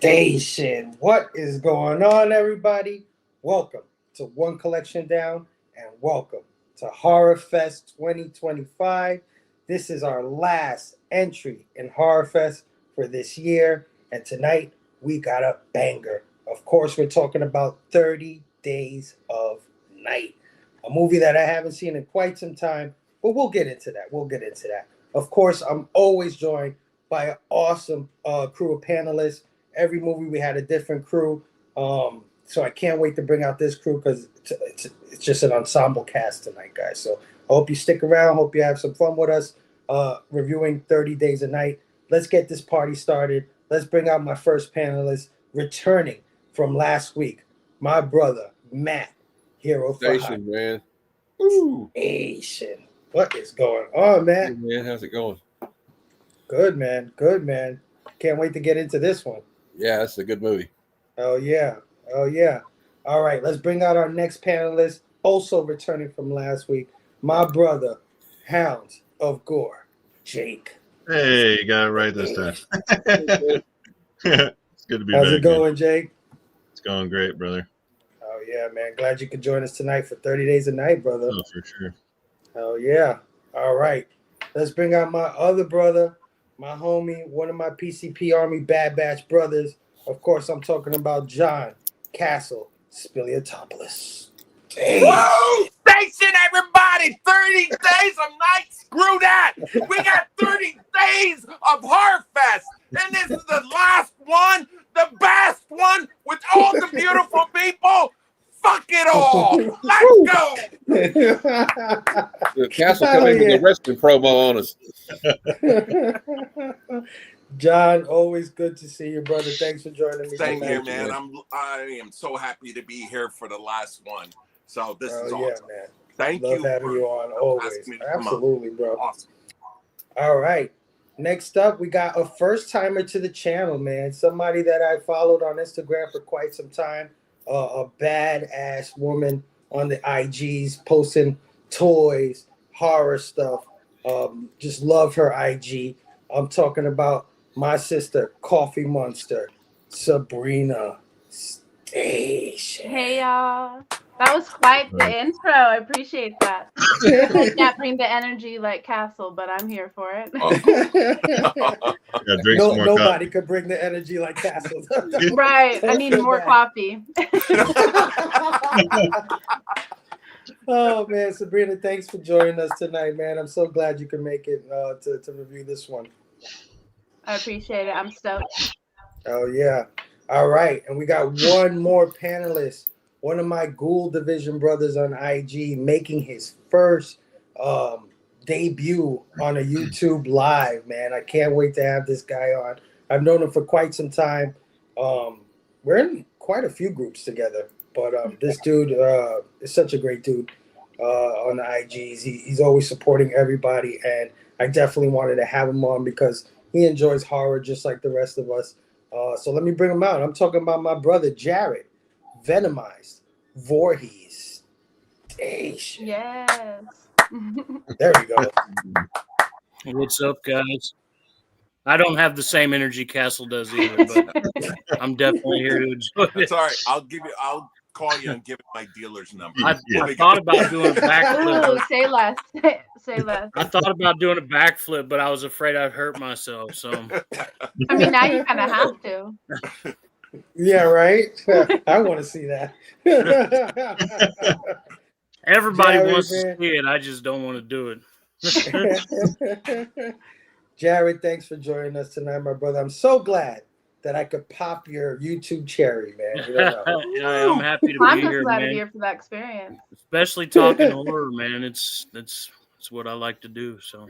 Station. What is going on, everybody? Welcome to One Collection Down and welcome to Horrorfest 2025. This is our last entry in Horrorfest for this year, and tonight we got a banger. Of course, we're talking about 30 Days of Night, a movie that I haven't seen in quite some time, but we'll get into that. Of course, I'm always joined by an awesome crew of panelists. Every movie we had a different crew. So I can't wait to bring out this crew because it's just an ensemble cast tonight, guys. So I hope you stick around. Hope you have some fun with us reviewing 30 Days a Night. Let's get this party started. Let's bring out my first panelist, returning from last week, my brother, Matt, Hero Station, man. Ooh. Station. What is going on, Matt? Hey, man, how's it going? Good, man. Good, man. Can't wait to get into this one. Yeah, it's a good movie. Oh, yeah. Oh, yeah. All right, let's bring out our next panelist, also returning from last week, my brother, Hounds of Gore, Jake. Hey, you got it right this time. It's good to be back. How's it going, Jake? It's going great, brother. Oh, yeah, man. Glad you could join us tonight for 30 Days a Night, brother. Oh, for sure. Oh, yeah. All right. Let's bring out my other brother, my homie, one of my PCP Army Bad Batch brothers. Of course, I'm talking about John Castle Spiliotopoulos. Hey. Whoa! Station, everybody! 30 days of night. Screw that! We got 30 days of Horrorfest, and this is the last one, the best one, with all the beautiful people. Fuck it all! Let's go! The Castle coming with a wrestling promo on us. John, always good to see you, brother. Thanks for joining me. Same here, man. I am so happy to be here for the last one. So this is awesome. Yeah, man. Thank Love you. having you on always. Absolutely, bro. Awesome. All right. Next up, we got a first timer to the channel, man. Somebody that I followed on Instagram for quite some time. A badass woman on the IGs posting toys, horror stuff. Just love her IG. I'm talking about my sister, Coffee Monster, Sabrina Station. Hey, y'all. That was quite the intro. I appreciate that. I can't bring the energy like Castle, but I'm here for it. Nobody could bring the energy like Castle. Right. I need more coffee. Oh, man. Sabrina, thanks for joining us tonight, man. I'm so glad you could make it to review this one. I appreciate it. I'm stoked. Oh, yeah. All right. And we got one more panelist. One of my Ghoul Division brothers on IG making his first debut on a YouTube live, man. I can't wait to have this guy on. I've known him for quite some time. We're in quite a few groups together, but this dude is such a great dude on the IGs. He's always supporting everybody, and I definitely wanted to have him on because he enjoys horror just like the rest of us. So let me bring him out. I'm talking about my brother, Jared. Venomized Voorhees Station. Yes. There we go. What's up, guys? I don't have the same energy Castle does either, but I'm definitely here to enjoy it. It's all right. I'll call you and give you my dealer's number. I thought about doing a backflip. Ooh, say less. Say less. I thought about doing a backflip, but I was afraid I'd hurt myself. So I mean, now you kind of have to. Yeah, right? I want to see that. everybody Jared, wants to man. see it. I just don't want to do it. Jared, thanks for joining us tonight, my brother. I'm so glad that I could pop your YouTube cherry, man. You don't know. Yeah, I'm happy to I'm be just here, glad to man. be here for that experience. Especially talking horror, man. It's what I like to do. So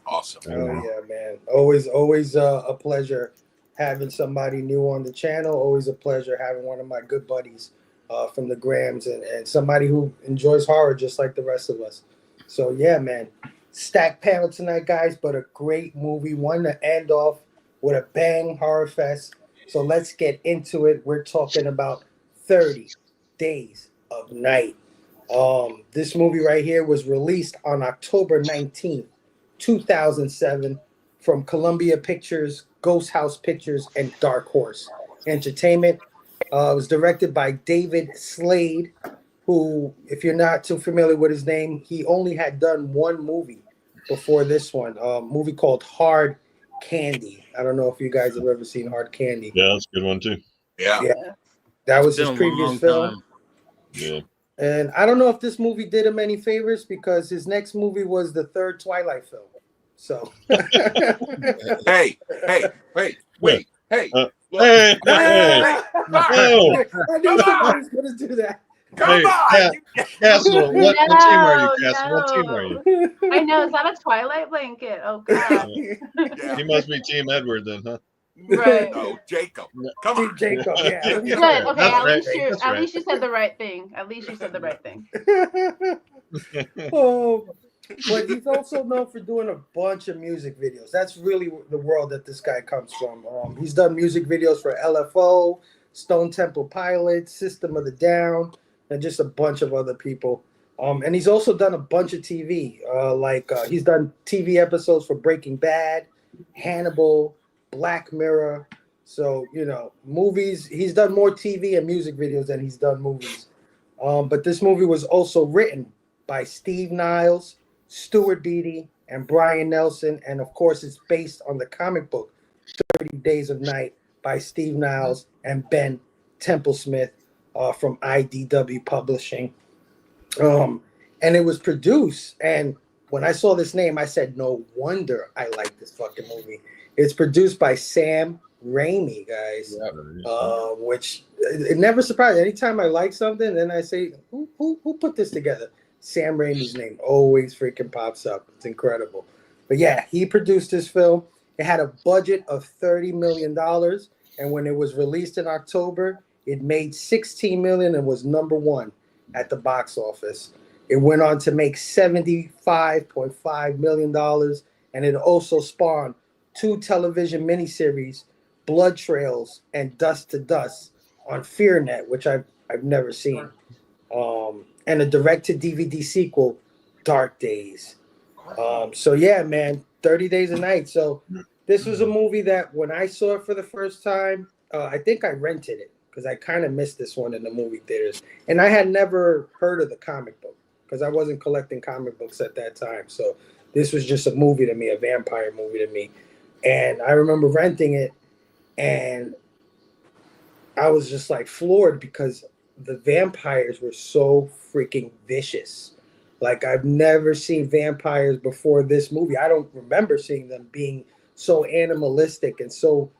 Awesome. Oh, yeah, man. Always a pleasure having somebody new on the channel. Always a pleasure having one of my good buddies from the Grams and somebody who enjoys horror just like the rest of us. So, yeah, man. Stacked panel tonight, guys, but a great movie. One to end off with a bang, Horrorfest. So let's get into it. We're talking about 30 Days of Night. This movie right here was released on October 19th, 2007 from Columbia Pictures, Ghost House Pictures, and Dark Horse. Entertainment. It was directed by David Slade, who, if you're not too familiar with his name, he only had done one movie before this one, a movie called Hard Candy. I don't know if you guys have ever seen Hard Candy. Yeah, that's a good one too. Yeah. That was It's his been a previous long film. time. Yeah. And I don't know if this movie did him any favors because his next movie was the third Twilight film. So, Hey, wait. Hey, look. Hey, Hey, hey, Mark, no. I knew somebody was going to do that. come Hey, on. Castle, what team are you, No, Castle? What team are you? I know. Is that a Twilight blanket? Oh God. Yeah. He must be Team Edward then, huh? Right. No, Jacob. Come Team on. Jacob, yeah. Good. Okay. That's At right. least you. That's At right. least you said the right thing. At least you said the right thing. Oh, but he's also known for doing a bunch of music videos. That's really the world that this guy comes from. He's done music videos for LFO, Stone Temple Pilots, System of the Down, and just a bunch of other people. And he's also done a bunch of TV. He's done TV episodes for Breaking Bad, Hannibal, Black Mirror. So, movies. He's done more TV and music videos than he's done movies. But this movie was also written by Steve Niles, Stuart Beattie, and Brian Nelson. And of course, it's based on the comic book 30 Days of Night by Steve Niles and Ben Templesmith from IDW Publishing. And it was produced. And when I saw this name, I said, no wonder I like this fucking movie. It's produced by Sam Raimi, guys. Which it never surprised. Anytime I like something, then I say, who put this together? Sam Raimi's name always freaking pops up. It's incredible. But yeah, he produced this film. It had a budget of $30 million. And when it was released in October, it made $16 million and was number one at the box office. It went on to make $75.5 million. And it also spawned 2 television miniseries, Blood Trails and Dust to Dust, on FearNet, which I've never seen. And a direct-to-DVD sequel, Dark Days. So yeah, man, 30 Days a Night. So this was a movie that when I saw it for the first time, I think I rented it because I kind of missed this one in the movie theaters. And I had never heard of the comic book because I wasn't collecting comic books at that time. So this was just a movie to me, a vampire movie to me. And I remember renting it, and I was just like floored because the vampires were so freaking vicious. Like, I've never seen vampires before this movie. I don't remember seeing them being so animalistic and so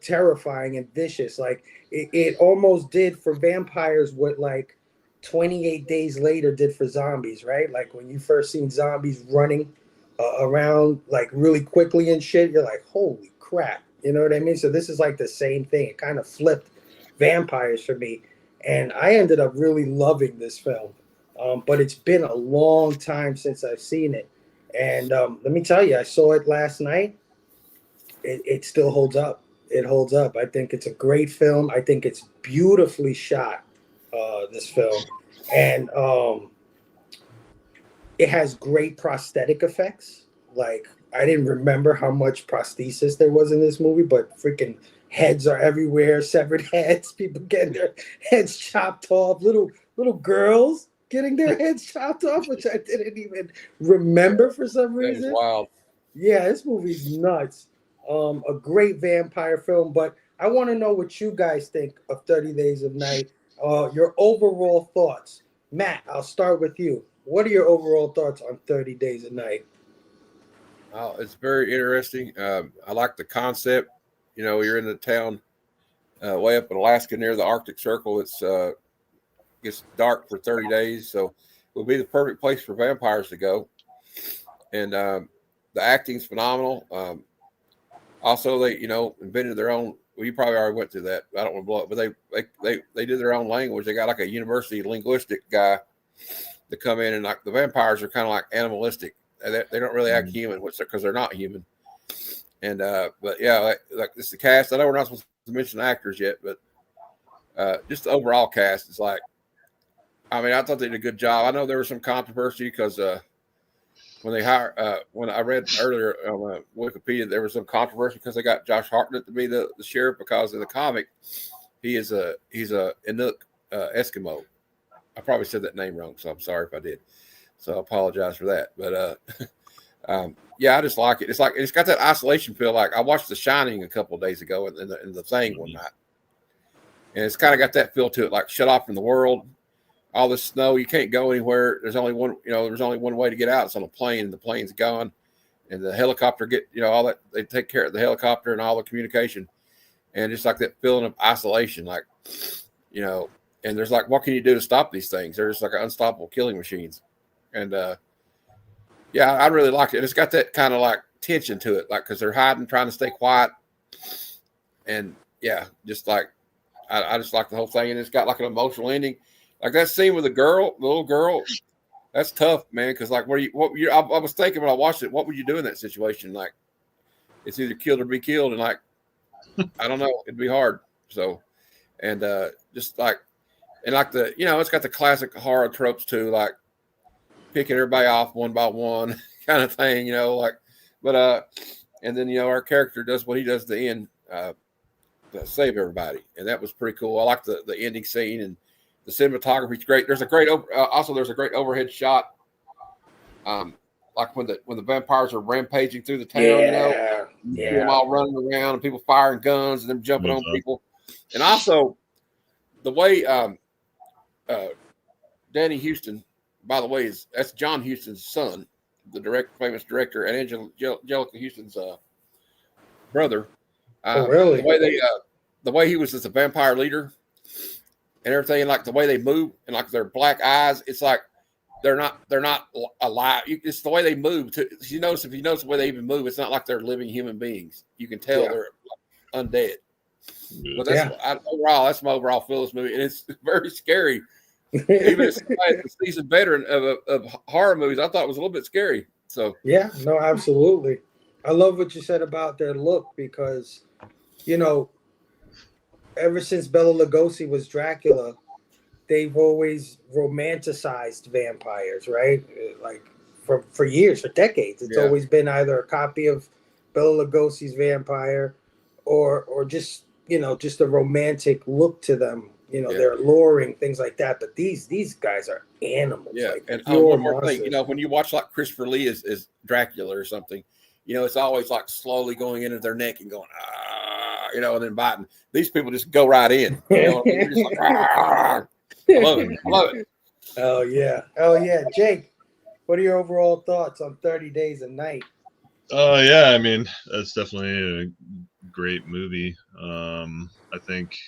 terrifying and vicious. Like, it almost did for vampires what, like, 28 Days Later did for zombies, right? Like, when you first seen zombies running around, like, really quickly and shit, you're like, holy crap. You know what I mean? So this is like the same thing. It kind of flipped vampires for me. And I ended up really loving this film. But it's been a long time since I've seen it. And let me tell you, I saw it last night. It still holds up. It holds up. I think it's a great film. I think it's beautifully shot, this film. And it has great prosthetic effects. Like, I didn't remember how much prosthesis there was in this movie, but freaking heads are everywhere, severed heads, people getting their heads chopped off, little girls getting their heads chopped off, which I didn't even remember for some reason. That is wild. Yeah, this movie's nuts. A great vampire film, but I want to know what you guys think of 30 Days of Night. Your overall thoughts. Matt, I'll start with you. What are your overall thoughts on 30 Days of Night? It's very interesting. I like the concept. You know, you're in the town way up in Alaska near the Arctic Circle. Gets dark for 30 days, so it will be the perfect place for vampires to go. And the acting's phenomenal. Also, they invented their own. Well, you probably already went through that. I don't want to blow it, but they did their own language. They got like a university linguistic guy to come in, and like the vampires are kind of like animalistic. They don't really act human, because they're not human. And but yeah, like this is the cast. I know we're not supposed to mention actors yet, but just the overall cast is like. I mean, I thought they did a good job. I know there was some controversy because when they hire when I read earlier on Wikipedia, there was some controversy because they got Josh Hartnett to be the sheriff because in the comic he's a Inuk Eskimo. I probably said that name wrong, so I'm sorry if I did. So I apologize for that. But yeah, I just like it. It's got that isolation feel. Like I watched The Shining a couple of days ago in the Thing one night, and it's kind of got that feel to it, like shut off from the world. All this snow, you can't go anywhere. There's only one, there's only one way to get out. It's on a plane, and the plane's gone, and the helicopter all that. They take care of the helicopter and all the communication, and just like that feeling of isolation, like, and there's like, what can you do to stop these things? They're just like unstoppable killing machines, and yeah, I really like it. And it's got that kind of like tension to it, like because they're hiding, trying to stay quiet, and yeah, just like I just like the whole thing, and it's got like an emotional ending. Like that scene with the little girl, that's tough, man. Because like, I was thinking when I watched it, what would you do in that situation? Like, it's either killed or be killed, and like, I don't know, it'd be hard. So, and just like, and like it's got the classic horror tropes too, like picking everybody off one by one, kind of thing, like. But and then our character does what he does at the end to save everybody, and that was pretty cool. I like the ending scene and. The cinematography is great. There's a great overhead shot, like when the vampires are rampaging through the town. Them all running around and people firing guns and them jumping on people, and also the way Danny Houston, by the way, that's John Huston's son, the famous director, and Angelica Houston's brother. Oh, really? The way he was as a vampire leader. And everything, like the way they move and like their black eyes, it's like they're not alive. It's the way they move. If you notice the way they even move, it's not like they're living human beings. You can tell they're like undead. But that's my overall feel of this movie, and it's very scary. Even as a seasoned veteran of horror movies, I thought it was a little bit scary. So yeah, no, absolutely. I love what you said about their look because, ever since Bela Lugosi was Dracula, they've always romanticized vampires, right? Like for years, for decades, it's always been either a copy of Bela Lugosi's vampire, or just just a romantic look to them. They're alluring, things like that. But these guys are animals. Yeah, like and one more thing, when you watch like Christopher Lee as Dracula or something, it's always like slowly going into their neck and going and then biting. These people just go right in. Just like, I love it. Oh yeah. Jake, what are your overall thoughts on 30 Days a Night? Oh yeah, I mean that's definitely a great movie. I think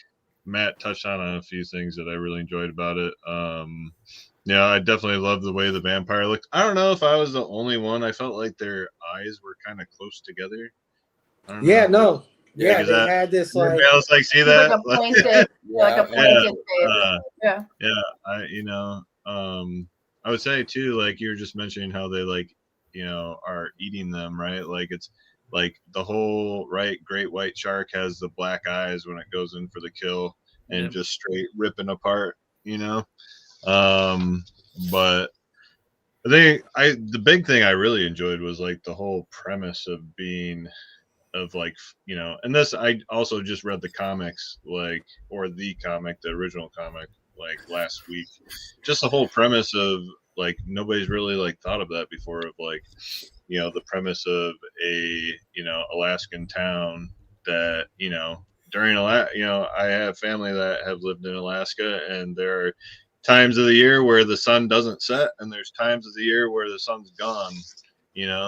Matt touched on a few things that I really enjoyed about it. I definitely love the way the vampire looked. I don't know if I was the only one. I felt like their eyes were kind of close together. I don't know. No. Yeah, they had this like. Else like see that? Like a pointed, like a pointed face. I would say too, like you were just mentioning how they are eating them, right? Like it's like the whole great white shark has the black eyes when it goes in for the kill and just straight ripping apart, But the big thing I really enjoyed was like the whole premise of being and this, I also just read the comics, the original comic, like last week. Just the whole premise of like nobody's really like thought of that before, of like, the premise of a Alaskan town that during I have family that have lived in Alaska, and there are times of the year where the sun doesn't set, and there's times of the year where the sun's gone.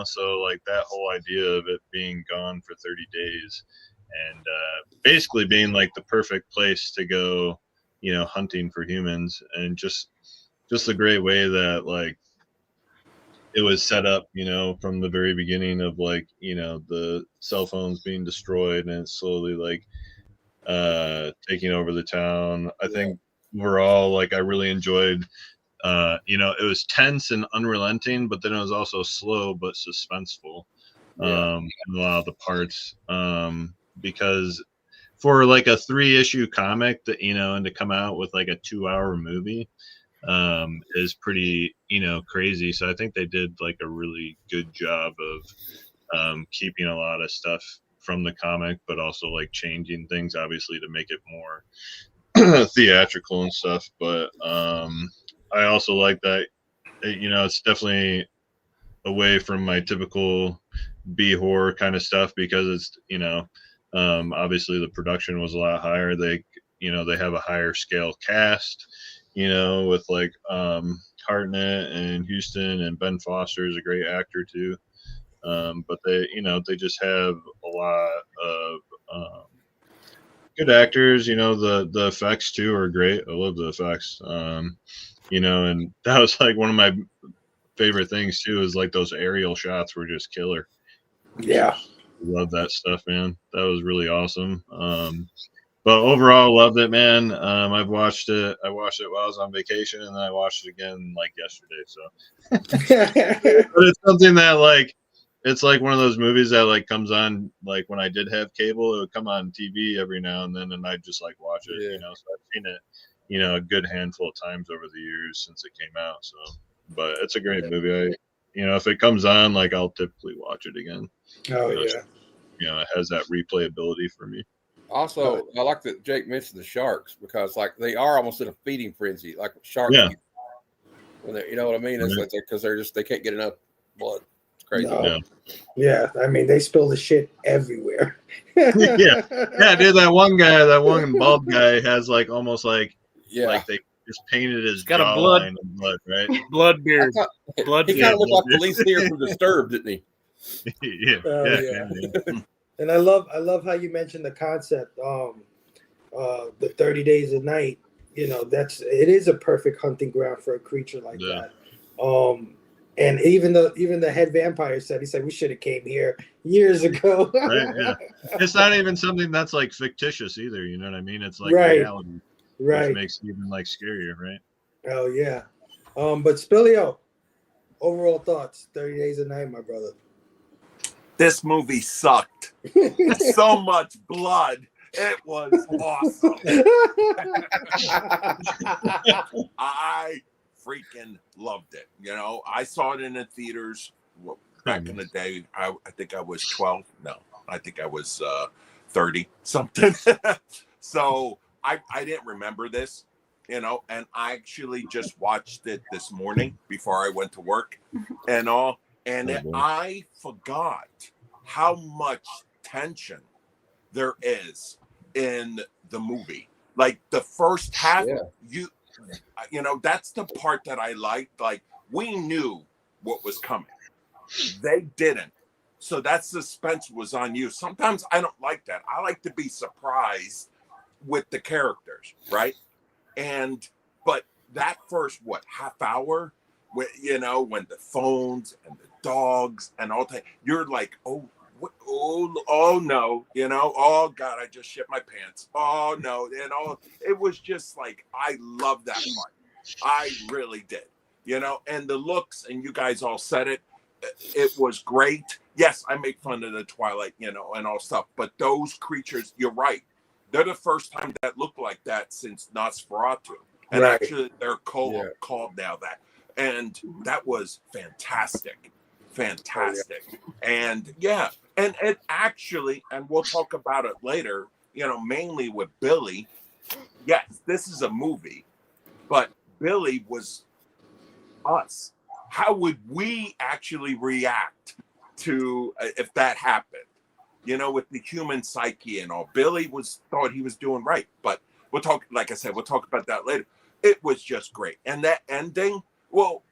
So like that whole idea of it being gone for 30 days and basically being like the perfect place to go, hunting for humans, and just the great way that like it was set up, from the very beginning of like, the cell phones being destroyed and slowly like taking over the town. I think overall, like I really enjoyed it was tense and unrelenting, but then it was also slow but suspenseful in a lot of the parts, because for like a 3-issue comic that and to come out with like a 2-hour movie, is pretty, crazy. So I think they did like a really good job of keeping a lot of stuff from the comic, but also like changing things obviously to make it more theatrical and stuff. But I also like that, it's definitely away from my typical B horror kind of stuff, because it's, obviously the production was a lot higher. They have a higher scale cast, with like Hartnett and Houston, and Ben Foster is a great actor too. But they just have a lot of good actors. The effects too are great. I love the effects. And that was like one of my favorite things too, is like those aerial shots were just killer. Yeah. Love that stuff, man. That was really awesome. But overall, loved it, man. I watched it while I was on vacation, and then I watched it again like yesterday. So, but it's something that like, it's like one of those movies that like comes on like when I did have cable, it would come on TV every now and then, and I'd just like watch it. Yeah. So I've seen it, a good handful of times over the years since it came out. So, but it's a great movie. If it comes on, like I'll typically watch it again. Oh It has that replayability for me. Also, I like that Jake mentioned the sharks, because like they are almost in a feeding frenzy, like sharks. Yeah. When you know what I mean? It's like because they can't get enough blood. It's crazy. No. Yeah, I mean they spill the shit everywhere. yeah, dude. That one bald guy has like almost like like they just painted his got a jawline in blood, right? Blood beard. Blood He beard. kind of looked like Police here from Disturbed, didn't he? Yeah. And I love how you mentioned the concept, the 30 days a night. It is a perfect hunting ground for a creature like that. And even the head vampire said, we should have came here years ago. Right, yeah. It's not even something that's like fictitious either. You know what I mean? It's like Right. reality, Right. which makes it even like scarier, right? Oh yeah. But Spillio, overall thoughts? 30 Days a Night, my brother. This movie sucked. So much blood. It was awesome. I freaking loved it. I saw it in the theaters back in the day. I think I was 12. No, I think I was 30 something. So I didn't remember this, and I actually just watched it this morning before I went to work and all. And I forgot how much tension there is in the movie. Like the first half, that's the part that I liked. Like we knew what was coming. They didn't. So that suspense was on you. Sometimes I don't like that. I like to be surprised with the characters, right? But that first half hour, when the phones and the dogs and all that, you're like, oh no, oh God, I just shit my pants. Oh no, it was just like, I love that part. I really did, and the looks, and you guys all said it. It was great. Yes, I make fun of the Twilight, and all stuff, but those creatures, you're right. They're the first time that looked like that since Nosferatu. And actually, they're called now that. And that was fantastic. And and it actually, and we'll talk about it later, mainly with Billy. Yes, this is a movie, but Billy was us. How would we actually react to if that happened? With the human psyche and all. Billy thought he was doing right, but we'll talk. Like I said, we'll talk about that later. It was just great, and that ending. Well,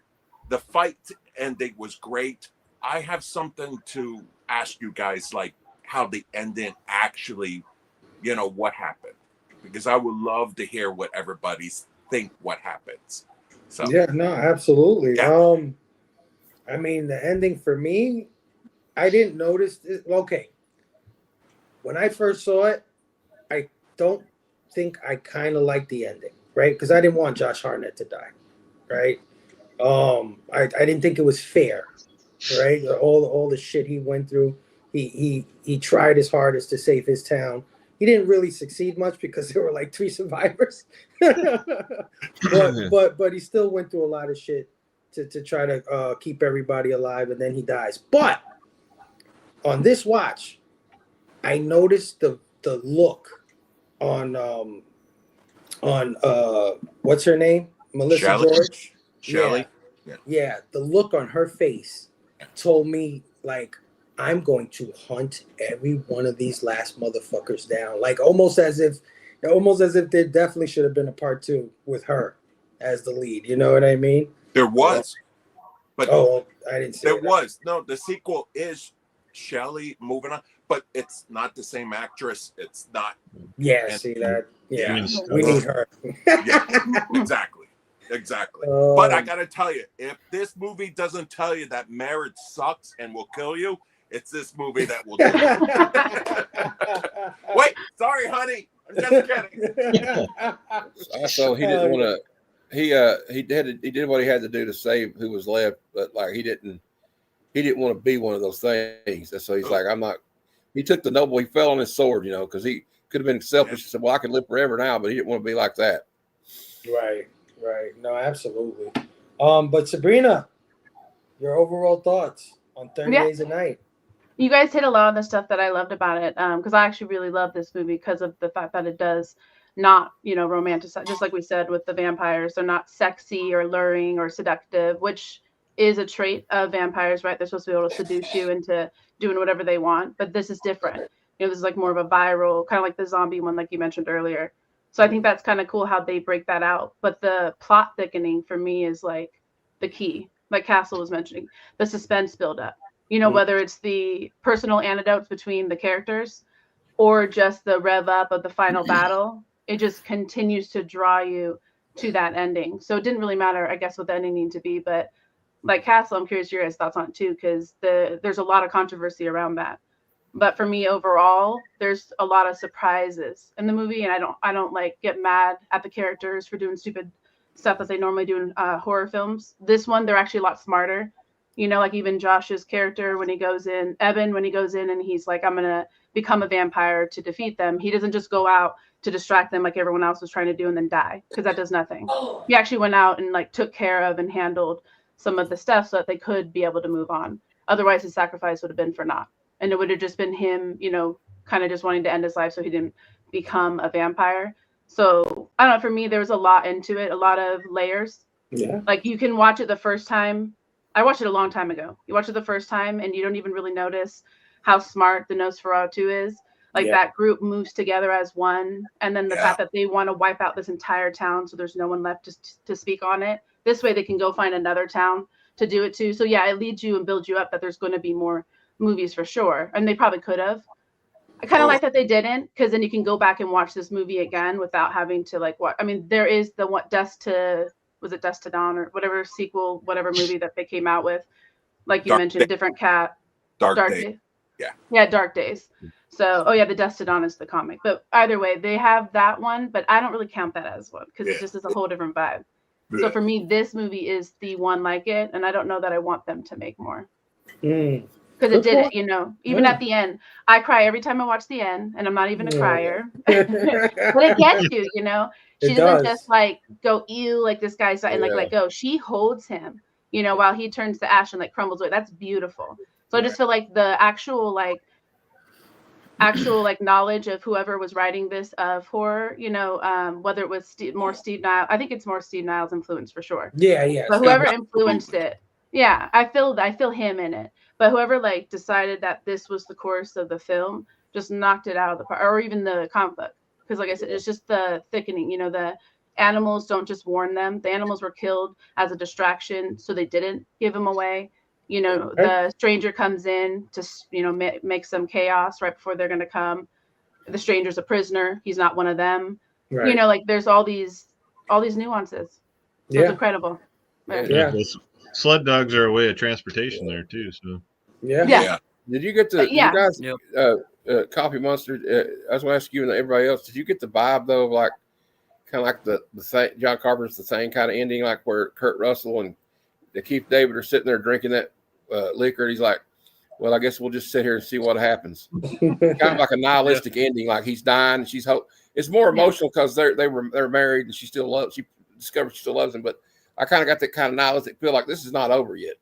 the fight ending was great. I have something to ask you guys, like how the ending actually, what happened, because I would love to hear what everybody's think what happens. So yeah, no, absolutely. Yeah. I mean, the ending for me, I didn't notice it. Okay. When I first saw it, I don't think I kind of liked the ending, right? Because I didn't want Josh Hartnett to die, right? I didn't think it was fair, right? All the shit he went through. He tried his hardest to save his town, he didn't really succeed much because there were like 3 survivors. but he still went through a lot of shit to try to keep everybody alive, and then he dies. But on this watch, I noticed the look on what's her name? Melissa Shelley? George. Shelley? Yeah, the look on her face told me like I'm going to hunt every one of these last motherfuckers down. Like almost as if there definitely should have been a part 2 with her as the lead. You know what I mean? There was. But I didn't see there that. was. No, the sequel is Shelley moving on, but it's not the same actress. It's not. Yeah, see that? Yeah, Yeah. we need her. Yeah, exactly. But I gotta tell you, if this movie doesn't tell you that marriage sucks and will kill you, it's this movie that will do it. Wait, sorry, honey. I'm just kidding. Also, he didn't want to. He did what he had to do to save who was left, but like he didn't want to be one of those things. And so he's like, I'm not. He took the noble. He fell on his sword, because he could have been selfish. He said, "Well, I can live forever now," but he didn't want to be like that. Right. No, absolutely. But Sabrina, your overall thoughts on 30 Days a Night? You guys hit a lot of the stuff that I loved about it, because I actually really love this movie because of the fact that it does not, romanticize, just like we said with the vampires. They're not sexy or alluring or seductive, which is a trait of vampires, right? They're supposed to be able to seduce you into doing whatever they want, but this is different. This is like more of a viral, kind of like the zombie one, like you mentioned earlier. So I think that's kind of cool how they break that out. But the plot thickening for me is like the key, like Castle was mentioning, the suspense buildup. Whether it's the personal anecdotes between the characters or just the rev up of the final battle, it just continues to draw you to that ending. So it didn't really matter, I guess, what the ending needed to be. But like Castle, I'm curious your guys' thoughts on it too, because there's a lot of controversy around that. But for me overall, there's a lot of surprises in the movie, and I don't like get mad at the characters for doing stupid stuff that they normally do in horror films. This one, they're actually a lot smarter. Like even Josh's character when he goes in, Evan, when he goes in and he's like, I'm gonna become a vampire to defeat them. He doesn't just go out to distract them like everyone else was trying to do and then die, because that does nothing. He actually went out and like took care of and handled some of the stuff so that they could be able to move on. Otherwise, his sacrifice would have been for naught. And it would have just been him, kind of just wanting to end his life so he didn't become a vampire. So I don't know, for me, there was a lot into it, a lot of layers. Yeah. Like you can watch it the first time. I watched it a long time ago. You watch it the first time and you don't even really notice how smart the Nosferatu is. Like that group moves together as one. And then the fact that they want to wipe out this entire town so there's no one left to speak on it. This way they can go find another town to do it to. So yeah, it leads you and builds you up that there's going to be more movies for sure. And they probably could have. I kind of like that they didn't, because then you can go back and watch this movie again without having to like what. I mean, there is the Dust to Dawn or whatever sequel, whatever movie that they came out with. Like you mentioned, different cat. Dark Days. Yeah, Dark Days. So, the Dust to Dawn is the comic. But either way, they have that one, but I don't really count that as one because it just is a whole different vibe. So for me, this movie is the one like it, and I don't know that I want them to make more. Because it did it, even at the end. I cry every time I watch the end, and I'm not even a crier. But it gets you, She doesn't just like go, ew, like this guy's and like let go. She holds him, while he turns to ash and like crumbles away. That's beautiful. So I just feel like the actual knowledge of whoever was writing this of horror, whether it was more Steve Niles, I think it's more Steve Niles' influence for sure. Yeah. But whoever influenced it, I feel him in it. But whoever like decided that this was the course of the film just knocked it out of the park, or even the comic book. Because like I said, it's just the thickening. The animals don't just warn them. The animals were killed as a distraction, so they didn't give them away. The stranger comes in to make some chaos right before they're gonna come. The stranger's a prisoner. He's not one of them. Right. Like there's all these nuances. So it's incredible. Yeah. Sled dogs are a way of transportation there too. So yeah. Did you get the you guys Coffee Monster? I was going to ask you and everybody else. Did you get the vibe though of like kind of like the John Carpenter's the same kind of ending, like where Kurt Russell and Keith David are sitting there drinking that liquor? And he's like, well, I guess we'll just sit here and see what happens. Kind of like a nihilistic ending, like he's dying and she's hope. It's more emotional because they're married and she discovers she still loves him. But I kind of got that kind of nihilistic feel like this is not over yet.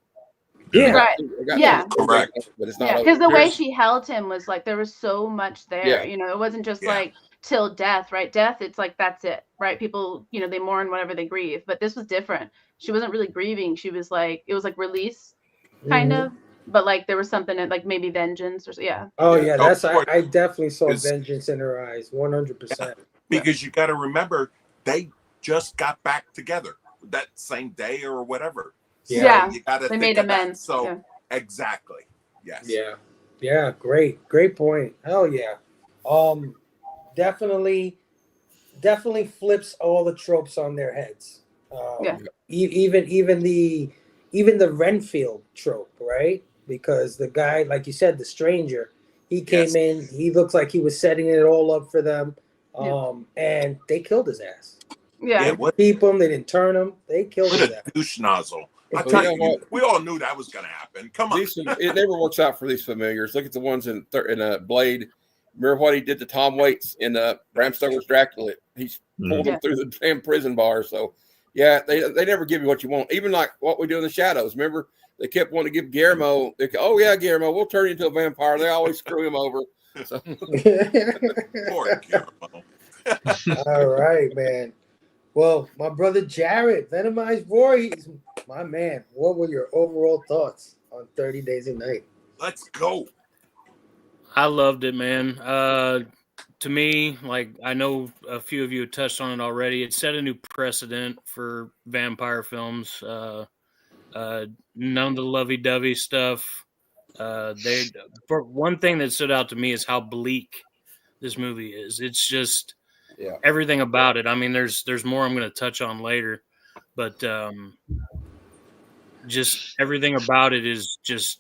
Yeah. Right. Yeah. Correct. But it's not over. Because the way she held him was like there was so much there. Yeah. You know, it wasn't just like till death, right? Death, it's like that's it, right? People, you know, they mourn whenever they grieve. But this was different. She wasn't really grieving. She was like, it was like release, kind of. But like there was something in, like maybe vengeance or Oh yeah, that's I definitely saw vengeance in her eyes, 100%. Because you got to remember, they just got back together that same day or whatever. So you got to think of that. So exactly, yes. Yeah. Great point. Hell yeah. Definitely flips all the tropes on their heads. Even the Renfield trope, right? Because the guy, like you said, the stranger, he came in, he looks like he was setting it all up for them, and they killed his ass. Yeah. They didn't keep him, they didn't turn him, they killed his ass. Douche nozzle. I tell you, we all knew that was going to happen. Come on. It never works out for these familiars. Look at the ones in Blade. Remember what he did to Tom Waits in Bram Stoker's Dracula? He's pulled him through the damn prison bar. So, yeah, they never give you what you want. Even like what we do in the shadows. Remember, they kept wanting to give Guillermo. Guillermo, we'll turn you into a vampire. They always screw him over. So. Poor Guillermo. All right, man. Well, my brother Jared, Venomized Voorhees, my man. What were your overall thoughts on 30 Days a Night? Let's go. I loved it, man. To me, like I know a few of you touched on it already. It set a new precedent for vampire films. None of the lovey-dovey stuff. For one thing that stood out to me is how bleak this movie is. It's just everything about it. I mean, there's more I'm going to touch on later, but just everything about it is just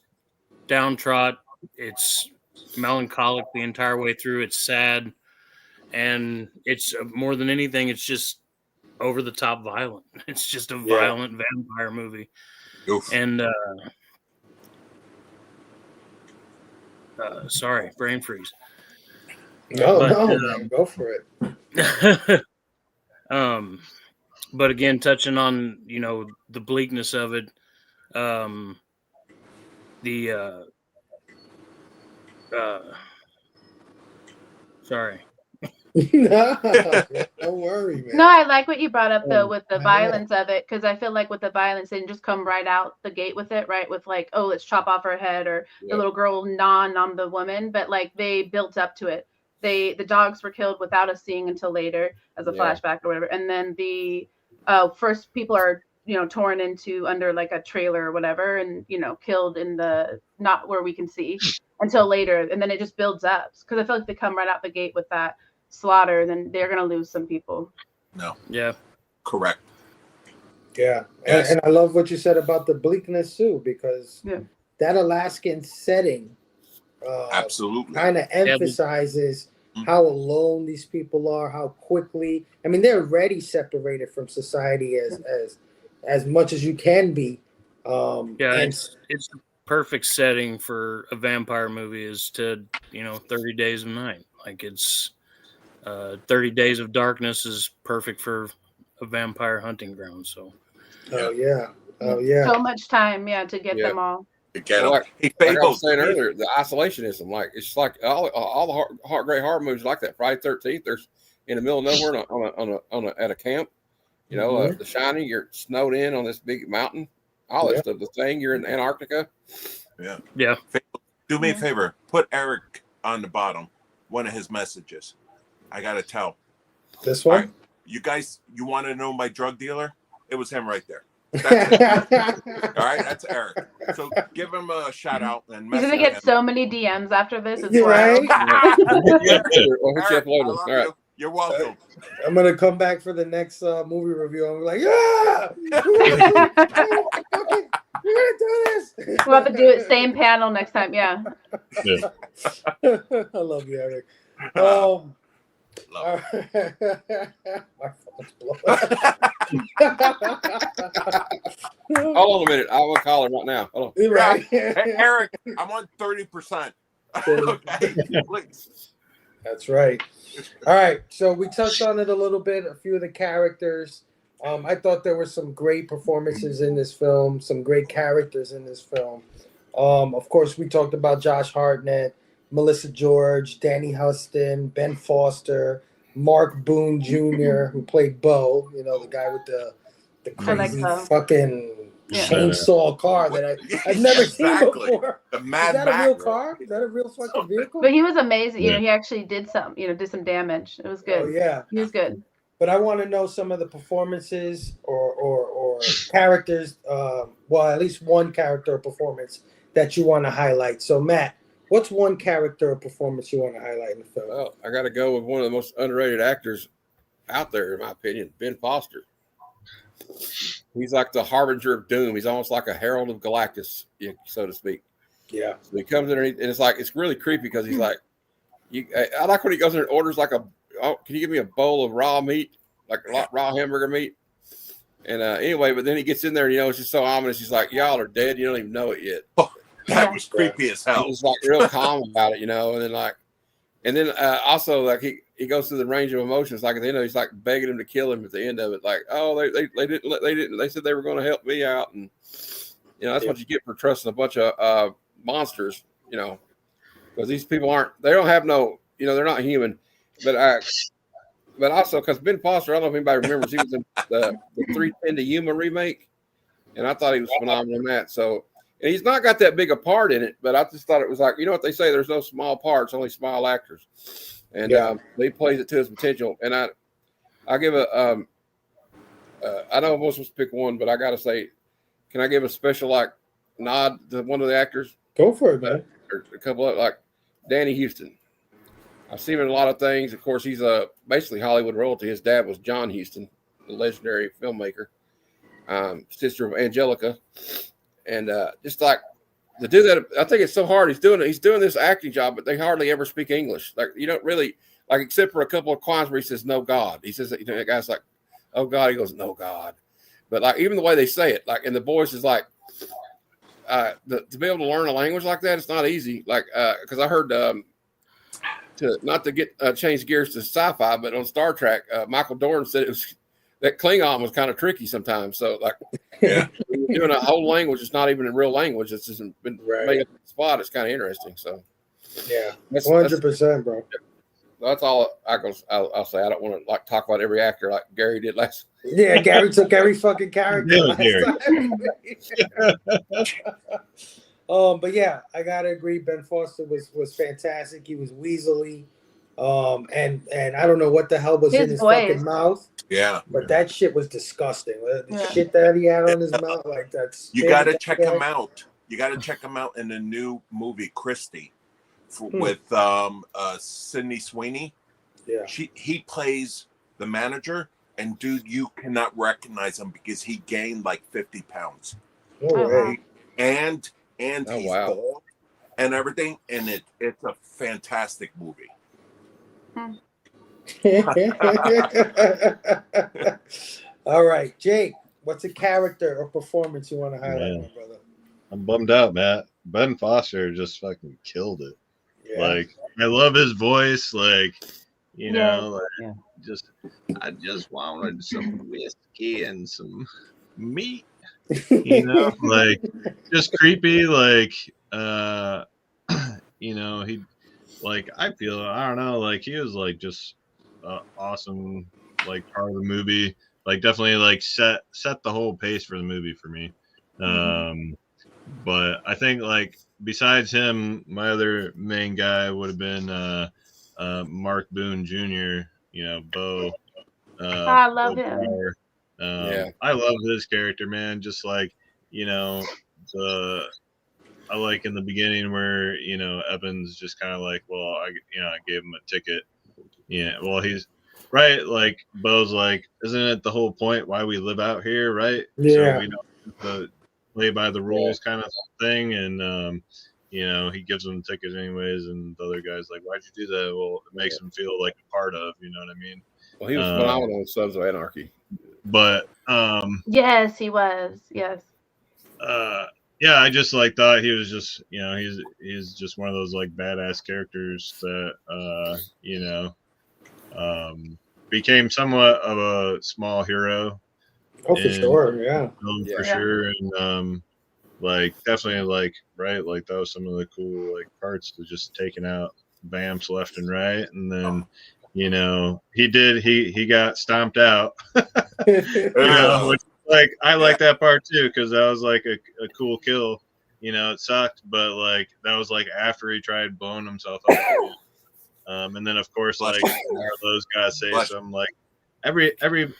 downtrodden. It's melancholic the entire way through. It's sad, and it's more than anything, it's just over the top violent. It's just a violent vampire movie. Oof. And sorry, brain freeze. No, man, go for it. But again, touching on the bleakness of it, sorry. No, don't worry, man. No, I like what you brought up though with the violence of it, because I feel like with the violence, they didn't just come right out the gate with it, right? With like, oh, let's chop off her head, or the little girl will gnaw on the woman, but like they built up to it. The dogs were killed without us seeing until later as a flashback or whatever, and then the first people are torn into under like a trailer or whatever, and killed in the not where we can see until later, and then it just builds up because I feel like they come right out the gate with that slaughter, then they're gonna lose some people. No. Yeah. Correct. Yeah. Yes. And I love what you said about the bleakness too, because that Alaskan setting absolutely kind of emphasizes how alone these people are, how quickly. I mean, they're already separated from society as much as you can be. It's the perfect setting for a vampire movie is to 30 Days of Night. Like it's 30 Days of Darkness is perfect for a vampire hunting ground. So oh yeah, so much time to get them all. Like I was saying earlier, the isolationism, like it's like all the great horror movies like that. Friday 13th, there's in the middle of nowhere at a camp. The Shining, you're snowed in on this big mountain. All that stuff. The Thing, you're in Antarctica. Yeah. Do me a favor, put Eric on the bottom. One of his messages. I gotta tell. This one? Right, you guys, you want to know my drug dealer? It was him right there. That's all right, that's Eric. So give him a shout out and he's gonna get so many DMs after this. It's right. Eric, you're welcome. I'm gonna come back for the next movie review. I'm like, we're gonna do this. We'll have to do it same panel next time. Yeah. I love you, Eric. Love My phone's blowing. Hold on a minute. I will call him right now. Hold on. it. Right. Hey, Eric, I'm on 30%. Okay. Please. That's right. All right. So we touched on it a little bit, a few of the characters. I thought there were some great performances in this film, some great characters in this film. Of course, we talked about Josh Hartnett, Melissa George, Danny Huston, Ben Foster, Mark Boone Jr., who played Bo, you know, the guy with the I like crazy Bo. fucking Yeah. chainsaw car that I've never seen Exactly. before. The Is Mad that a real Max. car? Is that a real fucking vehicle? But he was amazing. You Yeah. know, he actually did some damage. It was good. Oh, yeah. He was good. But I want to know some of the performances or characters. Well, at least one character or performance that you want to highlight. So, Matt, what's one character or performance you want to highlight in the film? Well, I got to go with one of the most underrated actors out there, in my opinion, Ben Foster. He's like the harbinger of doom. He's almost like a herald of Galactus, so to speak. Yeah. So he comes in and it's really creepy because he's like, I like when he goes in and orders like can you give me a bowl of raw meat, like raw hamburger meat? And anyway, but then he gets in there and it's just so ominous. He's like, y'all are dead. You don't even know it yet. That was creepy as hell. He's like real calm about it, and then also like he goes through the range of emotions. Like at the end of it, he's like begging him to kill him at the end of it. Like, oh, they didn't. They said they were going to help me out, and that's what you get for trusting a bunch of monsters. Because these people they don't have no. They're not human. But also because Ben Foster, I don't know if anybody remembers, he was in the 310 to Yuma remake, and I thought he was phenomenal in that. So. And he's not got that big a part in it, but I just thought it was like, what they say, there's no small parts, only small actors. And he plays it to his potential. And I give I know I'm supposed to pick one, but I got to say, can I give a special nod to one of the actors? Go for it, man. Or a couple of Danny Houston. I've seen him in a lot of things. Of course, he's basically Hollywood royalty. His dad was John Huston, the legendary filmmaker, sister of Angelica. And just like to do that, I think it's so hard. He's doing this acting job, but they hardly ever speak English. Like you don't really except for a couple of lines where he says "No God." He says that that guy's like, "Oh God," he goes, "No God." But even the way they say it, and the voice is to be able to learn a language like that, it's not easy. Because I heard not to get change gears to sci-fi, but on Star Trek, Michael Dorn said that Klingon was kind of tricky sometimes. So doing a whole language, it's not even a real language. It's just been made up on the spot. It's kind of interesting. So yeah, 100%, bro. That's all I'll say. I don't want to talk about every actor like Gary did last. Yeah, Gary took every fucking character last time. But yeah, I gotta agree. Ben Foster was fantastic. He was weaselly. And I don't know what the hell was in his fucking mouth. Yeah. But that shit was disgusting. The shit that he had on his mouth, that's you gotta check him out. You gotta check him out in the new movie Christie with Sydney Sweeney. Yeah. He plays the manager, and dude, you cannot recognize him because he gained 50 pounds. No way. And he's bald and everything, and it's a fantastic movie. All right, Jake, what's a character or performance you want to highlight, my brother? I'm bummed out, Matt. Ben Foster just fucking killed it. Yeah. I love his voice. I just wanted some whiskey and some meat. Just creepy. I feel, I don't know, he was just awesome, part of the movie. Definitely set the whole pace for the movie for me. But I think besides him, my other main guy would have been Mark Boone Jr. Bo. I love him. I love his character, man. Just I like in the beginning where Evans just kind of I gave him a ticket. Yeah, well, he's right. Bo's isn't it the whole point why we live out here, right? Yeah. So we don't have to play by the rules, kind of thing. And you know, he gives them the ticket anyways, and the other guy's like, "Why'd you do that?" Well, it makes him feel like a part of, you know what I mean? Well, he was phenomenal in Sons of Anarchy. But Yes, he was. Yes. yeah, I just like thought he was just, you know, he's just one of those like badass characters that you know, became somewhat of a small hero. Oh, for sure. Yeah. For sure. And like definitely like right, like that was some of the cool like parts to just taking out vamps left and right, and then you know he got stomped out. You know, which like I like that part too, because that was like a cool kill. You know, it sucked, but like that was like after he tried blowing himself up. And then of course like Marlowe's gotta say some like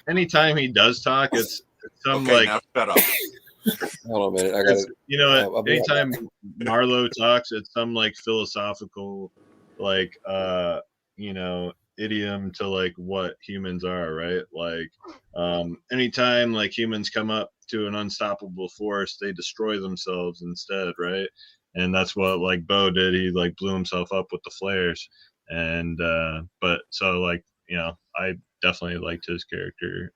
anytime he does talk, it's some Okay, like now shut up. Hold on a minute. I got it. you know, anytime Marlowe talks, it's some like philosophical, like you know, idiom to like what humans are, right? Like, anytime like humans come up to an unstoppable force, they destroy themselves instead, right? And that's what like Bo did. He like blew himself up with the flares, and but so like you know, I definitely liked his character.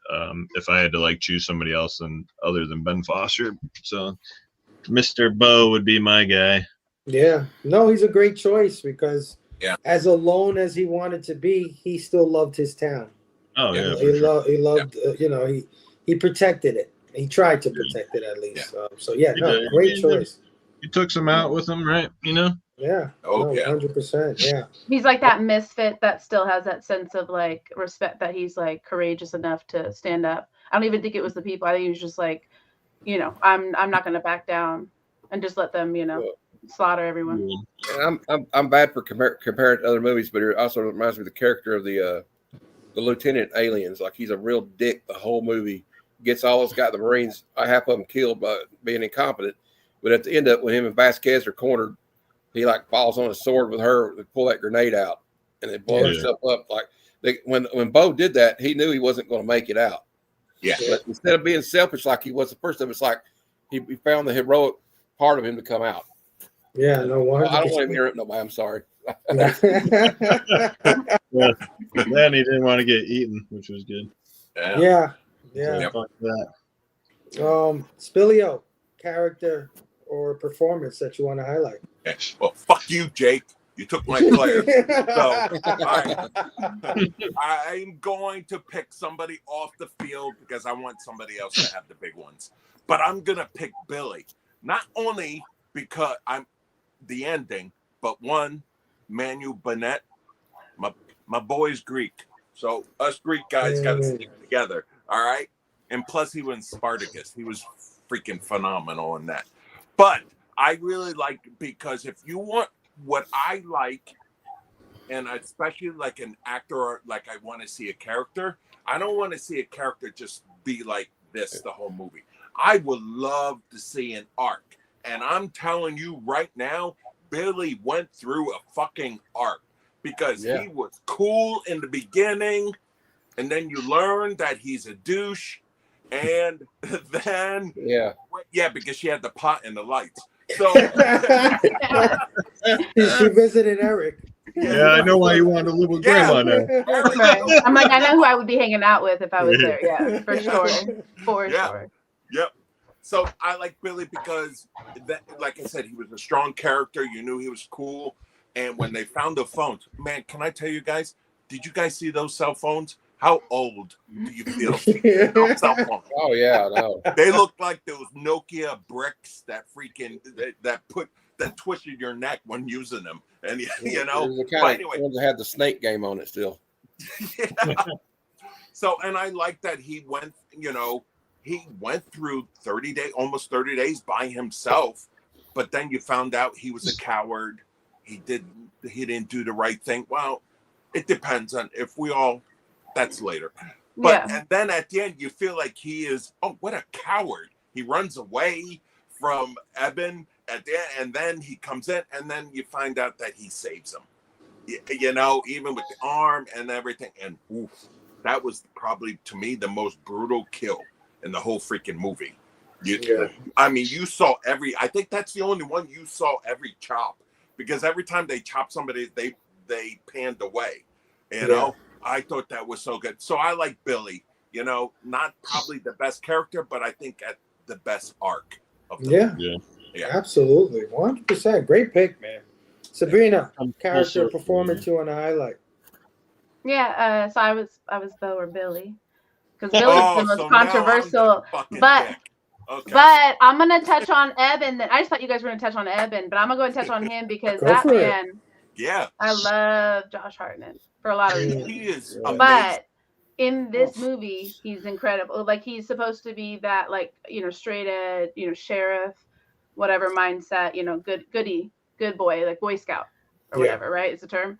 If I had to like choose somebody else other than Ben Foster, so Mr. Bo would be my guy. Yeah. No, he's a great choice because as alone as he wanted to be, he still loved his town. Oh yeah, he loved you know, he protected it. He tried to protect it at least. So yeah, great choice. He took some out with him, right? You know. Yeah. Oh, no, 100%. Yeah. He's like that misfit that still has that sense of like respect, that he's like courageous enough to stand up. I don't even think it was the people. I think he was just like, you know, I'm not going to back down and just let them, you know, slaughter everyone. And I'm bad for comparing to other movies, but it also reminds me of the character of the lieutenant aliens. Like he's a real dick the whole movie. Gets got the Marines, half of them killed by being incompetent. But at the end of it, when him and Vasquez are cornered, he like falls on his sword with her to pull that grenade out, and it blows himself up. Like when Bo did that, he knew he wasn't going to make it out. Yeah. But instead of being selfish like he was the first time, it's like he found the heroic part of him to come out. Yeah, no, 100%. I don't want to interrupt nobody. I'm sorry. Then he didn't want to get eaten, which was good. Yeah. Fuck that. Spilio, character or performance that you want to highlight? Well, fuck you, Jake. You took my player. So I'm going to pick somebody off the field because I want somebody else to have the big ones. But I'm going to pick Billy. Not only because I'm the ending, but one, Manu Bennett, my boy's Greek. So us Greek guys got to stick together. All right. And plus he was Spartacus. He was freaking phenomenal in that. But I really like, because if you want what I like, and especially like an actor, or like I want to see a character, I don't want to see a character just be like this the whole movie. I would love to see an arc. And I'm telling you right now, Billy went through a fucking arc because he was cool in the beginning, and then you learn that he's a douche, and then because she had the pot and the lights. So she visited Eric. Yeah, I know why you wanted to live with grandma now. Right. I'm like, I know who I would be hanging out with if I was there. Yeah, for sure. For sure. Yep. So I like Billy because, that, like I said, he was a strong character. You knew he was cool. And when they found the phones, man, can I tell you guys, did you guys see those cell phones? How old do you feel? Cell phones? Oh, yeah, I know. They looked like those Nokia bricks that freaking, that twisted your neck when using them. And, you know. The kind of ones that had the snake game on it still. So, and I like that he went, you know, he went through almost 30 days by himself, but then you found out he was a coward. He didn't do the right thing. Well, it depends on that's later. But and then at the end you feel like he is, oh, what a coward. He runs away from Eben at the end, and then he comes in, and then you find out that he saves him. You know, even with the arm and everything. And that was probably, to me, the most brutal kill in the whole freaking movie. I mean, you saw I think that's the only one you saw every chop, because every time they chop somebody, they panned away. You know, I thought that was so good. So I like Billy. You know, not probably the best character, but I think at the best arc of the movie. Yeah, absolutely, 100%. Great pick, man. Sabrina, character Also, performance you want to highlight? Yeah, so I was Bo or Billy, because Billy's the most so now I'm controversial. the fucking But dick. Okay. but I'm gonna touch on Eben. I just thought you guys were gonna touch on Eben, but I'm gonna go and touch on him because Go that for it. man. Yeah, I love Josh Hartnett for a lot of reasons. he is Yeah. amazing. But in this movie, he's incredible. Like, he's supposed to be that, like, you know, straight ed, you know, sheriff, whatever mindset, you know, good boy, like Boy Scout or whatever, right? It's a term.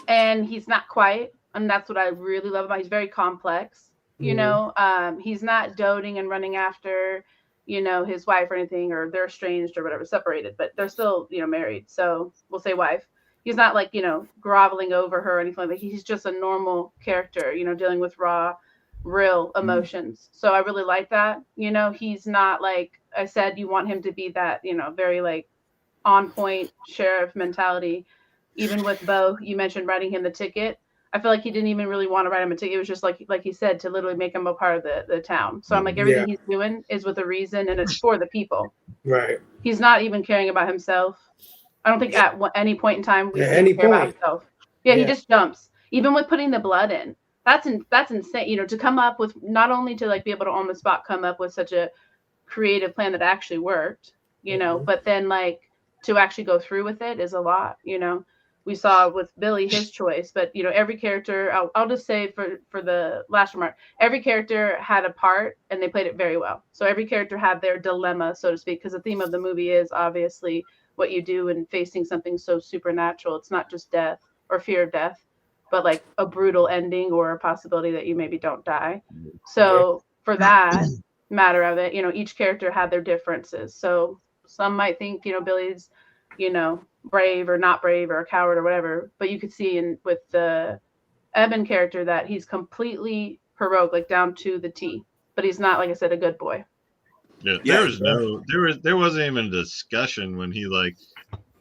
And he's not quite, and that's what I really love about him. He's very complex, you know. He's not doting and running after, you know, his wife or anything, or they're estranged or whatever, separated, but they're still, you know, married. So we'll say wife. He's not like, you know, groveling over her or anything like that. He's just a normal character, you know, dealing with raw, real emotions. So I really like that. You know, he's not, like I said, you want him to be that, you know, very like on point sheriff mentality. Even with Bo, you mentioned writing him the ticket. I feel like he didn't even really want to write him a ticket. It was just like he said, to literally make him a part of the town. So I'm like, everything he's doing is with a reason, and it's for the people. Right. He's not even caring about himself. I don't think at any point in time we see any him care about point. himself. Yeah, he just jumps. Even with putting the blood in, that's insane. You know, to come up with, not only to like be able to on the spot come up with such a creative plan that actually worked, you know, but then like to actually go through with it is a lot. You know, we saw with Billy his choice, but you know, every character. I'll just say for the last remark, every character had a part and they played it very well. So every character had their dilemma, so to speak, because the theme of the movie is obviously what you do in facing something so supernatural. It's not just death or fear of death, but like a brutal ending or a possibility that you maybe don't die. So for that matter of it, you know, each character had their differences. So some might think, you know, Billy's, you know, brave or not brave or a coward or whatever, but you could see with the Eben character that he's completely heroic, like down to the T, but he's not, like I said, a good boy. There wasn't even a discussion when he like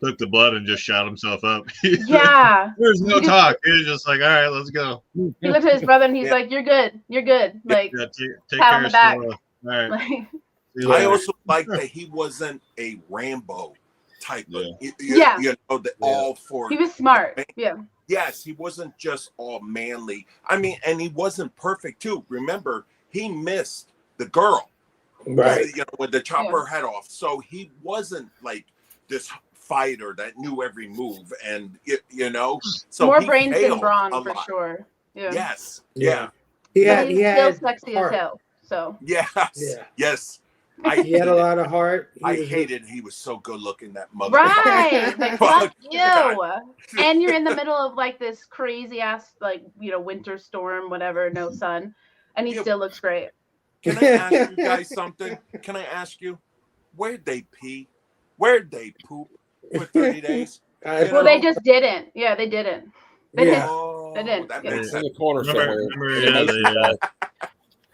took the blood and just shot himself up. There's no talk. He was just like, all right, let's go. He looked at his brother and he's like, you're good. Like, take pat on the back. All right. Like, I also like that he wasn't a Rambo type of, you know, all for. He was smart. Yes, he wasn't just all manly. I mean, and he wasn't perfect too. Remember, he missed the girl, right? You know, with the chopper head off. So he wasn't like this fighter that knew every move, and you know, so more brains than brawn for sure. Yes. He had still sexy as hell. So yes. He had a lot of heart. I hated he was so good looking, that mother. Right. Like, fuck you. And you're in the middle of like this crazy ass, like, you know, winter storm, whatever, no sun. And he still looks great. Can I ask you guys something? Can I ask you, where'd they pee? Where'd they poop for 30 days? Well, they just didn't. Yeah, they didn't. They didn't. That makes sense. In the corner somewhere.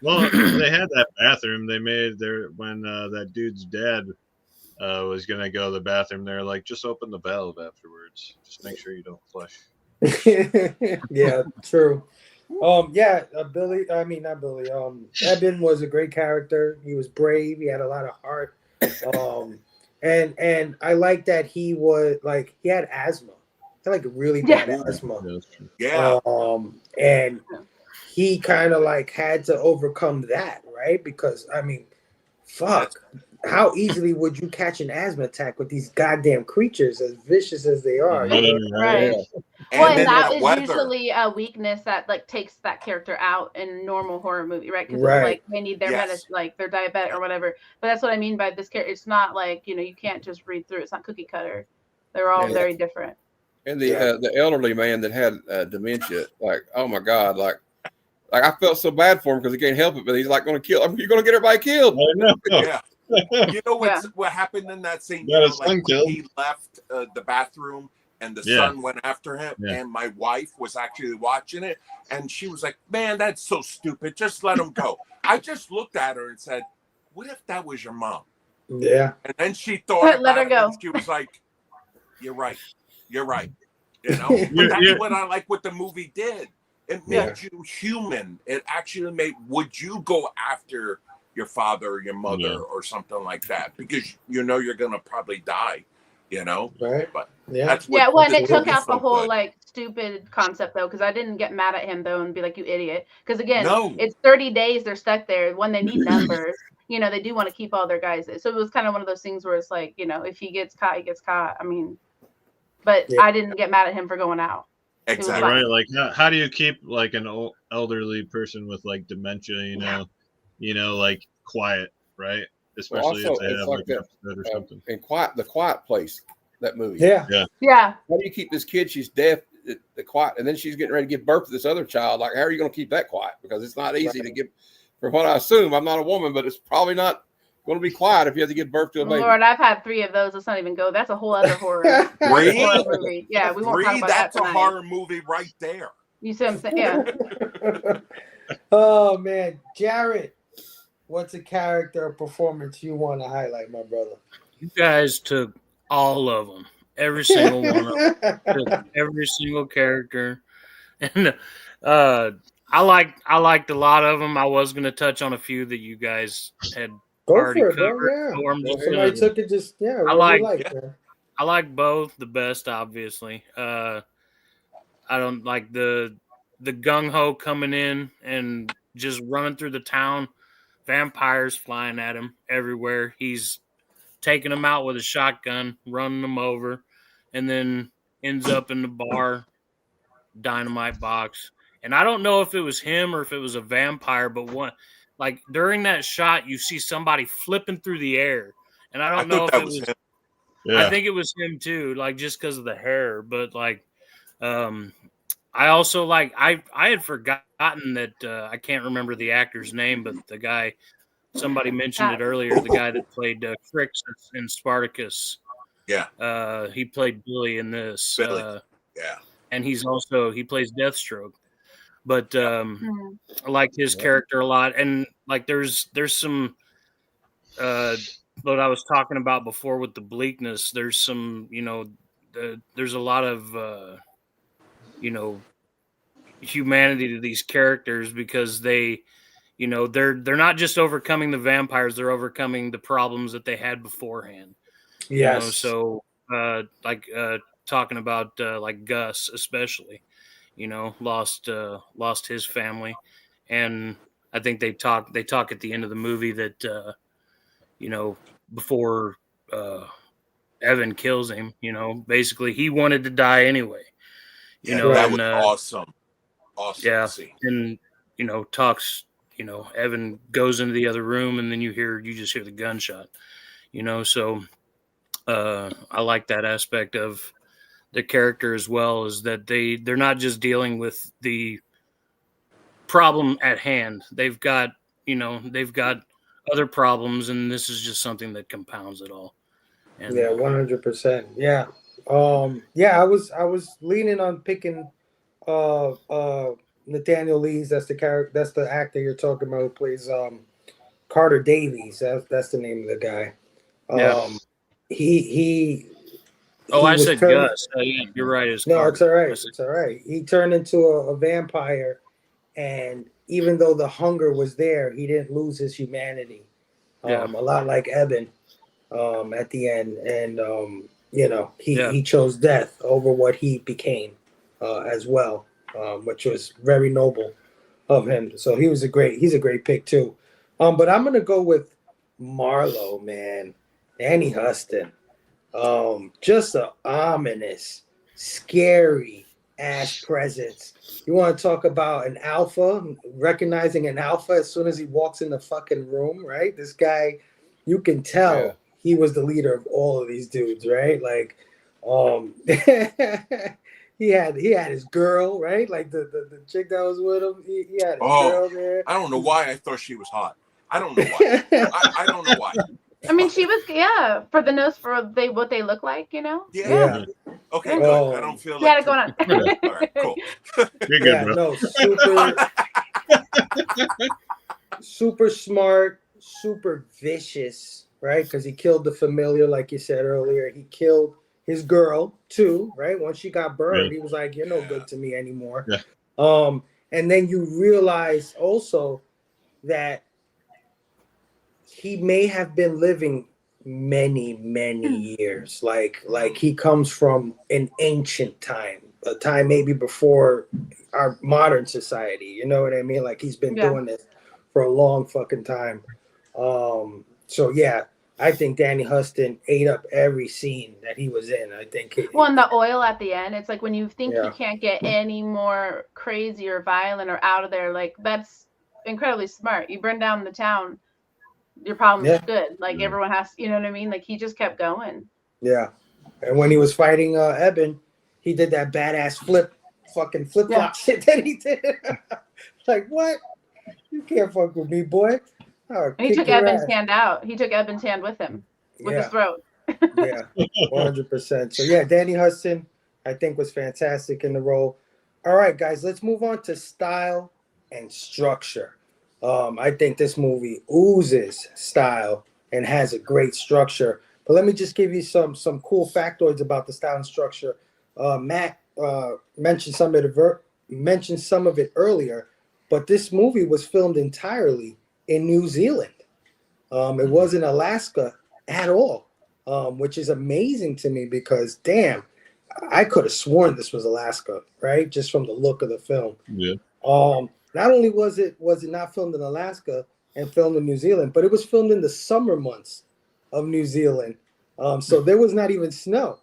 Well, they had that bathroom they made there when that dude's dad was gonna go to the bathroom. They're like, just open the valve afterwards. Just make sure you don't flush. Yeah, true. Billy. I mean, not Billy. Eben was a great character. He was brave. He had a lot of heart. And I like that he was like he had asthma. He had like really bad asthma. Yeah. And he kind of like had to overcome that, right? Because I mean, fuck, how easily would you catch an asthma attack with these goddamn creatures as vicious as they are? Right. Well, and that is usually a weakness that like takes that character out in a normal horror movie, right? Because it's like they need their medicine, like they're diabetic or whatever. But that's what I mean by this character. It's not like, you know, you can't just read through. It's not cookie cutter. They're all very different. And the elderly man that had dementia, like, oh my God, like I felt so bad for him because he can't help it, but he's like going to kill him. You're going to get everybody killed. Yeah. You know what happened in that scene? You know, like when he left the bathroom and the son went after him, and my wife was actually watching it, and she was like, "Man, that's so stupid. Just let him go." I just looked at her and said, what if that was your mom? Yeah. And then she thought Let her about it, go. and she was like, you're right. You know, but that's what I like what the movie did. It made you human. It actually made, would you go after your father or your mother or something like that? Because you know you're going to probably die, you know? Right. But Yeah. that's what Yeah, well, and this it took movie's out the so whole good. like stupid concept though, because I didn't get mad at him though and be like, you idiot. Because again, No. it's 30 days they're stuck there. When they need numbers, you know, they do want to keep all their guys. So it was kind of one of those things where it's like, you know, if he gets caught, he gets caught. I mean, but I didn't get mad at him for going out. Exactly. Right. Like, how do you keep like an elderly person with like dementia, you know, like quiet, right? Especially also, if they it's have like like that, an episode or something. in The Quiet Place, that movie. Yeah. Yeah. How do you keep this kid? She's deaf, the quiet, and then she's getting ready to give birth to this other child. Like, how are you going to keep that quiet? Because it's not easy to give. From what I assume, I'm not a woman, but it's probably not going to be quiet if you have to give birth to a baby. Lord, I've had 3 of those. Let's not even go. That's a whole other horror movie. Yeah, we won't talk about that's that a horror movie right there. You see what I'm saying? Yeah. Oh man, Jared, what's a character or performance you want to highlight, my brother? You guys took all of them, every single one of them, took every single character, and I liked a lot of them. I was going to touch on a few that you guys had already for it, covered. bro. Yeah. So I'm just Somebody gonna, took it. Just I like both the best, obviously. I don't like the gung ho coming in and just running through the town, vampires flying at him everywhere. He's taking them out with a shotgun, running them over, and then ends up in the bar, dynamite box. And I don't know if it was him or if it was a vampire, but like during that shot, you see somebody flipping through the air, and I don't know if it was him. Yeah. I think it was him too, like just because of the hair. But like, I also like I had forgotten that I can't remember the actor's name, but the guy, somebody mentioned it earlier, the guy that played Crix in Spartacus. Yeah. He played Billy in this. Billy. Yeah. And he plays Deathstroke. But I like his character a lot, and like there's some what I was talking about before with the bleakness. There's some, you know, there's a lot of you know, humanity to these characters because they, you know, they're not just overcoming the vampires, they're overcoming the problems that they had beforehand. Yes. You know, so talking about like Gus especially, you know, lost his family, and I think they talk at the end of the movie that you know, before Evan kills him, you know, basically he wanted to die anyway. You know, that and, was awesome. Yeah, scene. and you know, talks. You know, Evan goes into the other room, and then you just hear the gunshot. You know, so I like that aspect of the character as well, is that they're not just dealing with the problem at hand. They've got other problems, and this is just something that compounds it all. And, 100%. Yeah. I was leaning on picking Nathaniel Lee's. That's the character. That's the actor you're talking about who plays Carter Davies. That's the name of the guy. He I said Gus. Yeah, you're right. It's all right. It's all right. He turned into a vampire, and even though the hunger was there, he didn't lose his humanity. A lot like Evan at the end, and you know, he chose death over what he became as well, which was very noble of him. So he's a great pick too. But I'm gonna go with Marlowe, man. Danny Huston. Just an ominous, scary ass presence. You want to talk about an alpha, recognizing an alpha as soon as he walks in the fucking room, right? This guy, you can tell he was the leader of all of these dudes, right? Like, he had his girl, right? Like the chick that was with him, he had his girl there. I don't know why I thought she was hot. I don't know why. I don't know why. I mean, she was, for the nose for what they look like, you know? Yeah. Okay, good. I don't feel like it going on. All right, cool. You're good, bro. No, super smart, super vicious, right? Because he killed the familiar, like you said earlier. He killed his girl too, right? Once she got burned, he was like, "You're no good to me anymore." Yeah. And then you realize also that he may have been living many years. Like he comes from an ancient time, a time maybe before our modern society. You know what I mean? Like he's been doing this for a long fucking time. So yeah, I think Danny Huston ate up every scene that he was in. I think Well, and the oil at the end, it's like when you think Yeah. he can't get any more crazy or violent or out of there, like that's incredibly smart. You burn down the town, your problem's Yeah. good. Like Yeah. everyone has, you know what I mean? Like he just kept going. Yeah. And when he was fighting Eben, he did that badass fucking flip flop shit that he did. Like, what? You can't fuck with me, boy. I'll And he kick took your Eben's ass. hand out. He took Eben's hand with him, with his Yeah. throat. Yeah. 100%. So yeah, Danny Huston, I think, was fantastic in the role. All right, guys, let's move on to style and structure. I think this movie oozes style and has a great structure. But let me just give you some cool factoids about the style and structure. Matt mentioned some of it earlier, but this movie was filmed entirely in New Zealand. It wasn't Alaska at all, which is amazing to me because, damn, I could have sworn this was Alaska, right? Just from the look of the film. Yeah. Not only was it not filmed in Alaska and filmed in New Zealand, but it was filmed in the summer months of New Zealand. So there was not even snow.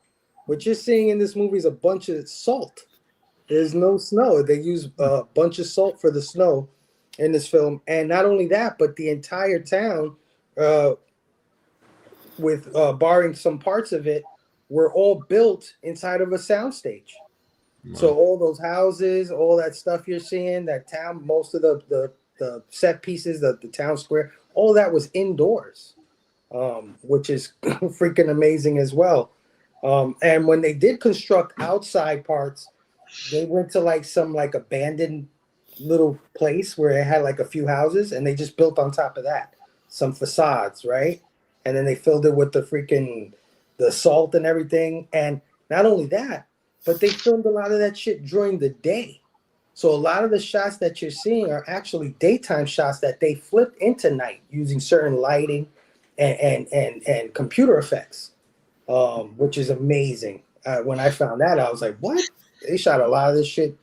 What you're seeing in this movie is a bunch of salt. There's no snow. They use a bunch of salt for the snow in this film. And not only that, but the entire town, with barring some parts of it, were all built inside of a soundstage. So all those houses, all that stuff you're seeing, that town, most of the set pieces, the town square, all that was indoors, which is freaking amazing as well. And when they did construct outside parts, they went to like some like abandoned little place where it had like a few houses, and they just built on top of that some facades, right? And then they filled it with the salt and everything. And not only that, but they filmed a lot of that shit during the day. So a lot of the shots that you're seeing are actually daytime shots that they flipped into night using certain lighting and computer effects, which is amazing. When I found that, I was like, what? They shot a lot of this shit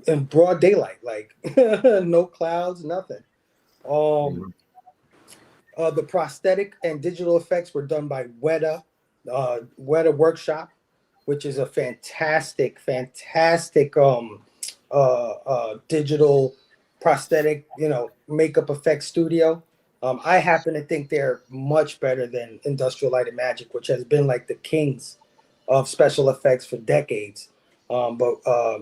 in broad daylight, like no clouds, nothing. The prosthetic and digital effects were done by Weta Workshop, which is a fantastic digital prosthetic, makeup effects studio. I happen to think they're much better than Industrial Light and Magic, which has been like the kings of special effects for decades. But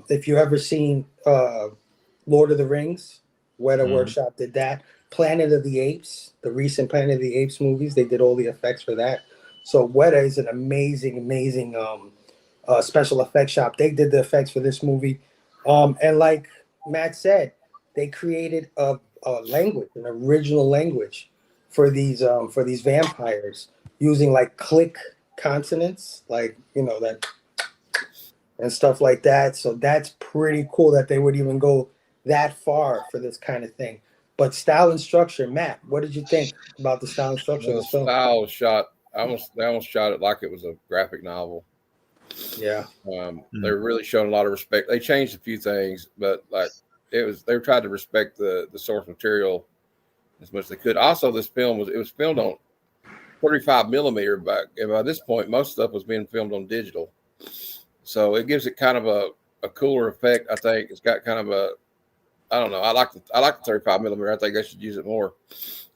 if you ever seen Lord of the Rings, Weta Workshop did that. Planet of the Apes, the recent Planet of the Apes movies, they did all the effects for that. So Weta is an amazing special effects shop. They did the effects for this movie. And like Matt said, they created a language, an original language for these vampires using like click consonants, like that and stuff like that. So that's pretty cool that they would even go that far for this kind of thing. But style and structure, Matt, what did you think about the style and structure of The this film? style was shot. They almost shot it like it was a graphic novel. Yeah. They were really showing a lot of respect. They changed a few things, but like they were trying to respect the source material as much as they could. Also, this film was filmed on 35 millimeter back, and by this point, most stuff was being filmed on digital. So it gives it kind of a cooler effect. I think it's got kind of I don't know. I like the 35 millimeter. I think they should use it more,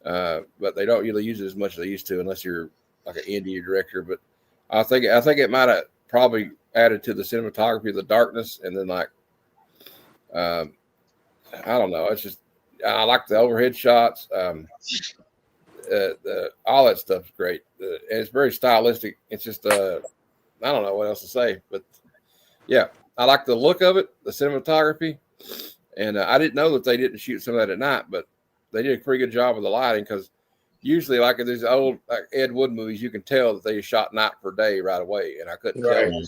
but they don't really use it as much as they used to, unless you're like an indie director. But I think it might have probably added to the cinematography, the darkness, and then like I don't know. It's just I like the overhead shots. All that stuff's great, and it's very stylistic. It's just I don't know what else to say, but yeah, I like the look of it, the cinematography. And I didn't know that they didn't shoot some of that at night, but they did a pretty good job with the lighting because usually like in these old like Ed Wood movies, you can tell that they shot night per day right away, and I couldn't Right. tell.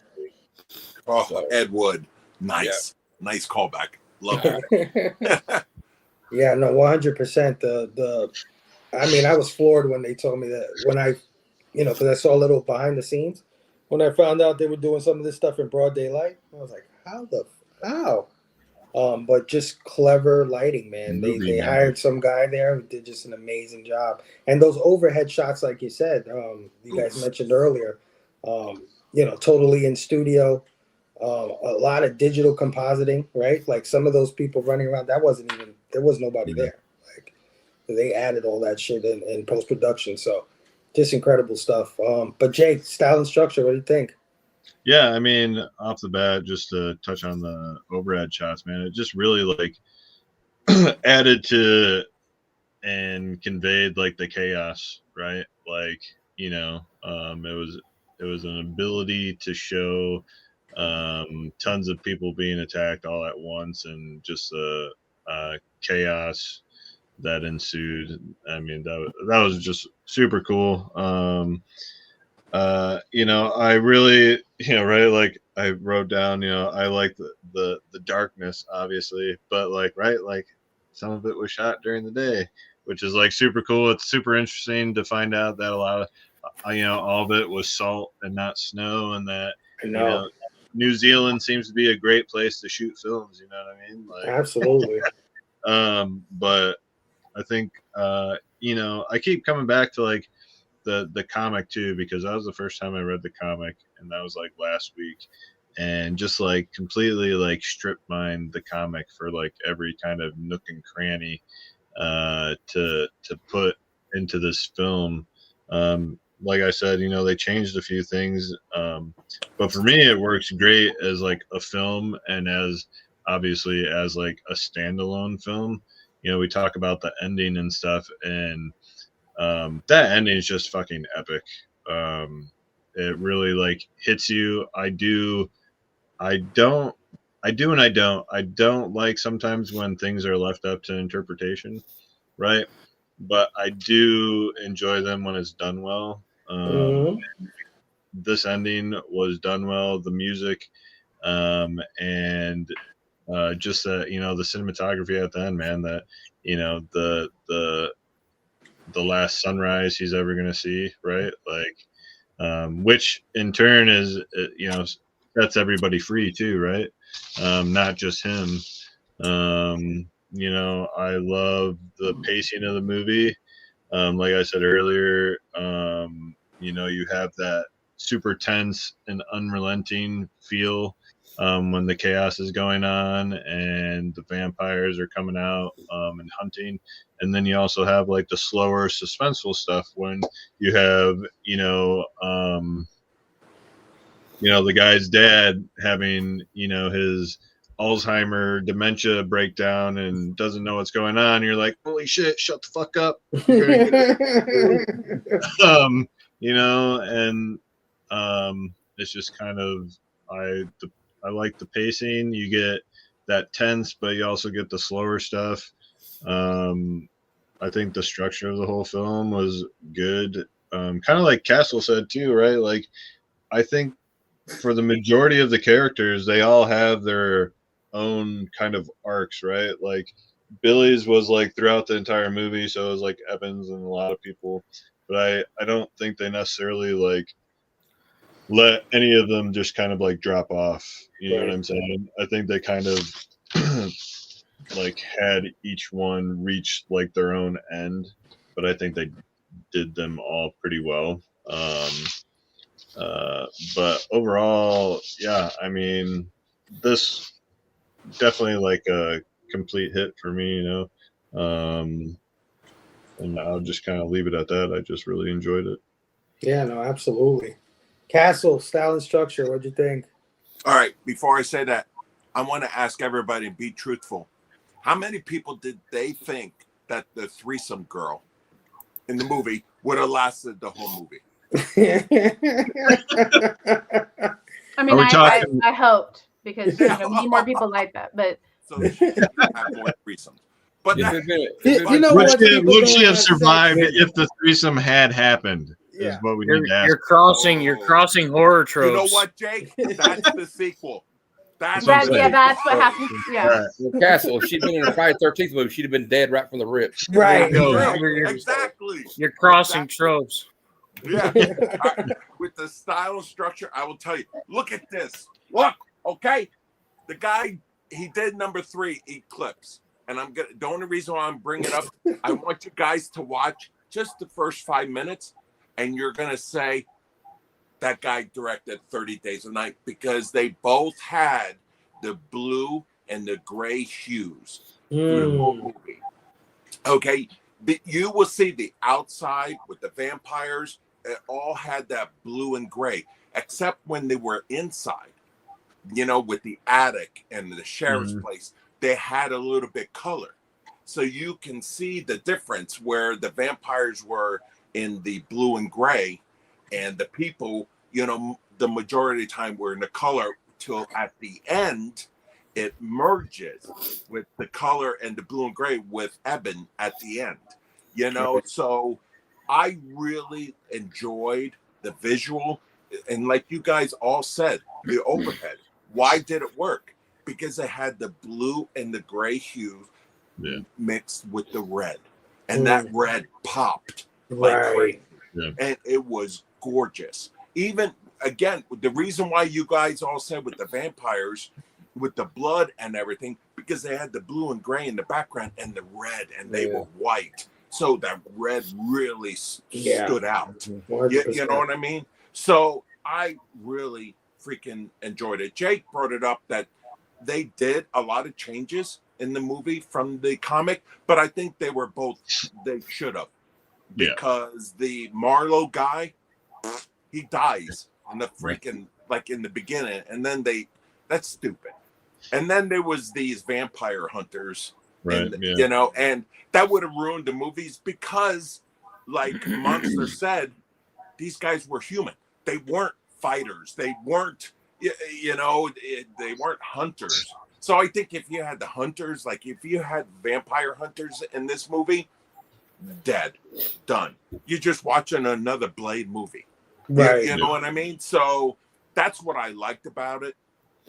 Oh, So- Ed Wood. Nice. Nice callback. Love that. Yeah, no, 100%. I mean, I was floored when they told me that when I, because I saw a little behind the scenes when I found out they were doing some of this stuff in broad daylight. I was like, how? But just clever lighting, man. They hired some guy there who did just an amazing job. And those overhead shots, like you said, you guys mentioned earlier, totally in studio. A lot of digital compositing, right? Like some of those people running around, there was nobody there. Like they added all that shit in post production. So just incredible stuff. But Jake, style and structure, what do you think? Yeah, I mean, off the bat, just to touch on the overhead shots, man, it just really like added to and conveyed like the chaos, right? Like, it was an ability to show tons of people being attacked all at once, and just the chaos that ensued. I mean, that was just super cool. I really, right, like I wrote down, I like the darkness, obviously, but like, right, like some of it was shot during the day, which is like super cool. It's super interesting to find out that a lot of, all of it was salt and not snow, and that, I know. New Zealand seems to be a great place to shoot films. You know what I mean? Like, Absolutely. but I think, I keep coming back to like the comic too, because that was the first time I read the comic, and that was like last week, and just like completely like strip mined the comic for like every kind of nook and cranny to put into this film. Like I said, they changed a few things, but for me it works great as like a film, and as obviously as like a standalone film. We talk about the ending and stuff, and that ending is just fucking epic. It really like hits you. I don't like sometimes when things are left up to interpretation, right? But I do enjoy them when it's done well. Mhm. This ending was done well. The music, and just that, the cinematography at the end, man. That the last sunrise he's ever gonna see, right? Like, which in turn is sets everybody free too, right? Not just him. I love the pacing of the movie. Like I said earlier, you have that super tense and unrelenting feel when the chaos is going on and the vampires are coming out and hunting. And then you also have like the slower, suspenseful stuff when you have, the guy's dad having, his Alzheimer dementia breakdown and doesn't know what's going on. You're like, holy shit, shut the fuck up. And it's just kind of, I like the pacing. You get that tense, but you also get the slower stuff. I think the structure of the whole film was good. Kind of like Castle said too, right? Like, I think for the majority of the characters, they all have their own kind of arcs, right? Like Billy's was like throughout the entire movie, so it was like Evans and a lot of people. But I don't think they necessarily like let any of them just kind of like drop off. You know what I'm saying? I think they kind of like had each one reach like their own end, but I think they did them all pretty well. But overall, yeah, I mean, this definitely like a complete hit for me, and I'll just kind of leave it at that. I just really enjoyed it. Yeah, no, absolutely. Castle, style and structure, what'd you think? All right, before I say that, I want to ask everybody, be truthful. How many people did they think that the threesome girl in the movie would have lasted the whole movie? I mean, I hoped, because we need more people like that. But so she should have more threesomes. But If that, it'd been, You know Would what? she, People would don't she have have sex survived with- if the threesome had happened? Is Yeah. what we need to ask. You're crossing horror tropes. you know what, Jake? That's the sequel. That's That's what I'm saying. That's what happens. Yeah. Right. the Castle, if she'd been in a Friday 13th movie, she'd have been dead right from the rip. Right. There you go. right. exactly. You're crossing tropes. Yeah. With the style and structure, I will tell you. Look at this. Look, okay. The guy, he did number 3, Eclipse. And the only reason why I'm bringing it up, I want you guys to watch just the first 5 minutes, and you're gonna say that guy directed 30 Days a Night, because they both had the blue and the gray hues through the whole movie. Okay, you will see the outside with the vampires. It all had that blue and gray, except when they were inside. You know, with the attic and the sheriff's place, they had a little bit color. So you can see the difference where the vampires were in the blue and gray, and the people, you know, the majority of the time were in the color, till at the end, it merges with the color and the blue and gray with Eben at the end. You know, so I really enjoyed the visual. And like you guys all said, the overhead. Why did it work? Because it had the blue and the gray hue mixed with the red. And that red popped like crazy. Yeah. And it was gorgeous. Even, again, the reason why you guys all said with the vampires, with the blood and everything, because they had the blue and gray in the background and the red, and they were white. So that red really stood out. You know what I mean? So I really freaking enjoyed it. Jake brought it up that they did a lot of changes in the movie from the comic, but I think they should have. Because the Marlowe guy, he dies in the freaking, like in the beginning, and then that's stupid. And then there was these vampire hunters, you know, and that would have ruined the movies, because, like Monster said, these guys were human. They weren't fighters. They weren't, you know, they weren't hunters. So I think if you had the hunters, like if you had vampire hunters in this movie, dead, done. You're just watching another Blade movie. Right. You know what I mean? So that's what I liked about it.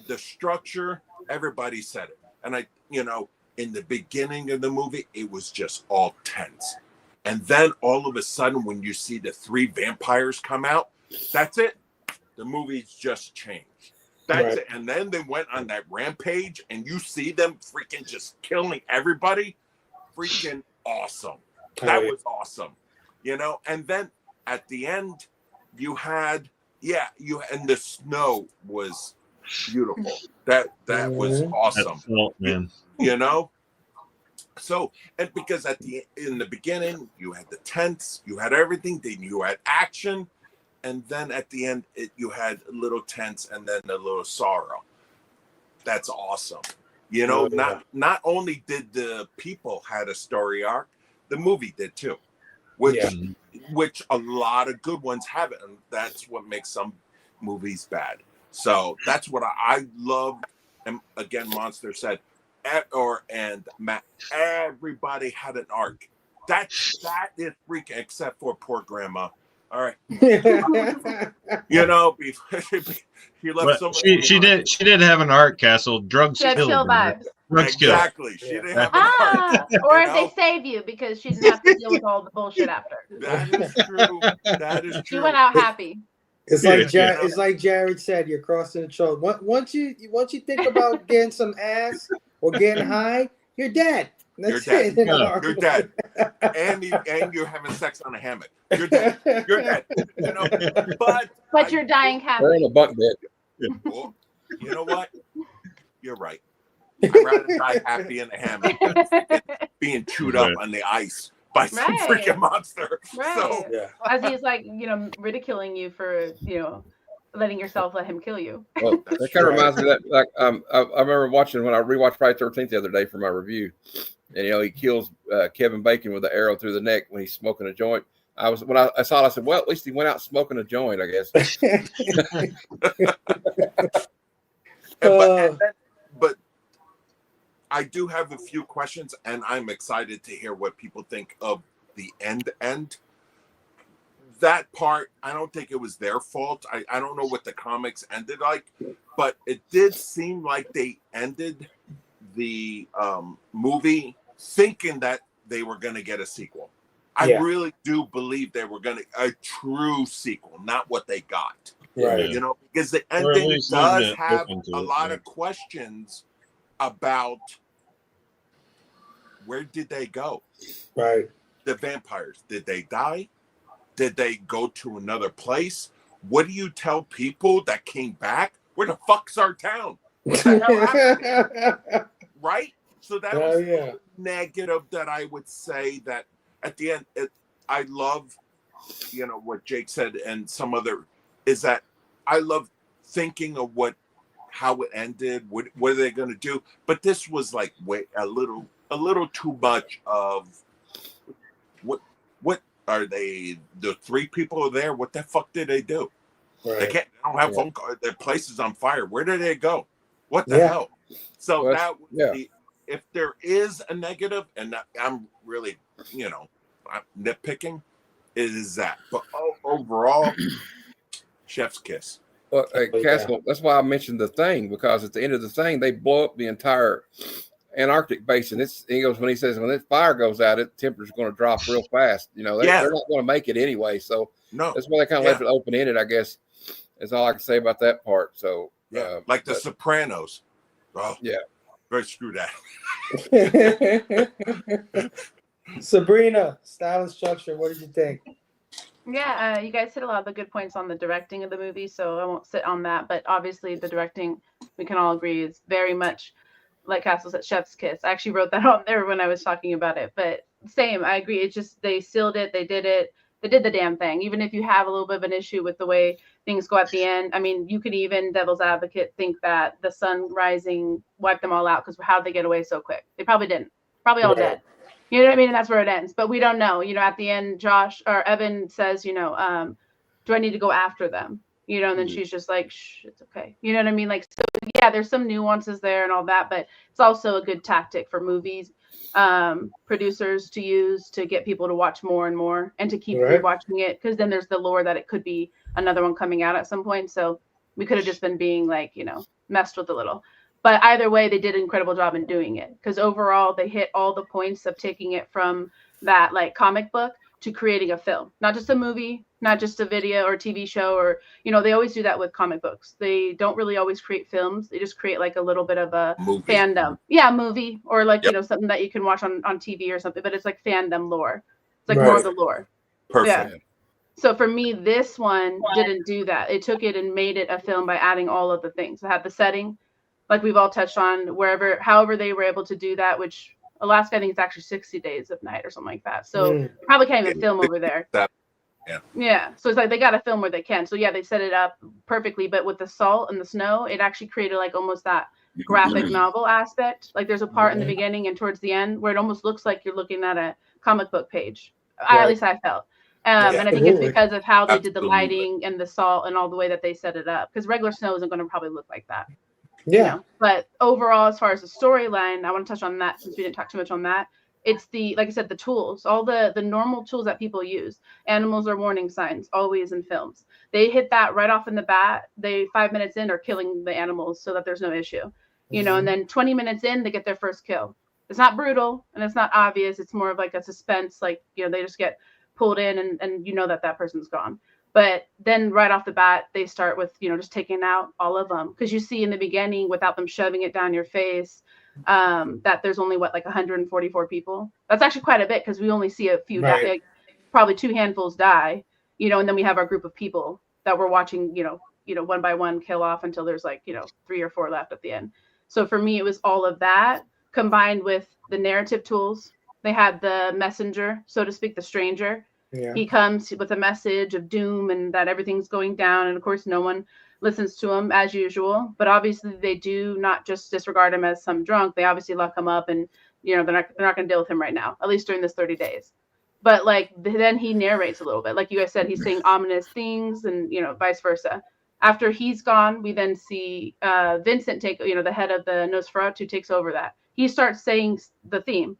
The structure, everybody said it. And you know, in the beginning of the movie, it was just all tense. And then all of a sudden, when you see the 3 vampires come out, that's it. The movie's just changed. That's it. And then they went on that rampage, and you see them freaking just killing everybody. Freaking awesome. That was awesome. You know, and then at the end, you had, and the snow was beautiful. That was awesome. Man. You know? So, and because in the beginning, you had the tents, you had everything, then you had action, and then at the end, you had a little tense and then a little sorrow. That's awesome. You know, not only did the people had a story arc, the movie did too, which a lot of good ones haven't, and that's what makes some movies bad. So that's what I love. And again, Monster said, and Matt, everybody had an arc. That is freaking, except for poor grandma. All right, you know, he left so much. She did have an arc, Castle. Drugs She had killed chill her. vibes. Drugs killed. Exactly. She didn't have an arc. Or if they save you because she didn't have to deal with all the bullshit after. That is true. That is true. She went out happy. It's like it's like Jared said, you're crossing the throat. Once you think about getting some ass or getting high, you're dead. You're dead. You're dead. And you're having sex on a hammock. You're dead. You're dead. You know, but you're dying happy. We're in a bunk bed. Well, you know what? You're right. I'd rather die happy in a hammock than being chewed up on the ice by some freaking monster. Right. So, as he's like, you know, ridiculing you for, you know, letting yourself let him kill you. Well, that kind of reminds me of that. Like, I remember watching when I rewatched Friday 13th the other day for my review, and you know he kills Kevin Bacon with an arrow through the neck when he's smoking a joint. When I saw it, I said, well, at least he went out smoking a joint, I guess. but I do have a few questions, and I'm excited to hear what people think of the end. That part, I don't think it was their fault. I don't know what the comics ended like, but it did seem like they ended the movie thinking that they were going to get a sequel. I really do believe they were going to a true sequel, not what they got. Right. You know, because the Or at ending least does leaving it have open to a it, lot yeah. of questions about where did they go? Right. The vampires, did they die? Did they go to another place? What do you tell people that came back? Where the fuck's our town? What the hell happened? Right? So that was the negative that I would say that at the end, I love, you know, what Jake said and some other, is that I love thinking of how it ended, what are they going to do? But this was like a little too much of what are they? The three people are there. What the fuck did they do? Right. They don't have phone calls. Their place is on fire. Where did they go? What the hell? So that if there is a negative, and I'm really, you know, I'm nitpicking, it is that. But overall, chef's kiss. Well, Castle, that's why I mentioned the Thing, because at the end of the Thing, they blow up the entire Antarctic basin. He goes, when he says, when that fire goes out, the temperature's going to drop real fast. You know, they're not going to make it anyway. So that's why they kind of left it open ended, I guess, is all I can say about that part. So like the Sopranos. Oh yeah, very screw that. Sabrina, style and structure. What did you think? Yeah, you guys hit a lot of the good points on the directing of the movie, so I won't sit on that. But obviously, the directing, we can all agree, is very much like Castle said, chef's kiss. I actually wrote that on there when I was talking about it. But same, I agree. It's just they sealed it. They did it. They did the damn thing. Even if you have a little bit of an issue with the way things go at the end, I mean, you could even, devil's advocate, think that the sun rising wiped them all out, because how did they get away so quick? They probably didn't. Probably all dead. You know what I mean? And that's where it ends. But we don't know. You know, at the end, Josh or Evan says, you know, do I need to go after them? You know, and then she's just like, shh, it's okay. You know what I mean? Like, so yeah, there's some nuances there and all that, but it's also a good tactic for movies producers to use to get people to watch more and more and to keep rewatching it, because then there's the lore that it could be another one coming out at some point. So we could have just been being like, you know, messed with a little. But either way, they did an incredible job in doing it, because overall they hit all the points of taking it from that like comic book to creating a film, not just a movie, not just a video or TV show, or, you know, they always do that with comic books. They don't really always create films. They just create like a little bit of a fandom. Yeah, movie, or like, you know, something that you can watch on TV or something, but it's like fandom lore. It's like more of the lore. Perfect. Yeah. So for me, this one didn't do that. It took it and made it a film by adding all of the things. It had the setting, like we've all touched on, however they were able to do that, which Alaska, I think it's actually 60 days of night or something like that. So probably can't even film over there. Yeah. So it's like they got to film where they can. So yeah, they set it up perfectly, but with the salt and the snow, it actually created like almost that graphic novel aspect. Like there's a part in the beginning and towards the end where it almost looks like you're looking at a comic book page. At least I felt. And I think it's because of how they did the lighting and the salt and all the way that they set it up. Because regular snow isn't going to probably look like that. Yeah. You know? But overall, as far as the storyline, I want to touch on that since we didn't talk too much on that. It's like I said, the tools, all the normal tools that people use. Animals are warning signs, always in films. They hit that right off in the bat. They 5 minutes in are killing the animals so that there's no issue. You know, and then 20 minutes in, they get their first kill. It's not brutal and it's not obvious. It's more of like a suspense, like, you know, they just get pulled in and you know that person's gone. But then right off the bat, they start with, you know, just taking out all of them. Because you see in the beginning, without them shoving it down your face, that there's only, like 144 people. That's actually quite a bit, because we only see a few, like, probably 2 handfuls die, you know, and then we have our group of people that we're watching, you know, one by one kill off until there's like, you know, 3 or 4 left at the end. So for me, it was all of that combined with the narrative tools. They had the messenger, so to speak, the stranger. Yeah. He comes with a message of doom and that everything's going down. And of course, no one listens to him as usual. But obviously, they do not just disregard him as some drunk. They obviously lock him up, and you know they're not going to deal with him right now, at least during this 30 days. But like then he narrates a little bit, like you guys said, he's saying ominous things, and you know vice versa. After he's gone, we then see Vincent take, the head of the Nosferatu takes over that. He starts saying the theme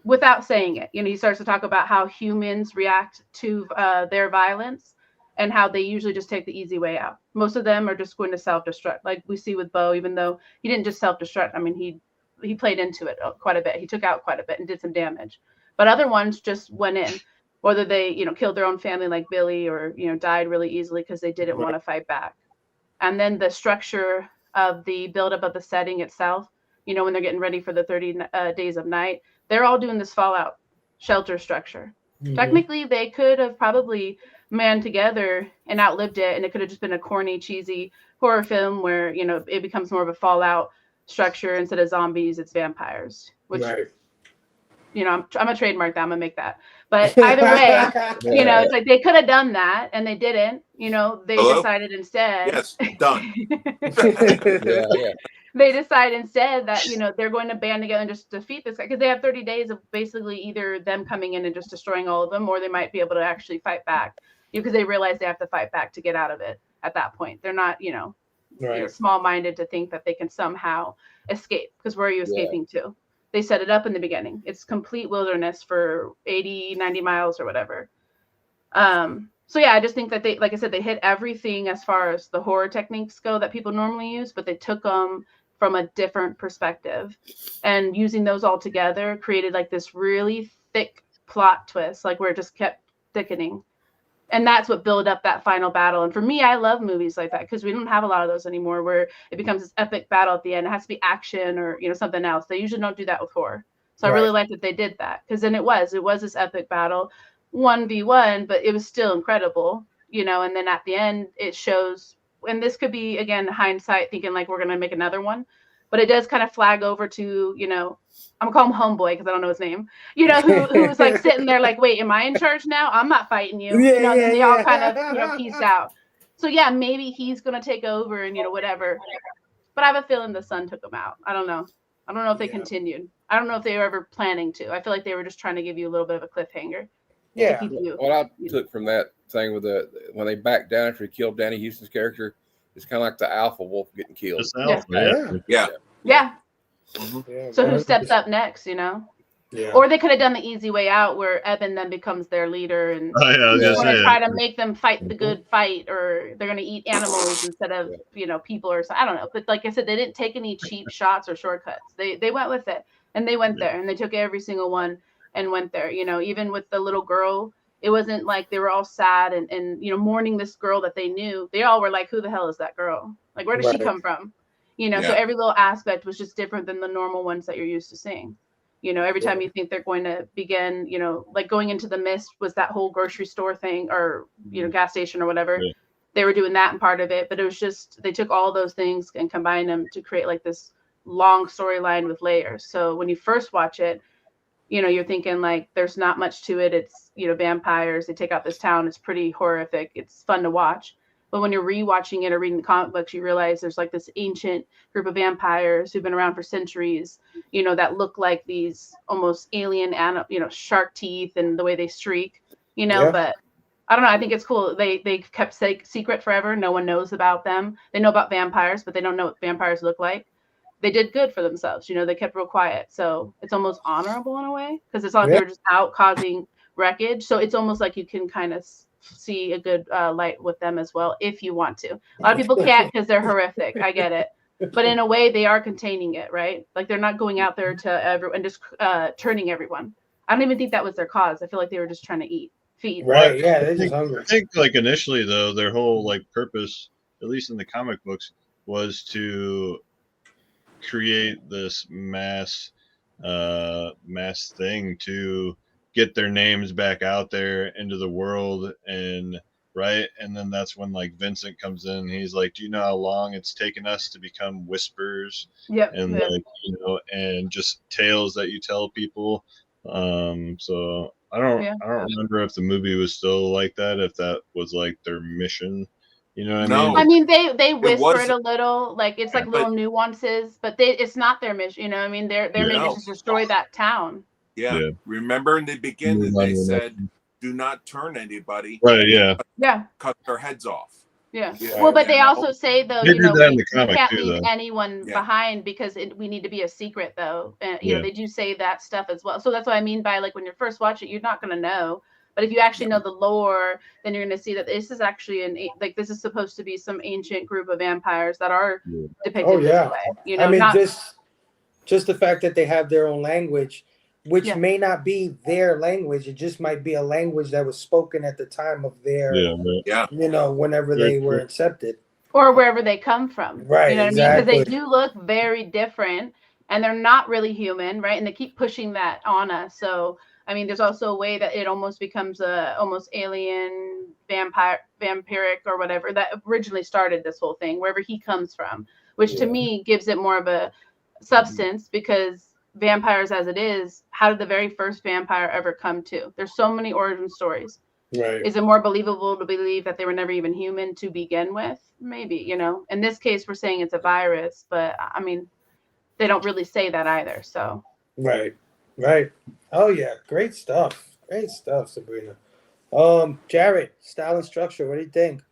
without saying it. He starts to talk about how humans react to their violence and how they usually just take the easy way out. Most of them are just going to self-destruct, like we see with Bo, even though he didn't just self-destruct. I mean, he played into it quite a bit. He took out quite a bit and did some damage. But other ones just went in, whether they, killed their own family like Billy or, died really easily because they didn't want to fight back. And then the structure of the buildup of the setting itself, when they're getting ready for the 30 days of night, they're all doing this fallout shelter structure. Mm-hmm. Technically, they could have probably manned together and outlived it, and it could have just been a corny, cheesy horror film where, it becomes more of a fallout structure. Instead of zombies, it's vampires, which, right. I'm a trademark that. I'm gonna make that. But either way, it's like they could have done that and they didn't. They decided instead. Yes, done. They decide instead that, they're going to band together and just defeat this guy, because they have 30 days of basically either them coming in and just destroying all of them, or they might be able to actually fight back, because they realize they have to fight back to get out of it at that point. They're not, small-minded to think that they can somehow escape, because where are you escaping to? They set it up in the beginning. It's complete wilderness for 80, 90 miles or whatever. So yeah, I just think that they, like I said, they hit everything as far as the horror techniques go that people normally use, but they took them from a different perspective, and using those all together created like this really thick plot twist, like where it just kept thickening. And that's what built up that final battle. And for me, I love movies like that, because we don't have a lot of those anymore, where it becomes this epic battle at the end. It has to be action or, something else. They usually don't do that with horror. So I really like that they did that, because then it was this epic battle, 1v1, but it was still incredible, and then at the end it shows, and this could be, again, hindsight thinking like we're going to make another one, but it does kind of flag over to, I'm gonna call him Homeboy because I don't know his name, who's like sitting there like, wait, am I in charge now? I'm not fighting you. They all kind of, pieced out. So yeah, maybe he's going to take over and, whatever. But I have a feeling the son took him out. I don't know. I don't know if they continued. I don't know if they were ever planning to. I feel like they were just trying to give you a little bit of a cliffhanger. Yeah. What I took from that thing with when they backed down after he killed Danny Houston's character, it's kind of like the alpha wolf getting killed. Yeah. Mm-hmm. So who steps up next, Yeah. Or they could have done the easy way out, where Evan then becomes their leader, and they're going to try to make them fight the good fight, or they're going to eat animals instead of people, or so. I don't know. But like I said, they didn't take any cheap shots or shortcuts. They went with it, and they went there, and they took every single one and went there. Even with the little girl, it wasn't like they were all sad and mourning this girl that they knew. They all were like, who the hell is that girl? Like, where did she come from? So every little aspect was just different than the normal ones that you're used to seeing. Every time you think they're going to begin, like going into the mist was that whole grocery store thing, or, gas station or whatever. Yeah. They were doing that in part of it, but it was just, they took all those things and combined them to create like this long storyline with layers. So when you first watch it, you're thinking like, there's not much to it. It's, vampires, they take out this town. It's pretty horrific. It's fun to watch. But when you're rewatching it or reading the comic books, you realize there's like this ancient group of vampires who've been around for centuries, that look like these almost alien, shark teeth and the way they streak, but I don't know. I think it's cool. They kept secret forever. No one knows about them. They know about vampires, but they don't know what vampires look like. They did good for themselves. They kept real quiet. So it's almost honorable in a way, because it's not like they're just out causing wreckage. So it's almost like you can kind of see a good light with them as well, if you want to. A lot of people can't because they're horrific. I get it. But in a way, they are containing it, right? Like, they're not going out there to everyone and just turning everyone. I don't even think that was their cause. I feel like they were just trying to feed. Right, yeah, they're just hungry. I think, like, initially, though, their whole, like, purpose, at least in the comic books, was to create this mass thing to get their names back out there into the world, and then that's when like Vincent comes in. He's like, do you know how long it's taken us to become whispers? Like, and just tales that you tell people. So I don't remember if the movie was still like that, if that was like their mission. You know what I mean? I mean, they whisper it a little, like it's like little nuances, but it's not their mission. Their mission is to destroy that town. Yeah. Remember in the beginning, they said, do not turn anybody. Right, yeah. Cut their heads off. Yeah. Yeah. Well, but they also say though, They you do know, that in we the comic can't too, leave though. anyone Yeah. behind because we need to be a secret though. And you know, Yeah. they do say that stuff as well. So that's what I mean by like when you first watch it, you're not gonna know. But if you actually know the lore, then you're gonna see that this is actually like this is supposed to be some ancient group of vampires that are Yeah. depicted Oh this yeah. way. You I know, mean, not just the fact that they have their own language, which Yeah. may not be their language, it just might be a language that was spoken at the time of their, Yeah. Right. Yeah. you know, whenever Very they were true. accepted. or wherever they come from. Right, You know what I mean? Because they exactly. do look very different and they're not really human, right? And they keep pushing that on us. So I mean, there's also a way that it almost becomes a almost alien vampiric or whatever that originally started this whole thing, wherever he comes from, which to Yeah. me gives it more of a substance because vampires as it is, how did the very first vampire ever come to? There's so many origin stories. Right. Is it more believable to believe that they were never even human to begin with? Maybe, you know. In this case, we're saying it's a virus, but I mean, they don't really say that either. So, Right. Right. Oh yeah. Great stuff. Great stuff, Sabrina. Jared, style and structure, what do you think?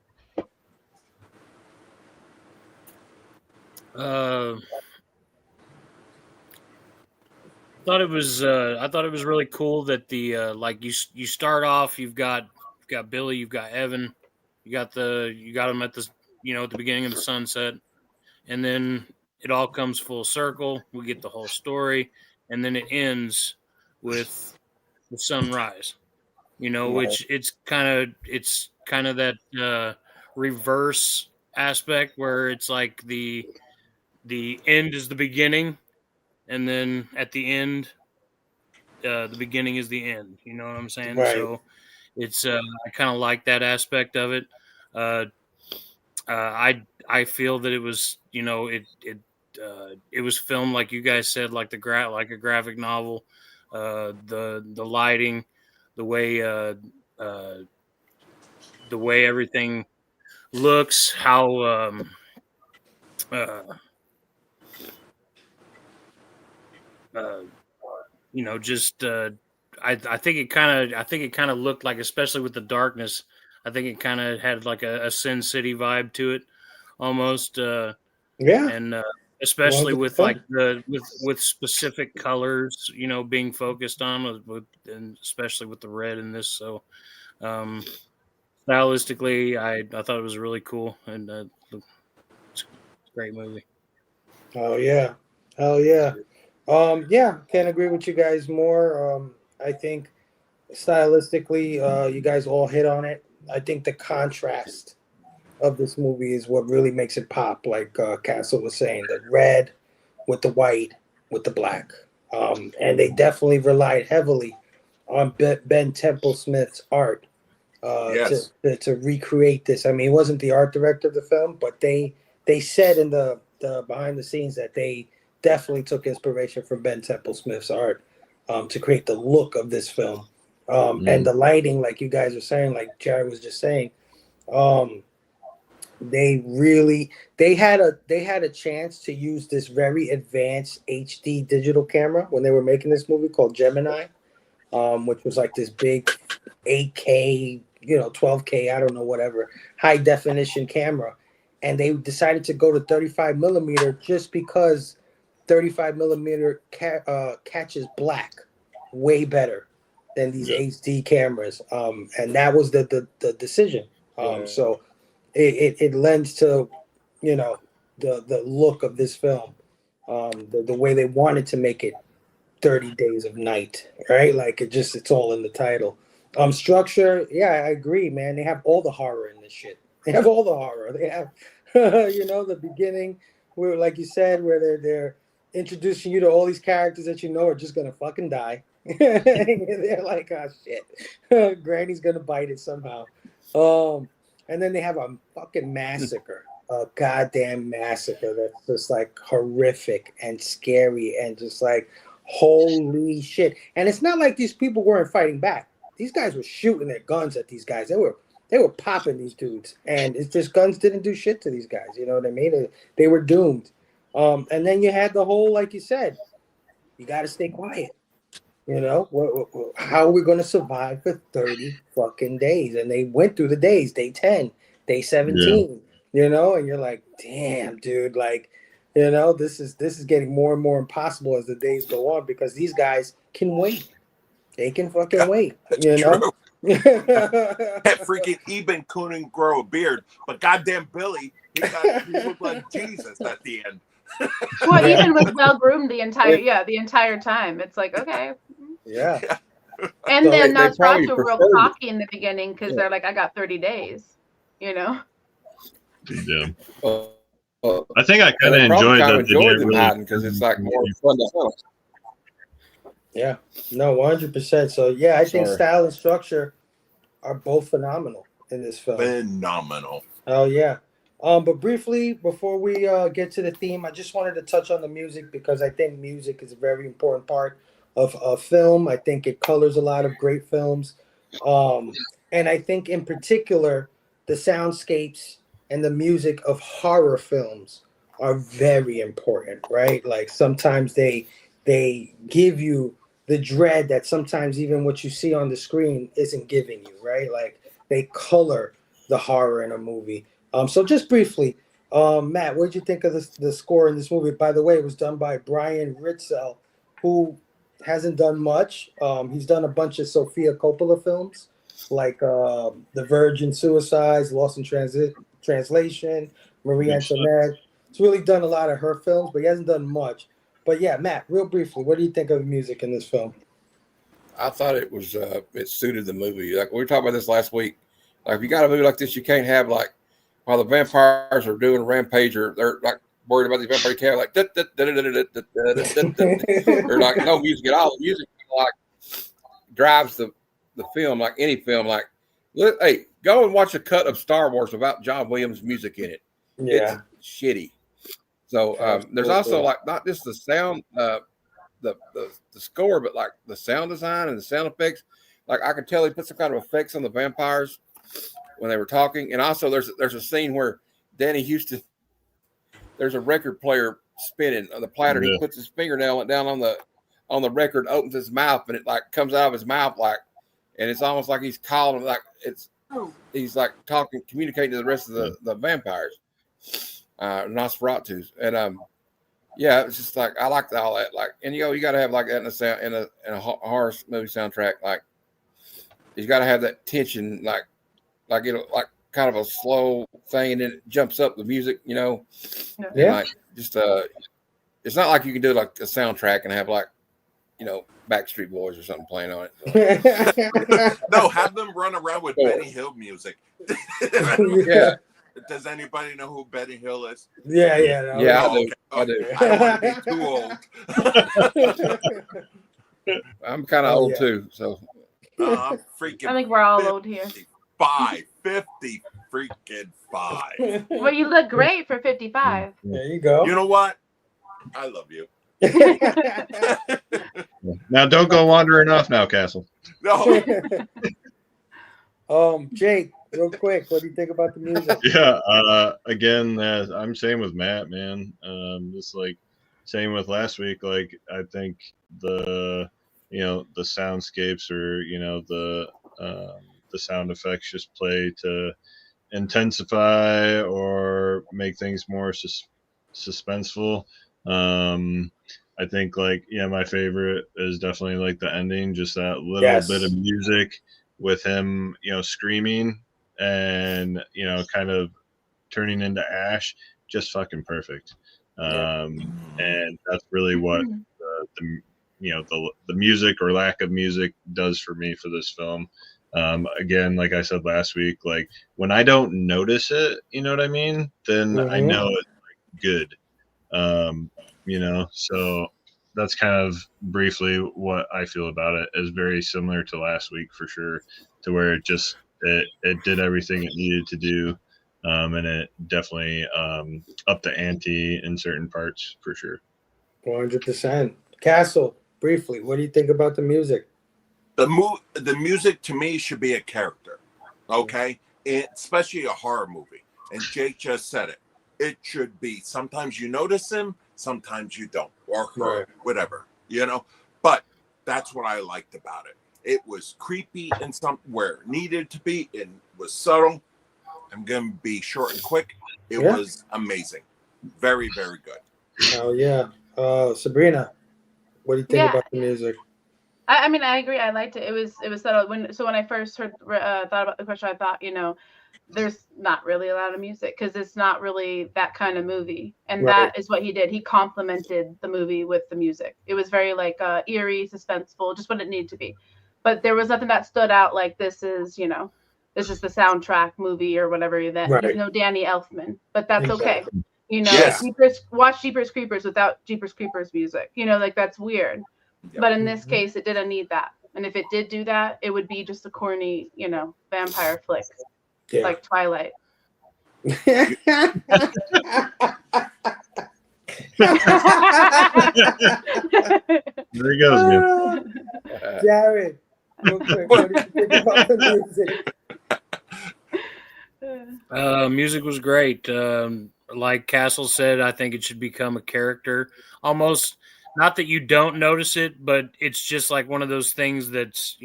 Uh, I thought it was really cool that the like you start off, you've got Billy, you've got Evan, you got them at the at the beginning of the sunset, and then it all comes full circle. We get the whole story, and then it ends with the sunrise. Which it's kind of that reverse aspect where it's like the end is the beginning, and then at the end, the beginning is the end. You know what I'm saying? Right. So it's I kind of like that aspect of it. Uh, I feel that it was it was filmed like you guys said, like like a graphic novel. The lighting, the way uh, the way everything looks, how uh, uh, just I think it kind of looked like, especially with the darkness, I think it kind of had like a Sin City vibe to it almost, Yeah. and especially with like 100%. with specific colors, being focused on and especially with the red in this. So stylistically, I thought it was really cool, and it's a great movie. Oh yeah. Oh yeah. Yeah, can't agree with you guys more. I think stylistically, you guys all hit on it. I think the contrast of this movie is what really makes it pop, like Castle was saying, the red with the white with the black. And they definitely relied heavily on Ben Temple Smith's art Yes. to recreate this. I mean, he wasn't the art director of the film, but they said in the behind the scenes that they definitely took inspiration from Ben Temple Smith's art to create the look of this film. And the lighting, like you guys were saying, like Jared was just saying, um, they had a chance to use this very advanced HD digital camera when they were making this movie called Gemini, which was like this big 8K, 12K, I don't know, whatever, high definition camera. And they decided to go to 35 millimeter just because 35 millimeter catches black way better than these HD cameras. And that was the decision. So it lends to, the look of this film, the way they wanted to make it 30 Days of Night, right? Like it's all in the title. Structure, yeah, I agree, man. They have all the horror in this shit. They have all the horror. They have, the beginning where, like you said, where they're introducing you to all these characters that are just gonna fucking die. They're like, oh shit, Granny's gonna bite it somehow. And then they have a fucking massacre, a goddamn massacre that's just like horrific and scary and just like, holy shit. And it's not like these people weren't fighting back. These guys were shooting their guns at these guys. They were popping these dudes, and it's just guns didn't do shit to these guys. You know what I mean? They were doomed. And then you had the whole, like you said, you got to stay quiet. How are we going to survive for 30 fucking days? And they went through the days, day 10, day 17, you know, and you're like, damn, dude, like, you know, this is getting more and more impossible as the days go on because these guys can wait. They can fucking wait, you know. True. That freaking Eben couldn't grow a beard, but goddamn Billy, he looked like Jesus at the end. Well, even was well groomed the entire time. It's like, okay. Yeah. And So then they probably Nosferatu real preferred it. cocky in the beginning because they're like, I got 30 days, you know. Yeah. Well, I think I kind of they probably enjoyed kind that. of enjoyed them hiding because it's like more fun to hunt. Yeah. No, 100%. So yeah, I think Sorry. style and structure are both phenomenal in this film. Phenomenal. Oh yeah. But briefly before we get to the theme, I just wanted to touch on the music because I think music is a very important part of film. I think it colors a lot of great films. And I think in particular the soundscapes and the music of horror films are very important, right? Like sometimes they give you the dread that sometimes even what you see on the screen isn't giving you, right? Like they color the horror in a movie. So just briefly, Matt, what did you think of the score in this movie? By the way, it was done by Brian Ritzel, who hasn't done much. He's done a bunch of Sofia Coppola films, like The Virgin Suicides, Lost in Translation, Marie Good Antoinette. He's really done a lot of her films, but he hasn't done much. But yeah, Matt, real briefly, what do you think of the music in this film? I thought it was it suited the movie. Like we were talking about this last week. Like if you got a movie like this, you can't have like while the vampires are doing a rampage or they're like worried about the vampire cat like or like no music at all. The music like drives the film like any film. Like hey, go and watch a cut of Star Wars without John Williams music in it. Yeah. It's shitty. So there's also like not just the sound, the score, but like the sound design and the sound effects. Like I could tell he put some kind of effects on the vampires when they were talking. And also there's a scene where Danny Houston, there's a record player spinning on the platter. And he puts his fingernail down on the record, opens his mouth, and it like comes out of his mouth like, and it's almost like he's calling like he's like talking, communicating to the rest of the vampires. Nosferatu, and yeah, it's just like I liked all that. Like, and you got to have like that in a sound in a horror movie soundtrack. Like, you got to have that tension, like it'll like kind of a slow thing, and then it jumps up the music, you know. Yeah. And like just it's not like you can do like a soundtrack and have like Backstreet Boys or something playing on it. So. No, have them run around with Benny Hill music. Yeah. Does anybody know who Benny Hill is? Yeah. No, yeah, I do. I don't want to be too old. I'm kind of old too, so. Freaking. I think we're all old here. 50 freaking 5. Well, you look great for 55. There you go. You know what? I love you. Now don't go wandering off now, Castle. No. Jake, real quick, what do you think about the music? Yeah, again, I'm same with Matt, man. Just like same with last week. Like I think the soundscapes or the sound effects just play to intensify or make things more suspenseful. I think my favorite is definitely like the ending, just that little bit of music with him, screaming and, kind of turning into ash, just fucking perfect. And that's really what the music or lack of music does for me for this film. Again, like I said last week, like when I don't notice it, you know what I mean? Then I know it's good. So that's kind of briefly what I feel about it. Is very similar to last week for sure, to where it did everything it needed to do. And it definitely upped the ante in certain parts for sure. 100%. Castle, briefly, what do you think about the music? The music to me should be a character, okay? Especially a horror movie. And Jake just said it. It should be. Sometimes you notice him, sometimes you don't, or her, whatever, But that's what I liked about it. It was creepy in somewhere it needed to be, and was subtle. I'm going to be short and quick. It Yeah. was amazing. Very, very good. Oh yeah. Sabrina, what do you think Yeah. about the music? I mean, I agree. I liked it. It was subtle. When I first heard thought about the question, I thought, there's not really a lot of music because it's not really that kind of movie, and Right. that is what he did. He complemented the movie with the music. It was very like eerie, suspenseful, just what it needed to be. But there was nothing that stood out like this is the soundtrack movie or whatever. That Right. he's no Danny Elfman, but that's okay. Exactly. Yes. Watch Jeepers Creepers without Jeepers Creepers music. Like that's weird. Yep. But in this Mhm. case, it didn't need that. And if it did do that, it would be just a corny, vampire flick Yeah. like Twilight. There he goes, man. Jared, real quick, what did you think about the music? Music was great. Like Castle said, I think it should become a character. Almost, not that you don't notice it, but it's just like one of those things that's,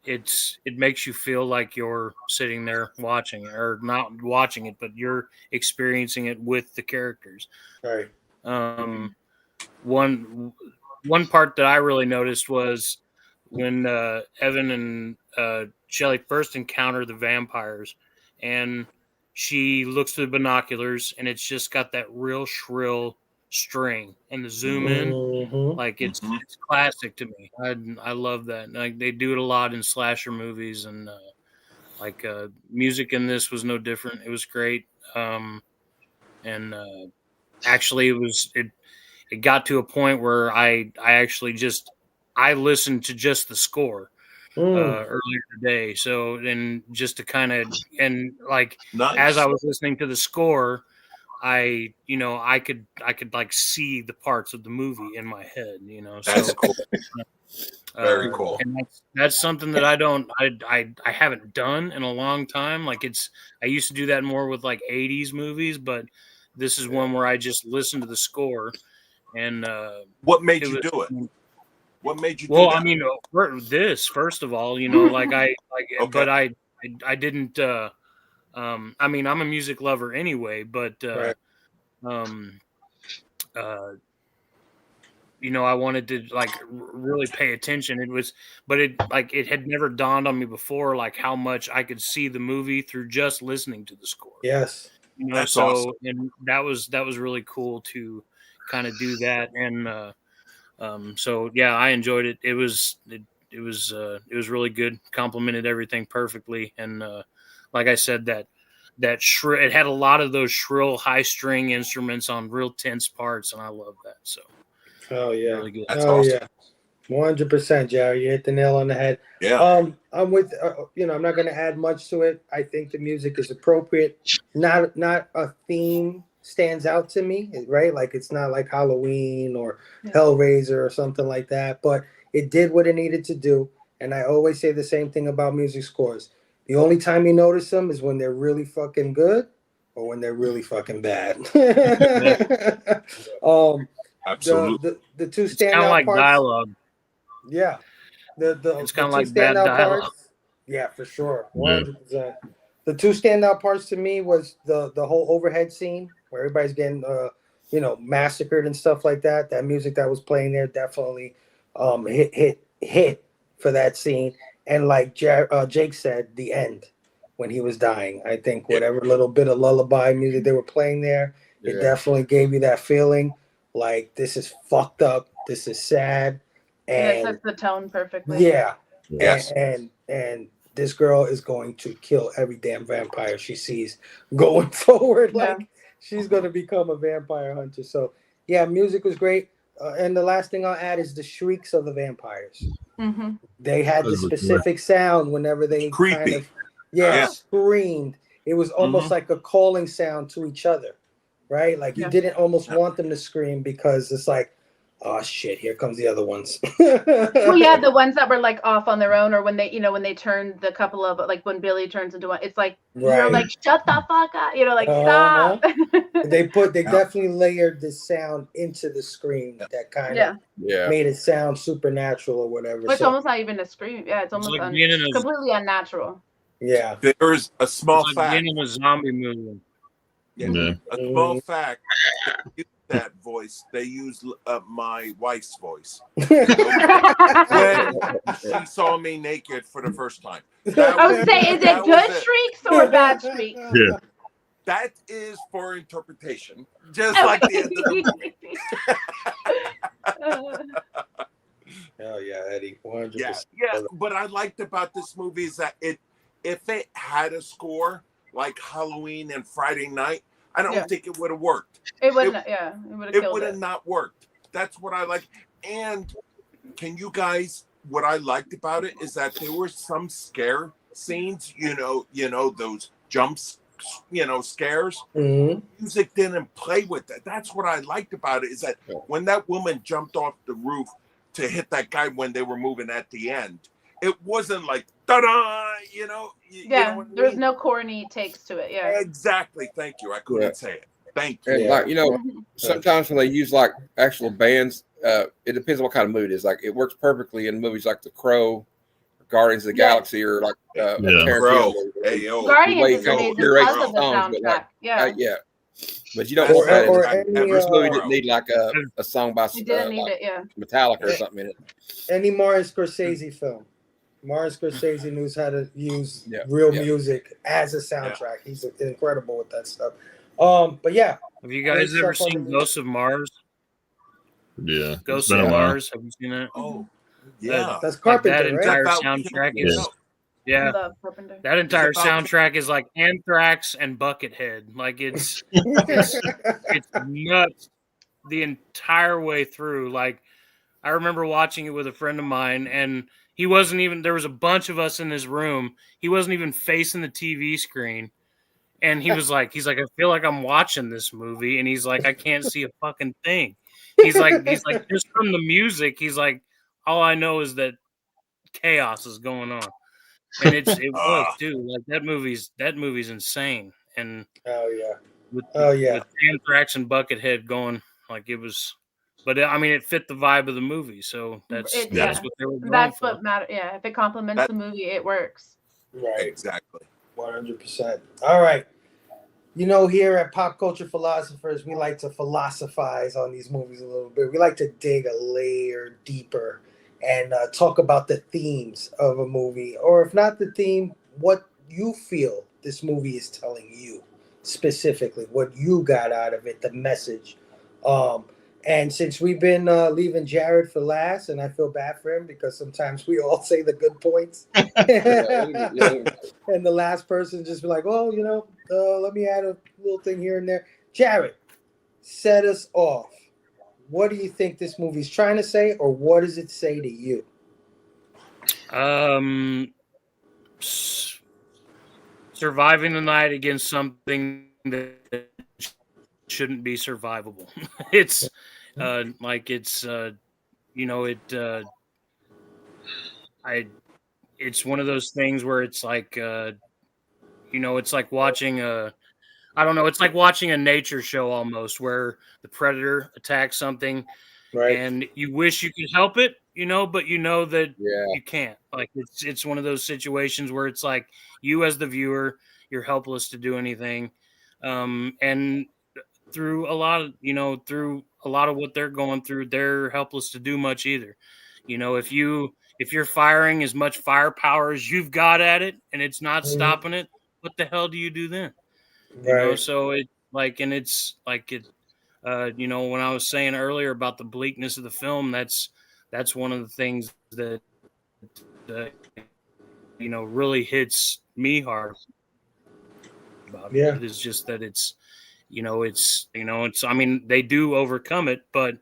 it makes you feel like you're sitting there watching it, or not watching it, but you're experiencing it with the characters. Right. One part that I really noticed was when Evan and Shelley first encounter the vampires, and she looks through the binoculars, and it's just got that real shrill string, and the zoom in, Mhm. like it's Mhm. it's classic to me. I love that. Like they do it a lot in slasher movies, and music in this was no different. It was great. And actually, it got to a point where I actually I listened to just the score earlier today. So, and just to kind of, and like Nice. as I was listening to the score, I could like see the parts of the movie in my head. That's So cool. Very cool. And that's something that I haven't done in a long time. Like I used to do that more with like 80s movies, but this is one where I just listened to the score. And What made you do it? What made you do well, that? I mean, first of all, but I didn't. I mean, I'm a music lover anyway, but Right. I wanted to like really pay attention. It had never dawned on me before, like how much I could see the movie through just listening to the score. Yes. That's awesome. And that was really cool to kind of do that. And so yeah, I enjoyed it. It was really good. Complimented everything perfectly. And like I said, it had a lot of those shrill high string instruments on real tense parts, and I love that. So Oh yeah. really good. That's Oh awesome. yeah. 100%, Jared. You hit the nail on the head. Yeah. I'm with I'm not going to add much to it. I think the music is appropriate. Not a theme stands out to me, right? Like it's not like Halloween or Hellraiser or something like that, but it did what it needed to do. And I always say the same thing about music scores. The only time you notice them is when they're really fucking good or when they're really fucking bad. Absolutely. The two It's kind of standout like parts. dialogue. Yeah. It's kind of two like bad standout dialogue. parts. Yeah, for sure. 100%. The two standout parts to me was the whole overhead scene where everybody's getting massacred and stuff like that. That music that was playing there definitely hit for that scene. And like Jake said, the end when he was dying. I think whatever little bit of lullaby music they were playing there, it definitely gave you that feeling like this is fucked up, this is sad. And it And sets the tone perfectly. yeah. Yes. And this girl is going to kill every damn vampire she sees going forward. Yeah. Like she's going to become a vampire hunter. So yeah, music was great. And the last thing I'll add is the shrieks of the vampires. Mm-hmm. They had the specific sound whenever they Creepy. kind of screamed. It was almost like a calling sound to each other, right? Like you didn't almost want them to scream because it's like, oh shit, here comes the other ones. Well, yeah, the ones that were like off on their own, or when they turned the couple of, like when Billy turns into one, it's like you're like, shut the fuck up, like stop. They definitely layered this sound into the scream that kind of made it sound supernatural or whatever. It's almost not even a scream. Yeah, it's almost like being in completely unnatural. Yeah. There's a small It's like fact. being in a zombie movie. Yeah. A small fact. They use that voice. They use my wife's voice when she saw me naked for the first time. I would say, is it good streaks or bad streaks? Yeah. That is for interpretation. Just like the end of the movie. Hell yeah, Eddie. 100%. Yeah. What I liked about this movie is that if it had a score like Halloween and Friday Night, I don't think it would have worked. It wouldn't. It would have It would have not worked. That's what I like. And can you guys? What I liked about it is that there were some scare scenes. You know those jumps. Scares. Mm-hmm. Music didn't play with that. That's what I liked about it. Is that when that woman jumped off the roof to hit that guy when they were moving at the end, it wasn't like ta-da. You know what there's no corny takes to it. Yeah. Exactly. Thank you. I couldn't say it. Thank you. And like sometimes when they use like actual bands, it depends on what kind of mood it is. Like it works perfectly in movies like The Crow, Guardians of the Galaxy, or like Crow. Hey, yo. Guardians is amazing because of the soundtrack. Yeah. But you don't want that. This movie didn't need like a song by Metallica or something in it. Any Martin Scorsese film. Martin Scorsese knows how to use real music as a soundtrack. He's incredible with that stuff. But yeah. Have you guys ever seen Ghosts of Mars? Yeah. Ghosts of Mars. Have you seen that? Oh, yeah. That's Carpenter, that entire soundtrack is. Yeah. That entire soundtrack is like Anthrax and Buckethead. Like it's nuts the entire way through. Like I remember watching it with a friend of mine, and he wasn't even. There was a bunch of us in his room. He wasn't even facing the TV screen. And he's like, I feel like I'm watching this movie, and he's like, I can't see a fucking thing. He's like, just from the music, he's like, all I know is that chaos is going on, and it was too. Like that movie's insane, and with Anthrax and Buckethead going, like it was, but I mean, it fit the vibe of the movie, so that's what they were going That's for. what matters. Yeah, if it complements the movie, it works. Right, exactly. 100%. All right. Here at Pop Culture Philosophers, we like to philosophize on these movies a little bit. We like to dig a layer deeper and talk about the themes of a movie. Or if not the theme, what you feel this movie is telling you specifically, what you got out of it, the message. And since we've been leaving Jared for last, and I feel bad for him because sometimes we all say the good points. And the last person just be like, let me add a little thing here and there. Jared, set us off. What do you think this movie's trying to say, or what does it say to you? Surviving the night against something that shouldn't be survivable. It's it's one of those things where it's like it's like watching it's like watching a nature show almost, where the predator attacks something, right, and you wish you could help it, but that you can't. Like it's one of those situations where it's like you as the viewer, you're helpless to do anything, and through a lot of what they're going through, they're helpless to do much either. If you're firing as much firepower as you've got at it and it's not stopping it, what the hell do you do then? Right. So it like, and it's like it, when I was saying earlier about the bleakness of the film, that's one of the things that really hits me hard about it. It's just that it's I mean, they do overcome it, but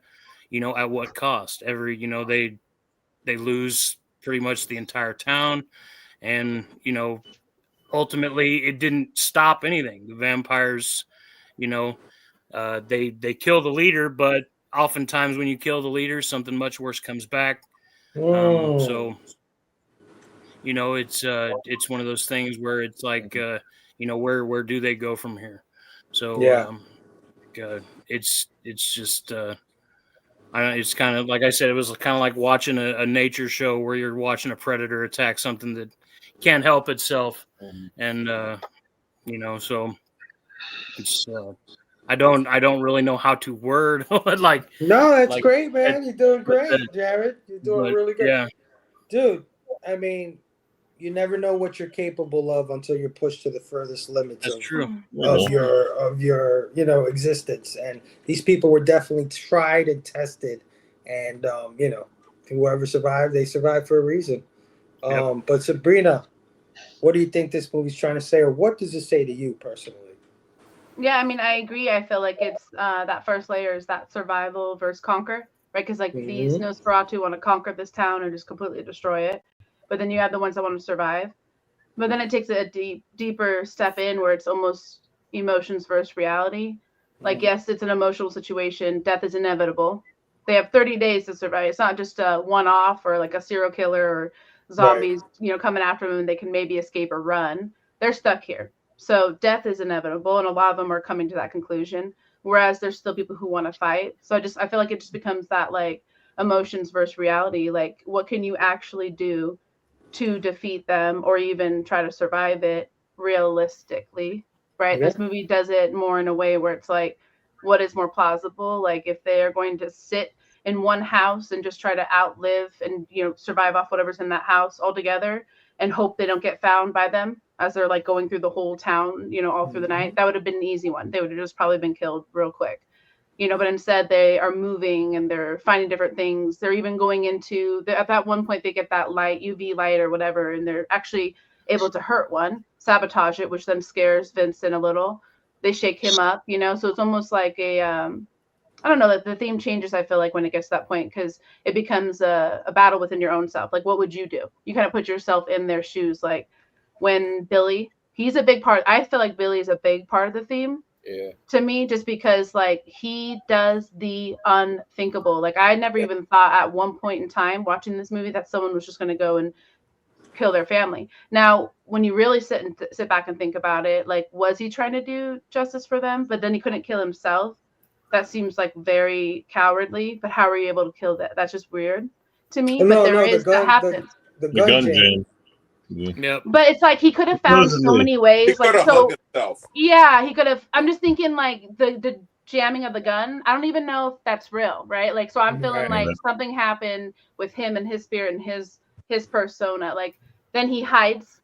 at what cost? They lose pretty much the entire town, and ultimately it didn't stop anything. The vampires, they kill the leader, but oftentimes when you kill the leader, something much worse comes back. So it's one of those things where it's like where do they go from here? So it's just it's kind of like I said, it was kind of like watching a nature show where you're watching a predator attack something that can't help itself, Mhm. and you know, so it's I don't really know how to word like No, that's like great, man. You're doing but, great, Jared. You're doing but really great. yeah, Dude, I mean, you never know what you're capable of until you're pushed to the furthest limits that's of true. of your existence. And these people were definitely tried and tested, and whoever survived, they survived for a reason. Yep. But Sabrina, what do you think this movie's trying to say, or what does it say to you personally? Yeah, I mean, I agree. I feel like it's that first layer is that survival versus conquer, right? Because like these Mhm. Nosferatu want to conquer this town and just completely destroy it, but then you have the ones that want to survive. But then it takes a deeper step in where it's almost emotions versus reality. Like, yes, it's an emotional situation. Death is inevitable. They have 30 days to survive. It's not just a one-off or like a serial killer or zombies, coming after them and they can maybe escape or run. They're stuck here. So death is inevitable, and a lot of them are coming to that conclusion. Whereas there's still people who want to fight. So I feel like it just becomes that like emotions versus reality. Like, what can you actually do to defeat them or even try to survive it realistically, right? Yeah. This movie does it more in a way where it's like, what is more plausible? Like if they are going to sit in one house and just try to outlive and survive off whatever's in that house altogether and hope they don't get found by them as they're like going through the whole town, all through the night, that would have been an easy one. They would have just probably been killed real quick. But instead they are moving and they're finding different things. They're even going into at that one point they get that light, UV light or whatever, and they're actually able to hurt one, sabotage it, which then scares Vincent a little. They shake him up, so it's almost like a I don't know, that the theme changes, I feel like, when it gets to that point, because it becomes a battle within your own self. Like, what would you do? You kind of put yourself in their shoes. Like when Billy, he's a big part. I feel like Billy is a big part of the theme. Yeah. To me, just because like he does the unthinkable. Like I never even thought at one point in time watching this movie that someone was just going to go and kill their family. Now, when you really sit back and think about it, like was he trying to do justice for them? But then he couldn't kill himself. That seems like very cowardly. But how are you able to kill that? That's just weird to me. But that happens. The The gun jam. jam. Yep. But it's like he could have found so many ways. He could have hung himself. Yeah, he could have. I'm just thinking like the jamming of the gun. I don't even know if that's real, right? Like, so I'm feeling Right. like something happened with him and his spirit and his persona. Like then he hides.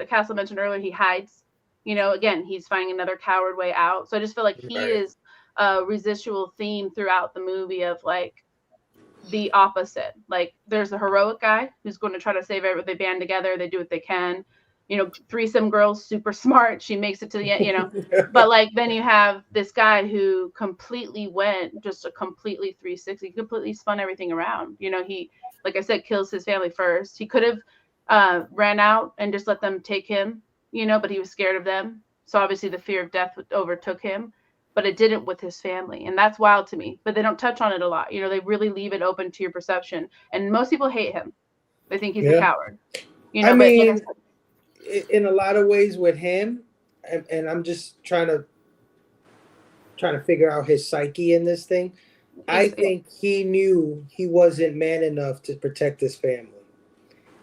Castle mentioned earlier he hides. Again, he's finding another coward way out. So I just feel like he is a residual theme throughout the movie of like the opposite. Like there's a heroic guy who's going to try to save everything. They band together, they do what they can. Threesome girl's super smart, she makes it to the end. But like then you have this guy who completely went just a completely 360, completely spun everything around. He, like I said, kills his family first. He could have ran out and just let them take him, but he was scared of them. So obviously the fear of death overtook him. But it didn't with his family. And that's wild to me. But they don't touch on it a lot. They really leave it open to your perception. And most people hate him. They think he's a coward. I mean, in a lot of ways with him, and I'm just trying to figure out his psyche in this thing. I think he knew he wasn't man enough to protect his family.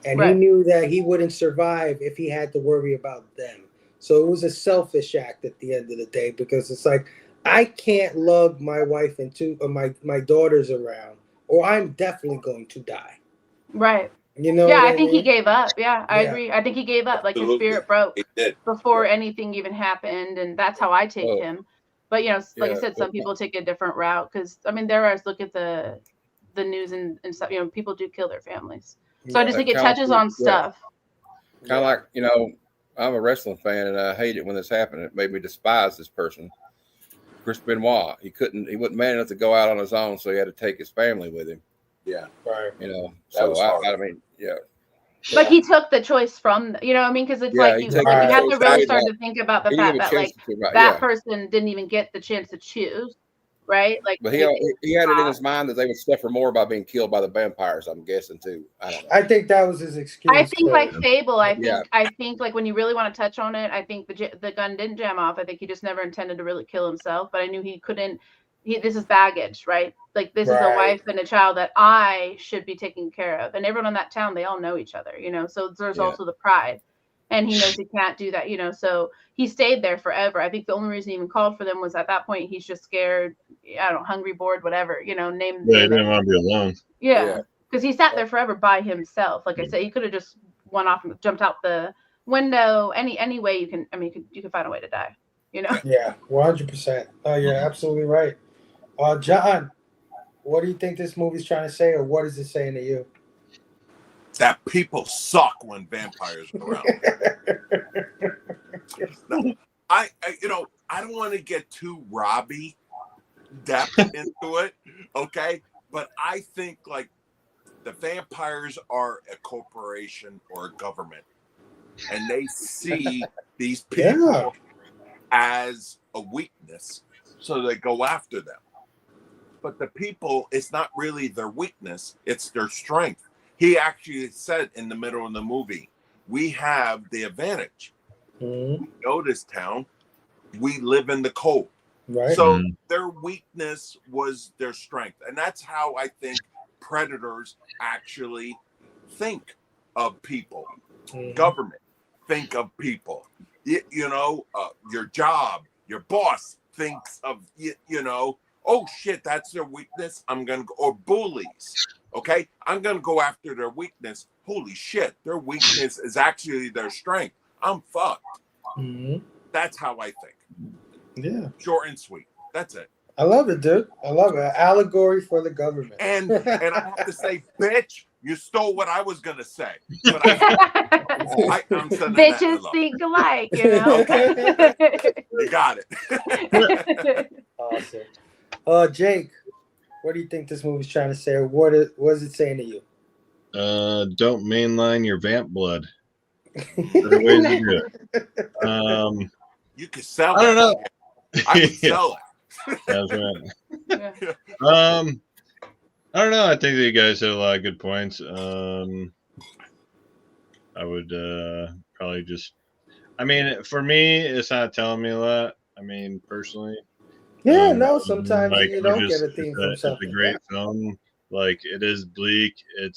And he knew that he wouldn't survive if he had to worry about them. So it was a selfish act at the end of the day, because it's like, I can't lug my wife and my daughters around, or I'm definitely going to die. Right. Yeah, I think he gave up. Yeah, I agree. I think he gave up. Like his spirit broke before anything even happened, and that's how I take him. But like I said, some people take a different route because there are, look at the news and stuff. People do kill their families. So I just think it touches on stuff. Kind of like I'm a wrestling fan, and I hate it when this happened. It made me despise this person, Chris Benoit. He wasn't man enough to go out on his own, so he had to take his family with him. Yeah, right. So I mean, yeah. But he took the choice from, because it's like you have to really start to think about the fact that like that person didn't even get the chance to choose, right? Like, but he had it in his mind that they would suffer more by being killed by the vampires. I'm guessing too. I don't know. I think that was his excuse. I think like Fable. I think like when you really want to touch on it, I think the gun didn't jam off. I think he just never intended to really kill himself. But I knew he couldn't this is baggage, right? Like this is a Right. wife and a child that I should be taking care of. And everyone in that town, they all know each other, so there's Yeah. also the pride. And he knows he can't do that, so he stayed there forever. I think the only reason he even called for them was at that point he's just scared, I don't know, hungry, bored, whatever, name Yeah, he name didn't it. want to be alone. Yeah, because he sat there forever by himself. Like I said, he could have just went off and jumped out the window. Any way you can, I mean, you can find a way to die. Yeah, 100%. Oh, you're absolutely right. John, what do you think this movie's trying to say, or what is it saying to you? That people suck when vampires are around. No, I don't want to get too Robbie depth into it, okay? But I think like the vampires are a corporation or a government, and they see these people as a weakness, so they go after them. But the people, it's not really their weakness, it's their strength. He actually said in the middle of the movie, we have the advantage. Mm-hmm. We know this town, we live in the cold. Right. So their weakness was their strength. And that's how I think predators actually think of people. Mm-hmm. Government think of people. Your job, your boss thinks of, oh shit, that's their weakness. I'm going to go, or bullies. Okay. I'm going to go after their weakness. Holy shit. Their weakness is actually their strength. I'm fucked. Mm-hmm. That's how I think. Yeah. Short and sweet. That's it. I love it, dude. I love it. Allegory for the government. And I have to say, bitch, you stole what I was going to say. But I'm sending that in Bitches love. think alike, You got it. Awesome. Jake, what do you think this movie's trying to say? Or what is it saying to you? Don't mainline your vamp blood. There are ways to do it. You could sell it. I don't know. I would sell it. That's right. I don't know. I think that you guys had a lot of good points. I would probably just. I mean, for me, it's not telling me a lot. I mean, personally. Yeah, no. Sometimes like, you don't get a theme from something. It's a great film. Like, it is bleak. It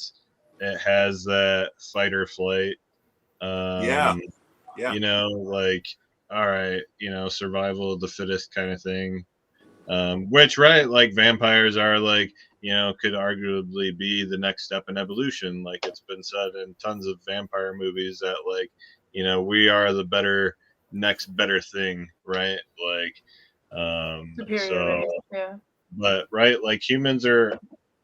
has that fight or flight. Yeah. Like, all right, survival of the fittest kind of thing. Which, right, like vampires are like, could arguably be the next step in evolution. Like it's been said in tons of vampire movies that like, we are the next better thing, right? Like, Superior race, yeah. But right, like humans are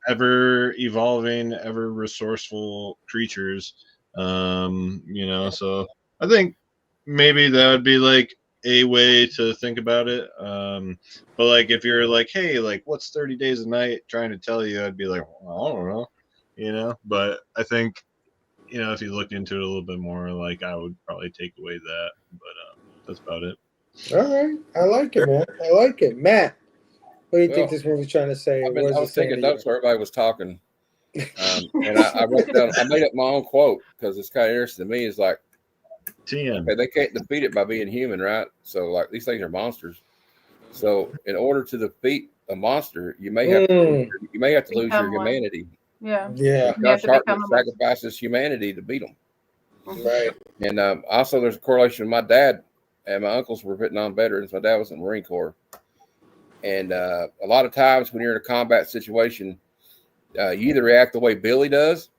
ever evolving, ever resourceful creatures. So I think maybe that would be like a way to think about it. But like if you're like, hey, like what's 30 Days a Night trying to tell you, I'd be like, well, I don't know, but I think, if you looked into it a little bit more, like I would probably take away that, but that's about it. All right. I like it, man. I like it. Matt, what do you think this movie's trying to say? I was taking notes where everybody was talking. And I wrote down, I made up my own quote because it's kind of interesting to me. It's like, okay, they can't defeat it by being human, right? So like these things are monsters. So in order to defeat a monster, you may have to lose your humanity. Yeah. Josh Hartnett sacrifices humanity to beat them. Right. And also there's a correlation with my dad and my uncles were Vietnam veterans. My dad was in the Marine Corps. And a lot of times when you're in a combat situation, you either react the way Billy does.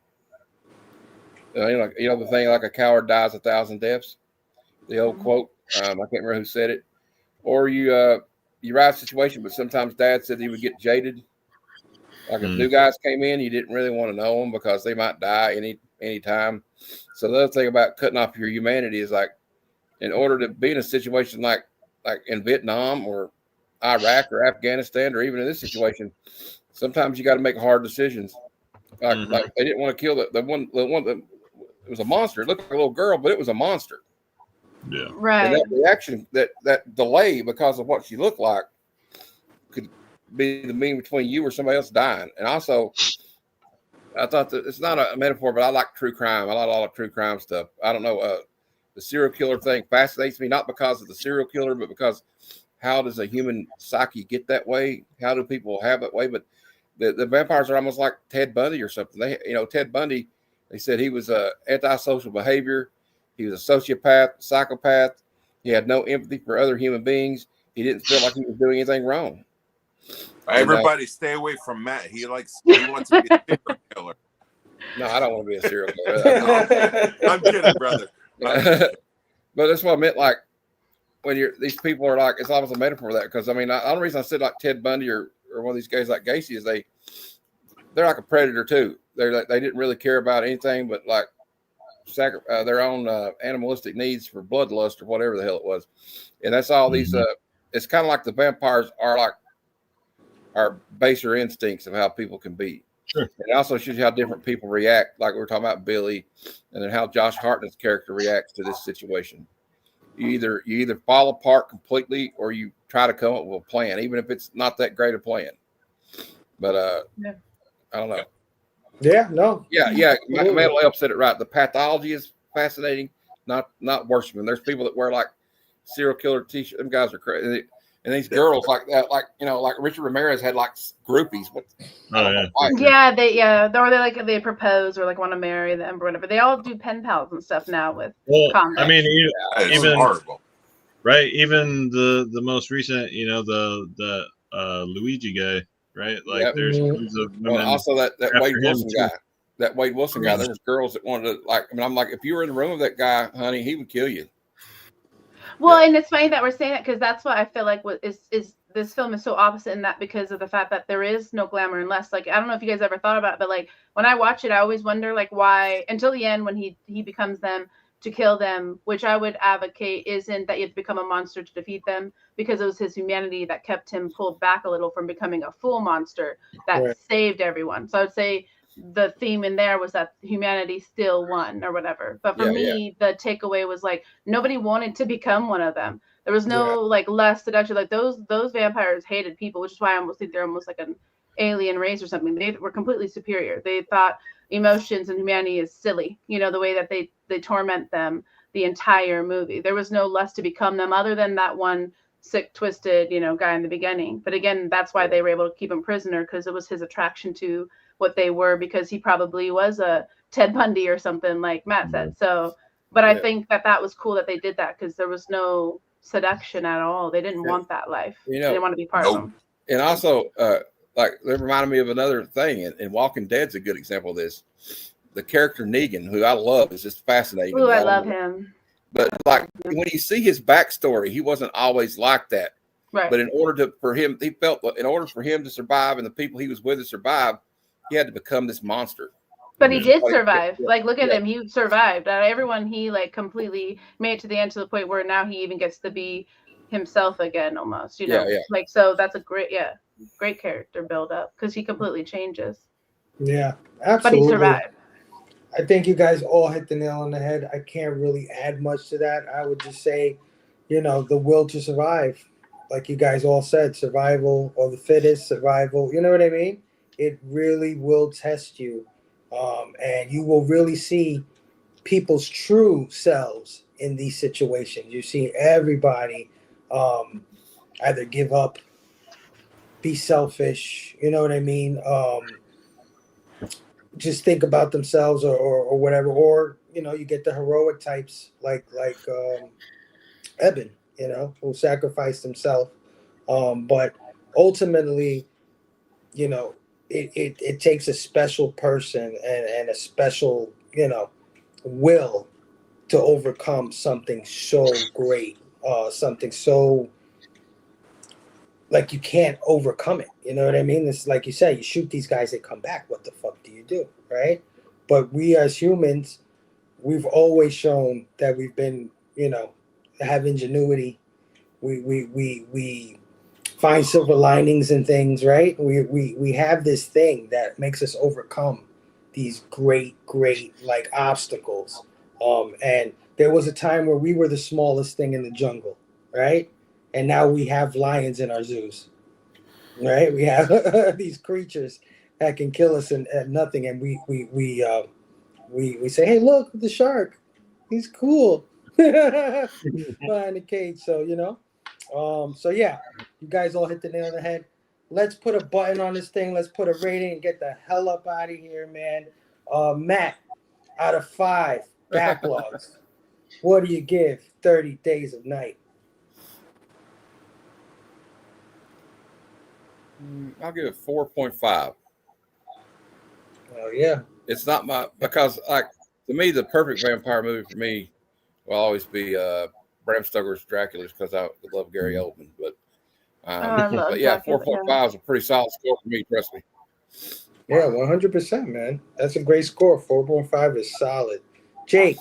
The thing like a coward dies 1,000 deaths. The old quote. I can't remember who said it. Or you ride a situation, but sometimes Dad said he would get jaded. Like if new guys came in, you didn't really want to know them because they might die any time. So the other thing about cutting off your humanity is like, in order to be in a situation like in Vietnam or Iraq or Afghanistan or even in this situation, sometimes you got to make hard decisions. Like they didn't want to kill the one that it was a monster. It looked like a little girl, but it was a monster. Yeah. Right. And that reaction, that delay because of what she looked like could be the mean between you or somebody else dying. And also, I thought that it's not a metaphor, but I like true crime. I like a lot of true crime stuff. I don't know. The serial killer thing fascinates me, not because of the serial killer, but because how does a human psyche get that way? How do people have that way? But the vampires are almost like Ted Bundy or something. They, Ted Bundy, they said he was a antisocial behavior. He was a sociopath, psychopath. He had no empathy for other human beings. He didn't feel like he was doing anything wrong. Everybody stay away from Matt. He wants to be a serial killer. No, I don't want to be a serial killer. I'm kidding, brother. But that's what I meant. Like when these people are like, it's almost a metaphor for that. Because I mean, the only reason I said like Ted Bundy or one of these guys like Gacy is they're like a predator too. They didn't really care about anything but like their own animalistic needs for bloodlust or whatever the hell it was. And that's all these. It's kind of like the vampires are like our baser instincts of how people can be. Sure. It also shows you how different people react, like we were talking about Billy, and then how Josh Hartnett's character reacts to this situation. You either fall apart completely or you try to come up with a plan, even if it's not that great a plan. But I don't know. Yeah, no. Yeah. Metal Elf said it right. The pathology is fascinating, not worshiping. There's people that wear like serial killer t-shirts. Them guys are crazy. And these girls like that, like Richard Ramirez had like groupies. Or they propose or like want to marry them or whatever. They all do pen pals and stuff now with comics. I mean, even horrible, right? Even the most recent, the Luigi guy, right? Like there's tons of women. Well, also that Wade Wilson guy. That Wade Wilson guy. There was girls that wanted to like. I mean, I'm like, if you were in the room with that guy, honey, he would kill you. Well, and it's funny that we're saying that because that's what I feel like is this film is so opposite in that because of the fact that there is no glamour and less. Like, I don't know if you guys ever thought about it, but like when I watch it, I always wonder like why until the end when he becomes them to kill them, which I would advocate isn't that you have to become a monster to defeat them because it was his humanity that kept him pulled back a little from becoming a full monster that saved everyone. So I would say the theme in there was that humanity still won or whatever. But for me, the takeaway was like nobody wanted to become one of them. There was no like less seduction. Like those vampires hated people, which is why I almost think they're almost like an alien race or something. They were completely superior. They thought emotions and humanity is silly. The way that they torment them the entire movie. There was no less to become them other than that one sick, twisted, guy in the beginning. But again, that's why they were able to keep him prisoner because it was his attraction to what they were because he probably was a Ted Bundy or something like Matt said. So, but I think that was cool that they did that because there was no seduction at all. They didn't want that life. They didn't want to be part of them. And also, like that reminded me of another thing, and Walking Dead's a good example of this. The character Negan, who I love, is just fascinating. Ooh, I love him. But like when you see his backstory, he wasn't always like that. Right. But in order for him to survive and the people he was with to survive, he had to become this monster. But he did survive. Like, look at him. He survived. Everyone he like completely made it to the end to the point where now he even gets to be himself again almost, Like, so that's a great character build up because he completely changes. Yeah, absolutely. But he survived. I think you guys all hit the nail on the head. I can't really add much to that. I would just say, the will to survive. Like you guys all said, survival or the fittest, survival. You know what I mean? It really will test you. And you will really see people's true selves in these situations. You see everybody either give up, be selfish, you know what I mean? Just think about themselves or whatever. Or, you get the heroic types like Eben, who sacrificed himself. But ultimately, it takes a special person and a special, will to overcome something so great, something so like you can't overcome it. You know what I mean? It's like you said, you shoot these guys, they come back. What the fuck do you do? Right? But we as humans, we've always shown that we've been, have ingenuity. We find silver linings in things, right? We have this thing that makes us overcome these great like obstacles. And there was a time where we were the smallest thing in the jungle, right? And now we have lions in our zoos, right? We have these creatures that can kill us at nothing, and we say, hey, look, the shark, he's cool behind the cage. So So yeah, you guys all hit the nail on the head. Let's put a button on this thing. Let's put a rating and get the hell up out of here, man. Matt, out of 5 backlogs, what do you give 30 Days of Night? I'll give it 4.5. Oh yeah. It's not my, because like to me the perfect vampire movie for me will always be Bram Stoker's Dracula, because I love Gary Oldman. But I love but yeah, Dracula, 4.5 is a pretty solid score for me. Trust me. Yeah, 100%, man. That's a great score. 4.5 is solid. Jake,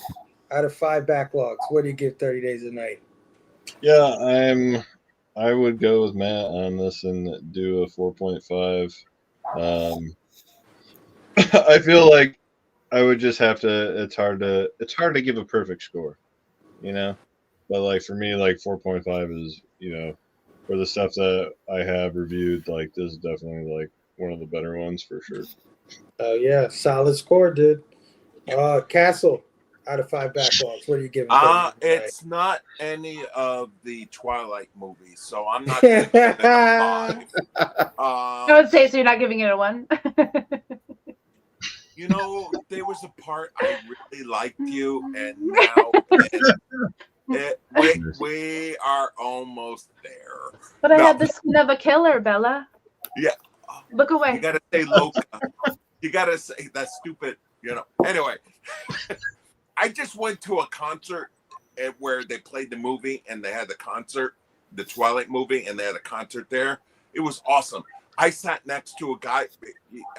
out of 5 backlogs, what do you give 30 Days of Night? Yeah, I would go with Matt on this and do a 4.5. I feel like I would just have to. It's hard to give a perfect score, you know. But like for me, like 4.5 is, for the stuff that I have reviewed, like this is definitely like one of the better ones for sure. Oh yeah, solid score, dude. Castle, out of 5 backlogs, what are you giving? 30 Days of Night? It's not any of the Twilight movies, so I'm not giving it a 5. I would say, so you're not giving it a 1? There was a part I really liked you, and now we are almost there. But I had the skin of a killer, Bella. Yeah. Look away. You gotta say Loca. You gotta say that stupid, Anyway, I just went to a concert where they played the movie and they had the concert, the Twilight movie, and they had a concert there. It was awesome. I sat next to a guy.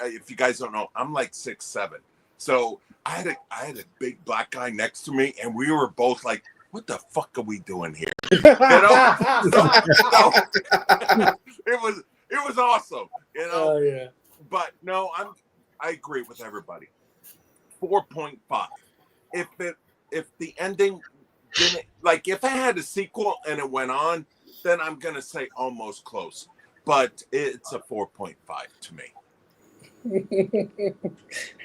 If you guys don't know, I'm like 6'7". So I had a big black guy next to me, and we were both like, "What the fuck are we doing here?" So, it was awesome. Oh yeah. But no, I agree with everybody. 4.5. If the ending didn't, like, if I had a sequel and it went on, then I'm gonna say almost close. But it's a 4.5 to me.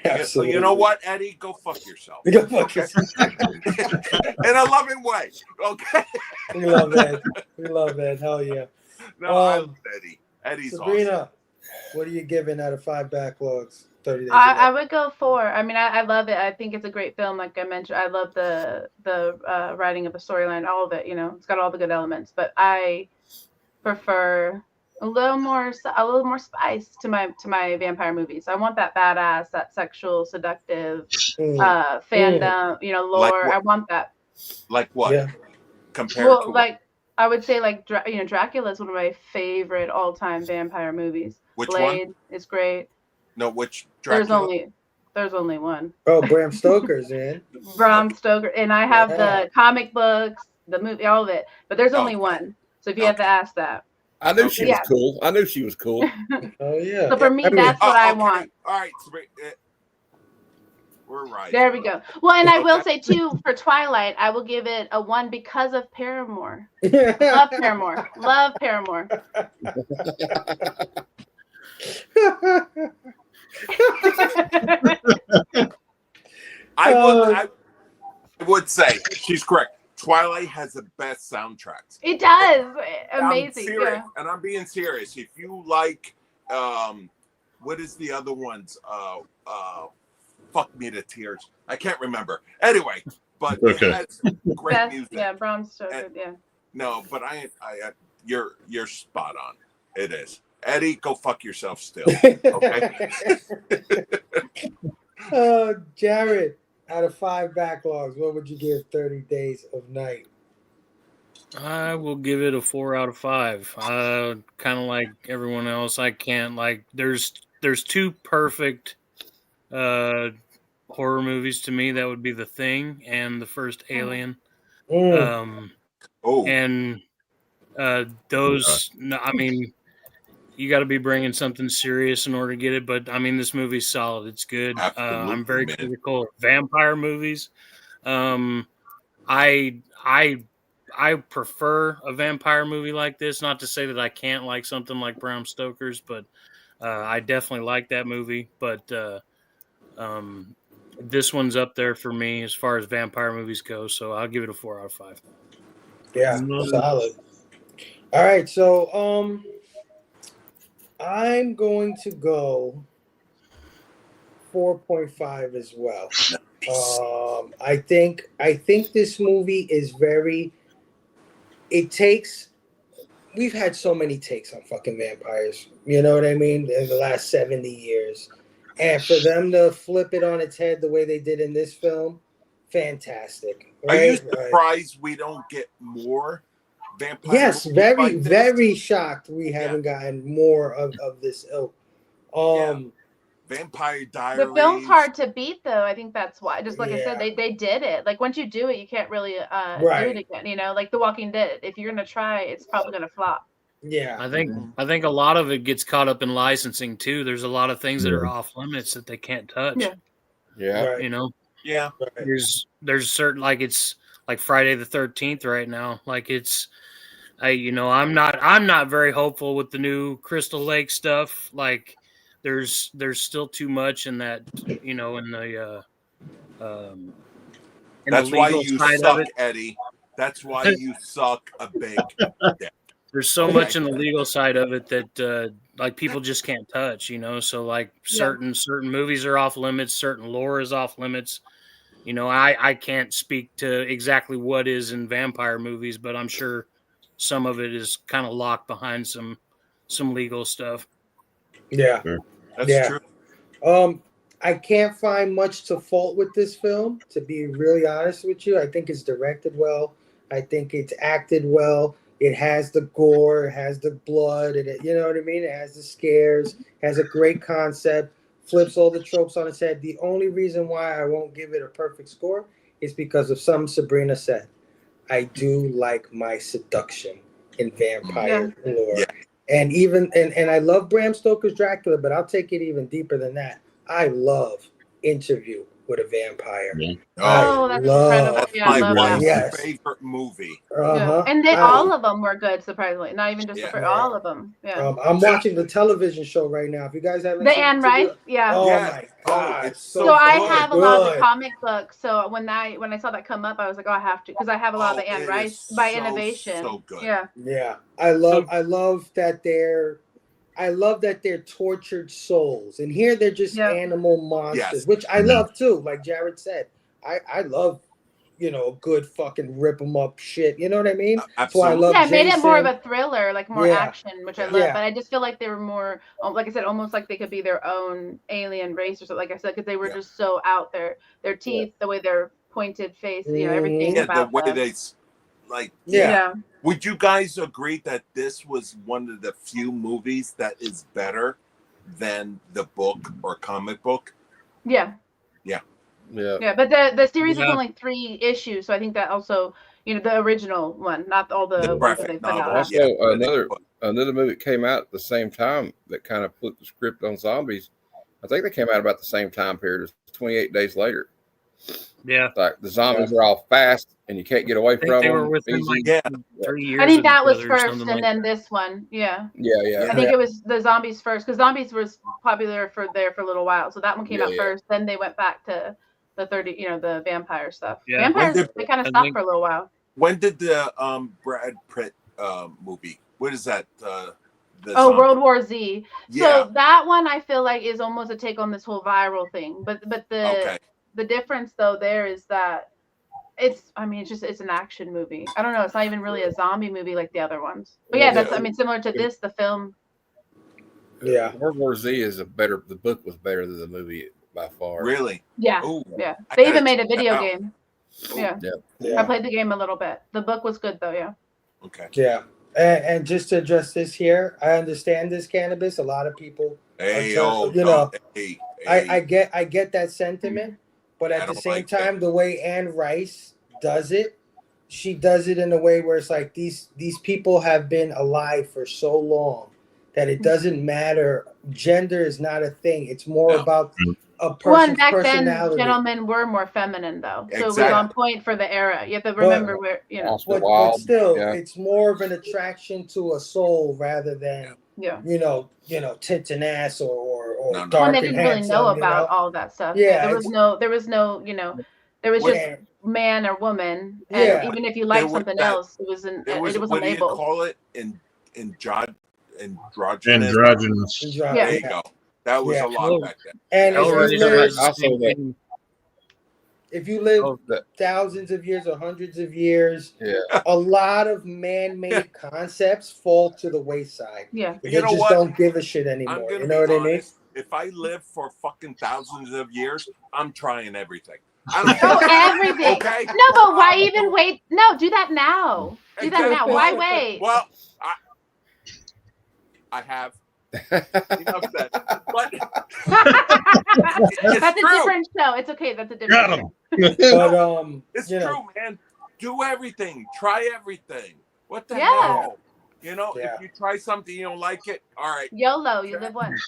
Absolutely. You know what, Eddie? Go fuck yourself. Go fuck yourself. In a loving way. Okay. We love Ed. We love Ed. Hell yeah. No, I love Eddie. Eddie's Sabrina, awesome. what are you giving out of 5 backlogs? 30 Days. I would go 4. I mean, I love it. I think it's a great film. Like I mentioned, I love the writing of the storyline, all of it. It's got all the good elements. But I prefer a little more spice to my vampire movies. I want that badass, that sexual, seductive fandom, lore. Like I want that. Like what? Yeah. Compared to what? Like I would say, like Dracula is one of my favorite all-time vampire movies. Which Blade one? is great. No, which Dracula? There's only one. Oh, Bram Stoker's in. Bram Stoker, and I have the comic books, the movie, all of it. But there's only one. So if you have to ask that. I knew she was cool. I knew she was cool. Oh yeah. So for me, that's what I want. All right, we're right. There we go. Well, and I will say too, for Twilight, I will give it a 1 because of Paramore. Love Paramore. Love Paramore. I would say she's correct. Twilight has the best soundtracks. It does. Amazing. Yeah. And I'm being serious. If you like, what is the other ones? Fuck me to tears. I can't remember. Anyway, but it has great music. Yeah, Bram Stoker. Yeah. No, but you're spot on. It is. Eddie, go fuck yourself still. Okay. Jared, out of 5 backlogs, what would you give 30 Days of Night? I will give it a 4 out of 5. Kind of like everyone else. I can't there's 2 perfect horror movies to me. That would be The Thing and the first Alien. And those, I mean, you got to be bringing something serious in order to get it. But I mean, this movie's solid. It's good. I'm very critical of vampire movies. I prefer a vampire movie like this. Not to say that I can't like something like Bram Stoker's, but I definitely like that movie. But this one's up there for me as far as vampire movies go. So I'll give it a 4 out of 5. Yeah, solid. All right, so I'm going to go 4.5 as well. I think this movie is very. It takes. We've had so many takes on fucking vampires. You know what I mean? In the last 70 years, and for them to flip it on its head the way they did in this film, fantastic. Are you Right? surprised we don't get more vampire? Yes, movies very, like this? very shocked we haven't gotten more of this ilk. Vampire Diaries. The film's hard to beat, though. I think that's why. Just like I Yeah. said, they did it. Like once you do it, you can't really do Right. it again. You know, like The Walking Dead. If you're gonna try, it's probably gonna flop. Yeah, I think a lot of it gets caught up in licensing too. There's a lot of things that are off limits that they can't touch. Yeah. Yeah. Right. You know, Yeah. Right. there's certain, like, it's like Friday the 13th right now. Like I'm not very hopeful with the new Crystal Lake stuff. Like there's still too much in that, in the That's why legal you side of suck, it. Eddie. That's why you suck a big. There's so much in the legal side of it that like people just can't touch, So like certain movies are off limits, certain lore is off limits. I can't speak to exactly what is in vampire movies, but I'm sure some of it is kind of locked behind some legal stuff. Yeah. That's true. I can't find much to fault with this film, to be really honest with you. I think it's directed well. I think it's acted well. It has the gore, it has the blood, you know what I mean? It has the scares, has a great concept, flips all the tropes on its head. The only reason why I won't give it a perfect score is because of something Sabrina said. I do like my seduction in vampire lore. Yeah. And even and I love Bram Stoker's Dracula, but I'll take it even deeper than that. I love Interview with a Vampire. Yeah. Oh, that's incredible. That's Yeah, I my love one that. Yes. favorite movie. Uh-huh. And all of them were good, surprisingly. Not even just all of them. Yeah. I'm watching the television show right now. If you guys haven't The seen Anne Rice, yeah. Oh Yes. my god, it's so So I good. have a lot of the comic books. So when I saw that come up, I was like, oh, I have to, because I have a lot of the Anne it Rice is by so, Innovation. so good. Yeah. Yeah, I love that they're tortured souls, and here they're just animal monsters, which I love too. Like Jared said, I love, a good fucking rip them up shit. You know what I mean? So I love. Yeah, it made it more of a thriller, like more action, which I love. Yeah. But I just feel like they were more, like I said, almost like they could be their own alien race or something. Like I said, because they were just so out there. Their teeth, the way their pointed face, everything about the way them. they like. Yeah. Would you guys agree that this was one of the few movies that is better than the book or comic book? Yeah. Yeah. But the series is only 3 issues, so I think that also, the original one, not all the ones that they put out. Also, another movie came out at the same time that kind of flipped the script on zombies. I think they came out about the same time period. It was 28 days later. Yeah. Like the zombies are all fast and you can't get away from them. They were within 3 years. I think that was or first, something and like then this one. Yeah. Yeah. I think it was the zombies first, because zombies was popular for a little while. So that one came out first. Then they went back to the 30, the vampire stuff. Yeah. Vampires, they kind of stopped for a little while. When did the Brad Pitt movie? What is that? World War Z. Yeah. So that one I feel like is almost a take on this whole viral thing. But the difference though there is that it's an action movie. I don't know. It's not even really a zombie movie like the other ones. But that's similar to this, the film. Yeah. World War Z is the book was better than the movie by far. Really? Yeah. Ooh, yeah. They even made a video game. Yeah. Yeah. I played the game a little bit. The book was good though, yeah. Okay. Yeah. And just to address this here, I understand this cannabis. A lot of people I get that sentiment, but at the same time, the way Anne Rice does it, she does it in a way where it's like these people have been alive for so long that it doesn't matter. Gender is not a thing. It's more about a person's back personality. then, gentlemen were more feminine though, so Exactly. it was on point for the era. You have to remember where But still, it's more of an attraction to a soul rather than tits and ass or dark when they and didn't really handsome, know about all that stuff. Yeah, there was no, there was just man or woman, and Yeah. even if you like was something that- else, it wasn't It was, wasn't what do you labeled. call it? Androgynous. Androgynous. Yeah. There you go. That was Yeah. a lot back then. And if you Hellraiser live, has the Also same that- thing. if you live Oh, thousands of years or hundreds of years, Yeah. a lot of man-made concepts fall to the wayside. Yeah. They You know just what? don't give a shit I'm anymore. gonna You know be what I mean? honest. If I live for fucking thousands of years, I'm trying everything. I don't Oh, care. everything. Okay. No, but why even wait? No, do that now. Do that now. Exactly. Why wait? Well, I have enough said. But it's That's a true. different show. It's okay. That's a different Got show. him. But It's you know, true, man. Do everything. Try everything. What the Yeah. hell? You know, Yeah. if you try something you don't like it, all right. YOLO, you live once.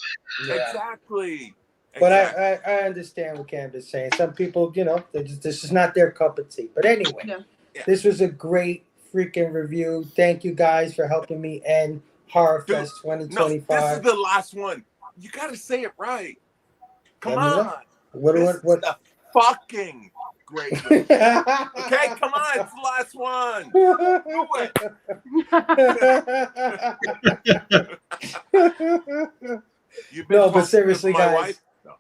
yeah. Exactly. But Exactly. I understand what Candace is saying. Some people, you know, this is not their cup of tea. But anyway, Yeah. this was a great freaking review. Thank you guys for helping me end Horrorfest No, 2025. this is the last one. You got to say it right. Come Let me know. on. This is the fucking great one. Okay, come on. It's the last one. Do it. You've been No, but talking seriously, with my guys. wife? No.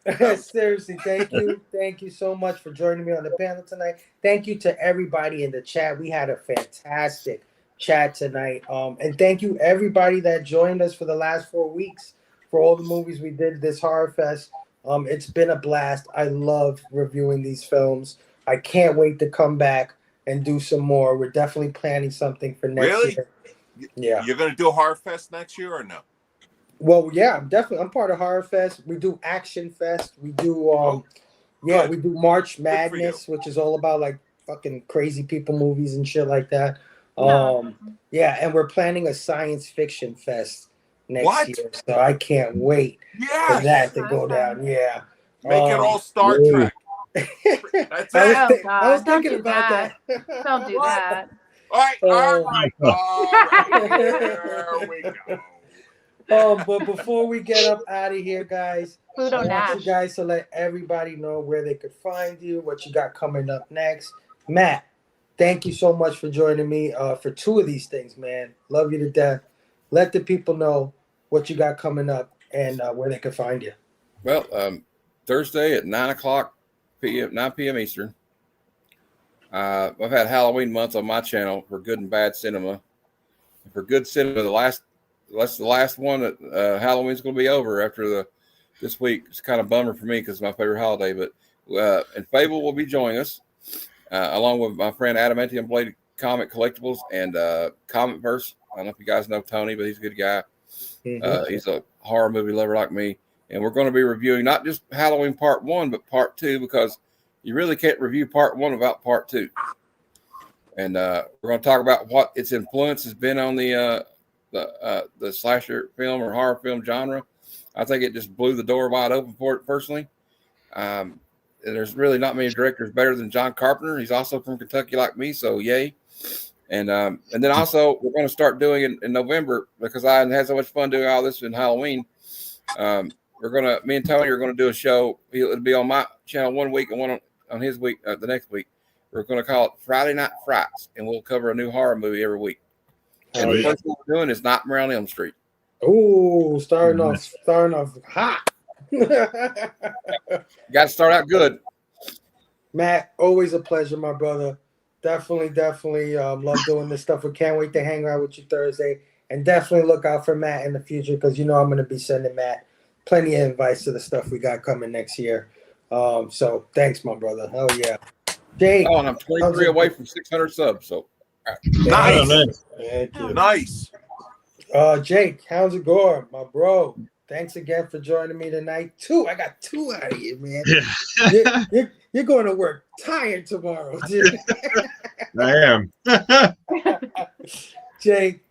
Okay. Seriously, thank you. Thank you so much for joining me on the panel tonight. Thank you to everybody in the chat. We had a fantastic chat tonight. And thank you everybody that joined us for the last 4 weeks for all the movies we did this Horror Fest. It's been a blast. I love reviewing these films. I can't wait to come back and do some more. We're definitely planning something for next Really? year. Yeah. You're going to do a Horrorfest next year or no? Well, yeah, I'm part of Horror Fest. We do Action Fest. We do good. we do March for Madness, which is all about like fucking crazy people movies and shit like that. No. Yeah, and we're planning a science fiction fest next What? year. So I can't wait for Yes. that to go down. Yeah. Make it all Star Ooh. Trek. That's I was, it. Oh, thi- I God, was don't thinking do about that. Don't do What? that. All right. All right. Oh. All right. Here we go. But before we get up out of here, guys, Pluto I want Nash. you guys to let everybody know where they could find you, what you got coming up next. Matt, thank you so much for joining me for 2 of these things, man. Love you to death. Let the people know what you got coming up and where they can find you. Well, Thursday at 9 p.m. Eastern. I've had Halloween month on my channel for Good and Bad Cinema. For Good Cinema, that's the last one. Halloween's going to be over after this week. It's kind of bummer for me because it's my favorite holiday. But and Fable will be joining us along with my friend Adamantium Blade Comic Collectibles and Comic Verse. I don't know if you guys know Tony, but he's a good guy. He's a horror movie lover like me. And we're going to be reviewing not just Halloween Part 1, but Part 2 because you really can't review Part 1 without Part 2. And we're going to talk about what its influence has been on the slasher film or horror film genre. I think it just blew the door wide open for it personally. And there's really not many directors better than John Carpenter. He's also from Kentucky like me, so yay. And then also we're going to start doing it in November because I had so much fun doing all this in Halloween. Me and Tony are going to do a show. It'll be on my channel 1 week and one on his week the next week. We're going to call it Friday Night Frights, and we'll cover a new horror movie every week. And the first one we're doing is Nightmare on Elm Street. Ooh, starting off hot. You got to start out good. Matt, always a pleasure, my brother. Definitely love doing this stuff. We can't wait to hang out with you Thursday. And definitely look out for Matt in the future because you know I'm going to be sending Matt plenty of invites to the stuff we got coming next year. So thanks, my brother. Hell yeah. Jake. Oh, and I'm 23 away from 600 subs. So Nice. Thank you. Nice. Jake, how's it going, my bro? Thanks again for joining me tonight. I got 2 out of you, man. You're going to work tired tomorrow, dude. I am. Jake,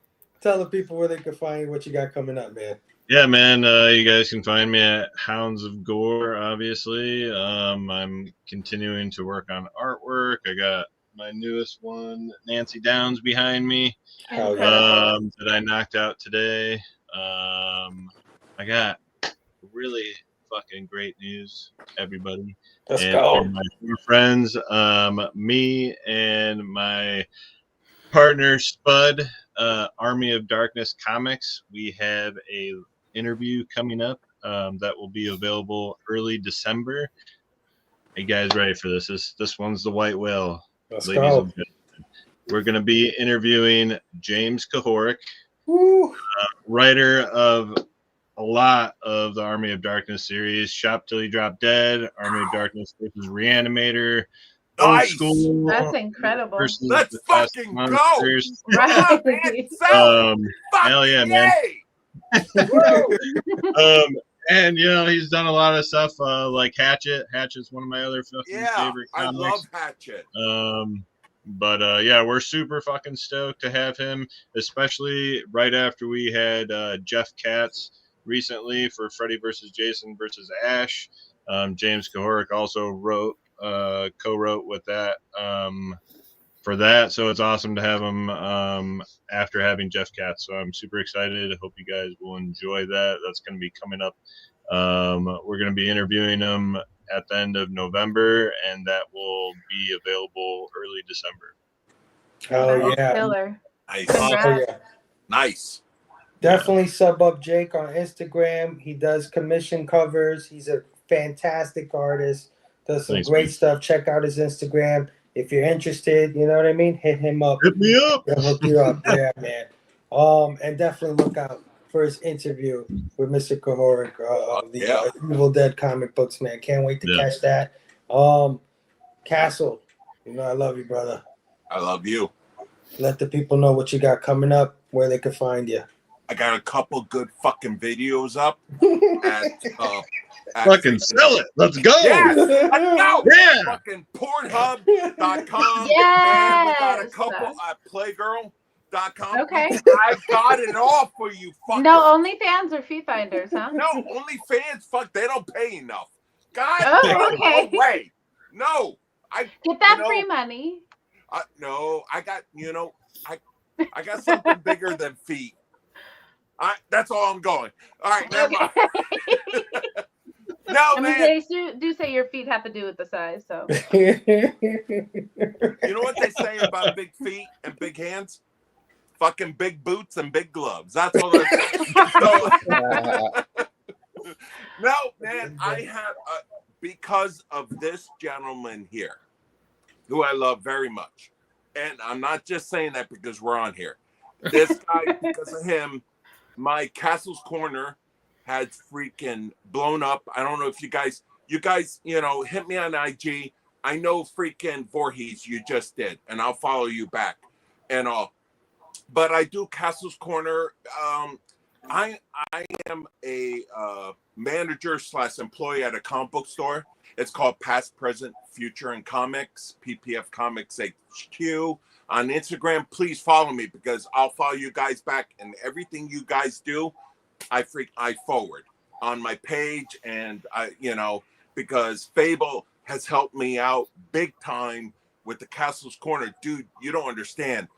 tell the people where they can find you, what you got coming up, man. Yeah, man. You guys can find me at Hounds of Gore, obviously. I'm continuing to work on artwork. I got my newest one, Nancy Downs, behind me that I knocked out today. I got really fucking great news, everybody. Let's And go. for my four friends, me and my partner Spud, Army of Darkness Comics, we have a interview coming up that will be available early December. Are you guys ready for this? This one's the white whale, Let's ladies go. and gentlemen. We're going to be interviewing James Kahoric, Woo. writer of a lot of the Army of Darkness series, Shop Till You Drop Dead, Army of Darkness versus Reanimator, Old Nice. School That's incredible. versus Let's the Fast fucking Monsters. go. Come on, man. Right. South. Hell yeah, man. Yay. And he's done a lot of stuff like Hatchet. Hatchet's one of my other fucking Yeah, favorite I comics. love Hatchet. But yeah, we're super fucking stoked to have him, especially right after we had Jeff Katz recently for Freddy versus Jason versus Ash. James Kahoric also co-wrote with that for that, so it's awesome to have him after having Jeff Katz. So I'm super excited. I hope you guys will enjoy that. That's going to be coming up. We're going to be interviewing him at the end of November, and that will be available early December. Oh That's yeah. killer. Nice. Oh Congrats. yeah. Nice. Definitely sub up Jake on Instagram. He does commission covers. He's a fantastic artist. Does some Thanks, great man. stuff. Check out his Instagram. If you're interested, you know what I mean? Hit him up. Hit me up. He'll hook you up. Yeah, man. And definitely look out for his interview with Mr. Kahoric of the Yeah. Evil Dead comic books, man. Can't wait to Yeah. catch that. Castle, I love you, brother. I love you. Let the people know what you got coming up, where they can find you. I got a couple good fucking videos up at Fucking sell it. Let's go. Yes, let's go. Yeah. Fucking Pornhub.com. Yes. And we got a couple at Playgirl.com. Okay. I've got it all for you. Fuckers. No OnlyFans or Feet Finders, huh? No, OnlyFans. Fuck, they don't pay enough. God Oh, damn, okay. no way. No, Get that free money. no, I got I got something bigger than feet. That's all I'm going. All right, never mind. No, I mean, man. they do say your feet have to do with the size, so. You know what they say about big feet and big hands? Fucking big boots and big gloves. That's all they say. No, man, I have because of this gentleman here, who I love very much, and I'm not just saying that because we're on here. This guy, because of him, my Castle's Corner had freaking blown up. I don't know if you guys, hit me on IG. I know freaking Voorhees you just did, and I'll follow you back and all. But I do Castle's Corner. I am a manager / employee at a comic book store. It's called Past, Present, Future, and Comics, PPF Comics HQ. On Instagram, please follow me because I'll follow you guys back, and everything you guys do, I forward on my page, and because Fable has helped me out big time with the Castle's Corner. Dude, you don't understand.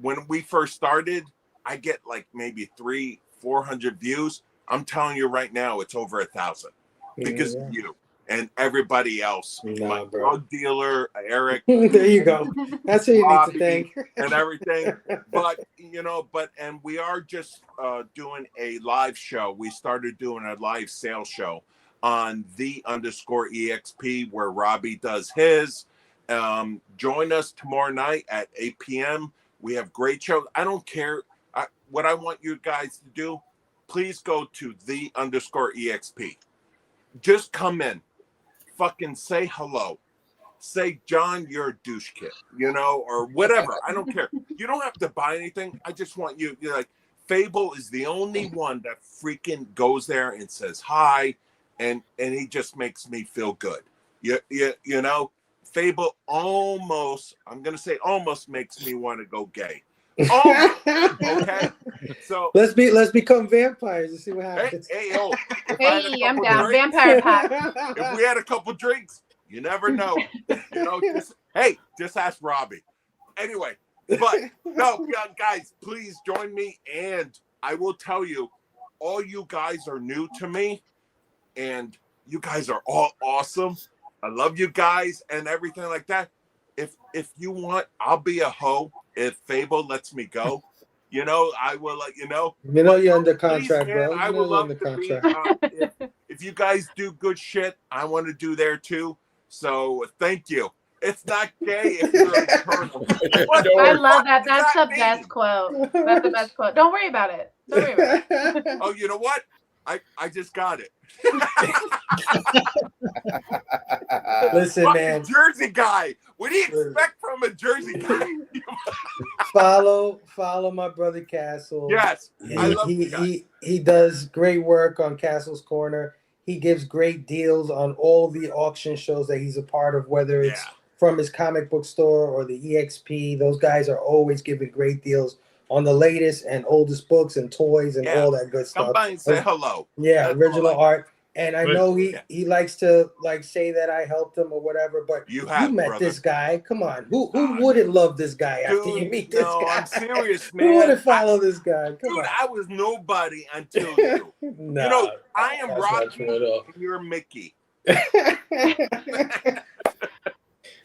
When we first started, I get like maybe 300-400 views. I'm telling you right now, it's over 1,000 because of you and everybody else. My drug dealer, Eric. There you go. That's who you need to thank. And everything. But and we are just doing a live show. We started doing a live sales show on _EXP where Robbie does his. Join us tomorrow night at 8 p.m. We have great shows. I don't care. What I want you guys to do, please go to _EXP. Just come in. Fucking say hello. Say, John, you're a douche kid, or whatever. I don't care. You don't have to buy anything. I just want you're like, Fable is the only one that freaking goes there and says hi, and he just makes me feel good. Fable almost, I'm going to say almost makes me want to go gay. Okay, so let's become vampires and see what happens. Hey, I'm down. Vampire pack. If we had a couple drinks, you never know. Just ask Robbie. Anyway, but no, guys, please join me, and I will tell you, all you guys are new to me, and you guys are all awesome. I love you guys and everything like that. If you want, I'll be a hoe if Fable lets me go. I will let you know. You know you're under Please, contract, man, bro. I You know would you're love under to be. contract. If you guys do good shit, I want to do there too. So thank you. It's not gay if you're a turtle. What I the love fuck that. does That's the mean? best quote. That's the best quote. Don't worry about it. Don't worry about it. Oh, you know what? I just got it. Listen, Fucking man. Jersey guy. What do you expect from a Jersey guy? Follow my brother Castle. Yes, I love he, you guys. he does great work on Castle's Corner. He gives great deals on all the auction shows that he's a part of, whether it's from his comic book store or the EXP. Those guys are always giving great deals on the latest and oldest books and toys and all that good stuff. Come by and say hello. Yeah, That's original all art. And I know he likes to say that I helped him or whatever, but you met brother. this guy. Come on, who wouldn't love this guy after you meet this guy? No, I'm serious, man. Who wouldn't follow this guy? Come on. I was nobody until you. Nah, I am Rocky and you're Mickey.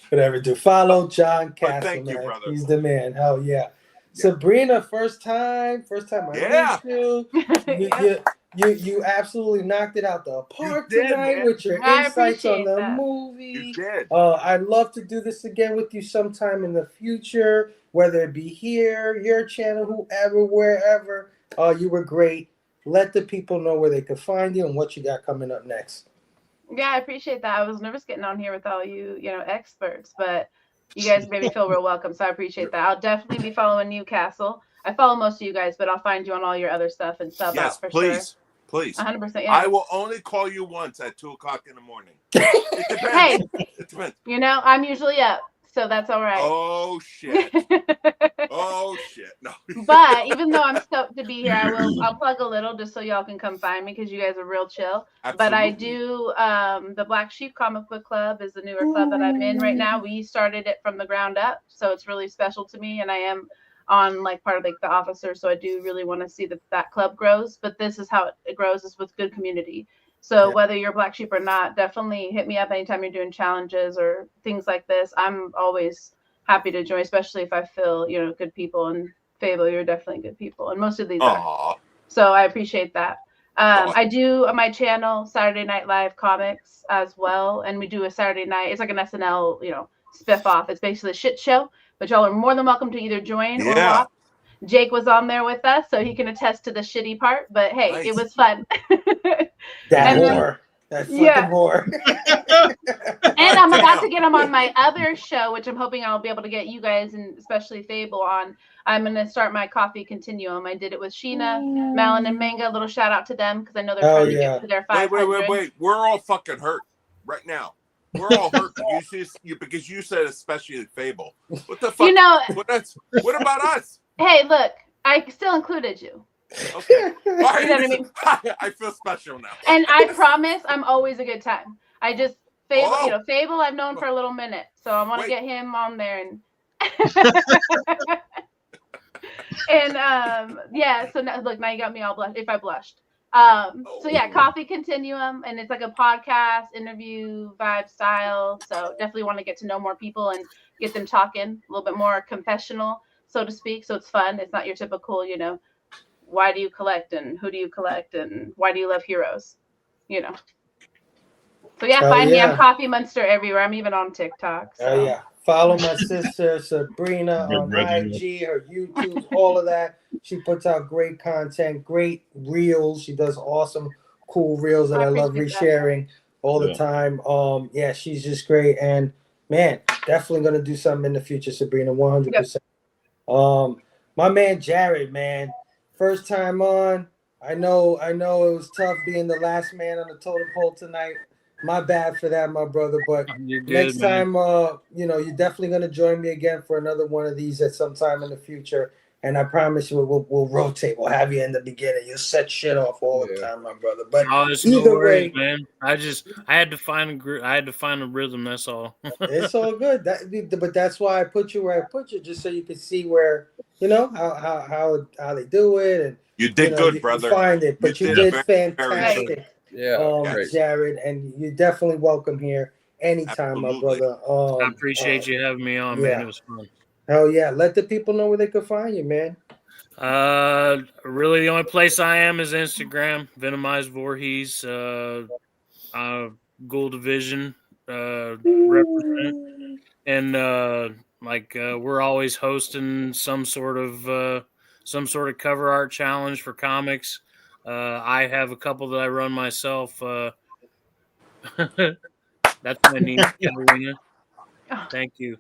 Whatever, dude. Follow John Castle, thank you, man. brother. He's the man. Hell yeah. Sabrina, first time I meet you. You absolutely knocked it out the park tonight, man, with your insights on the movie. You did. I'd love to do this again with you sometime in the future, whether it be here, your channel, whoever, wherever. You were great. Let the people know where they could find you and what you got coming up next. Yeah, I appreciate that. I was nervous getting on here with all you experts, but you guys made me feel real welcome, so I appreciate that. I'll definitely be following you, Castle. I follow most of you guys, but I'll find you on all your other stuff and stuff. Yes, for please. Sure. Please. 100%. Yeah. I will only call you once at 2:00 in the morning. It depends. Hey, it depends. I'm usually up, so that's all right. Oh shit. Oh shit. No. But even though I'm stoked to be here, I'll plug a little just so y'all can come find me because you guys are real chill. Absolutely. But I do the Black Sheep Comic Book Club is the newer club that I'm in right now. We started it from the ground up, so it's really special to me, and I am on part of the officer, so I do really want to see that club grows. But this is how it grows, is with good community. So whether you're Black Sheep or not, definitely hit me up anytime you're doing challenges or things like this. I'm always happy to join, especially if I feel good people. And Fable, you're definitely good people, and most of these are. So I appreciate that. I do on my channel Saturday Night Live comics as well, and we do a Saturday night. It's like an SNL, spiff off. It's basically a shit show, but y'all are more than welcome to either join or watch. Jake was on there with us, so he can attest to the shitty part. But hey, It was fun. That whore. That fucking whore. And I'm about to get him on my other show, which I'm hoping I'll be able to get you guys and especially Fable on. I'm going to start my coffee continuum. I did it with Sheena, Malin, and Manga. A little shout out to them because I know they're trying to get to their 500. Wait. We're all fucking hurt right now. We're all hurt because you said especially Fable. What the fuck? What about us? Hey, look, I still included you. Okay. You know what I mean? I feel special now. And I promise I'm always a good time. I just Fable, Fable I've known for a little minute. So I want to get him on there and and so now, look, now you got me all blushed if I blushed. Coffee Continuum, and it's like a podcast interview vibe style. So definitely want to get to know more people and get them talking a little bit more confessional, so to speak. So it's fun. It's not your typical, why do you collect and who do you collect and why do you love heroes? So find me. I'm Coffee Monster everywhere. I'm even on TikTok. So. Follow my sister Sabrina on IG, her YouTube, all of that. She puts out great content, great reels. She does awesome, cool reels that I love resharing all the time. She's just great. And man, definitely gonna do something in the future, Sabrina, 100%. My man Jared, man. First time on. I know it was tough being the last man on the totem pole tonight. My bad for that, my brother. But next time, you're definitely gonna join me again for another one of these at some time in the future. And I promise you, we'll rotate. We'll have you in the beginning. You'll set shit off all the time, my brother. But either way, man. I had to find a rhythm. That's all. It's all good. But that's why I put you where I put you, just so you can see where how they do it. And you did good, brother. You find it, but you did fantastic. Yeah, great. Jared, and you're definitely welcome here anytime, my Absolutely. brother. I appreciate you having me on, man. It was fun. Hell yeah. Let the people know where they can find you, man. Really, the only place I am is Instagram, Venomized Voorhees, Gold Division, represent, and we're always hosting some sort of cover art challenge for comics. I have a couple that I run myself. That's my niece, Catalina. Thank you.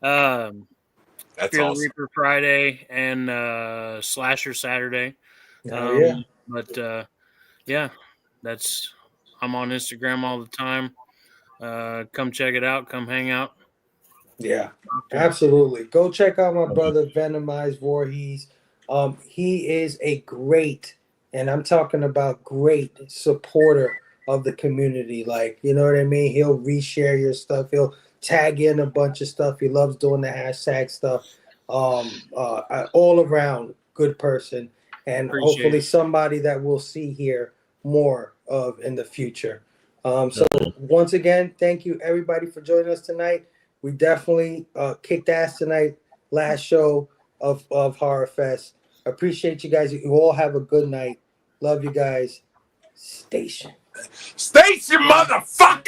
That's Fear the awesome. Reaper Friday and Slasher Saturday. Hell yeah. But yeah, I'm on Instagram all the time. Come check it out. Come hang out. Yeah, absolutely. Go check out my brother Venomized Voorhees. He is a great, and I'm talking about great supporter of the community. Like, you know what I mean? He'll reshare your stuff. He'll tag in a bunch of stuff. He loves doing the hashtag stuff. All around good person, and Appreciate hopefully it. somebody that we'll see here more of in the future. So once again, thank you everybody for joining us tonight. We definitely kicked ass tonight. Last show of Horrorfest. Appreciate you guys. You all have a good night. Love you guys. Station. Station, motherfucker!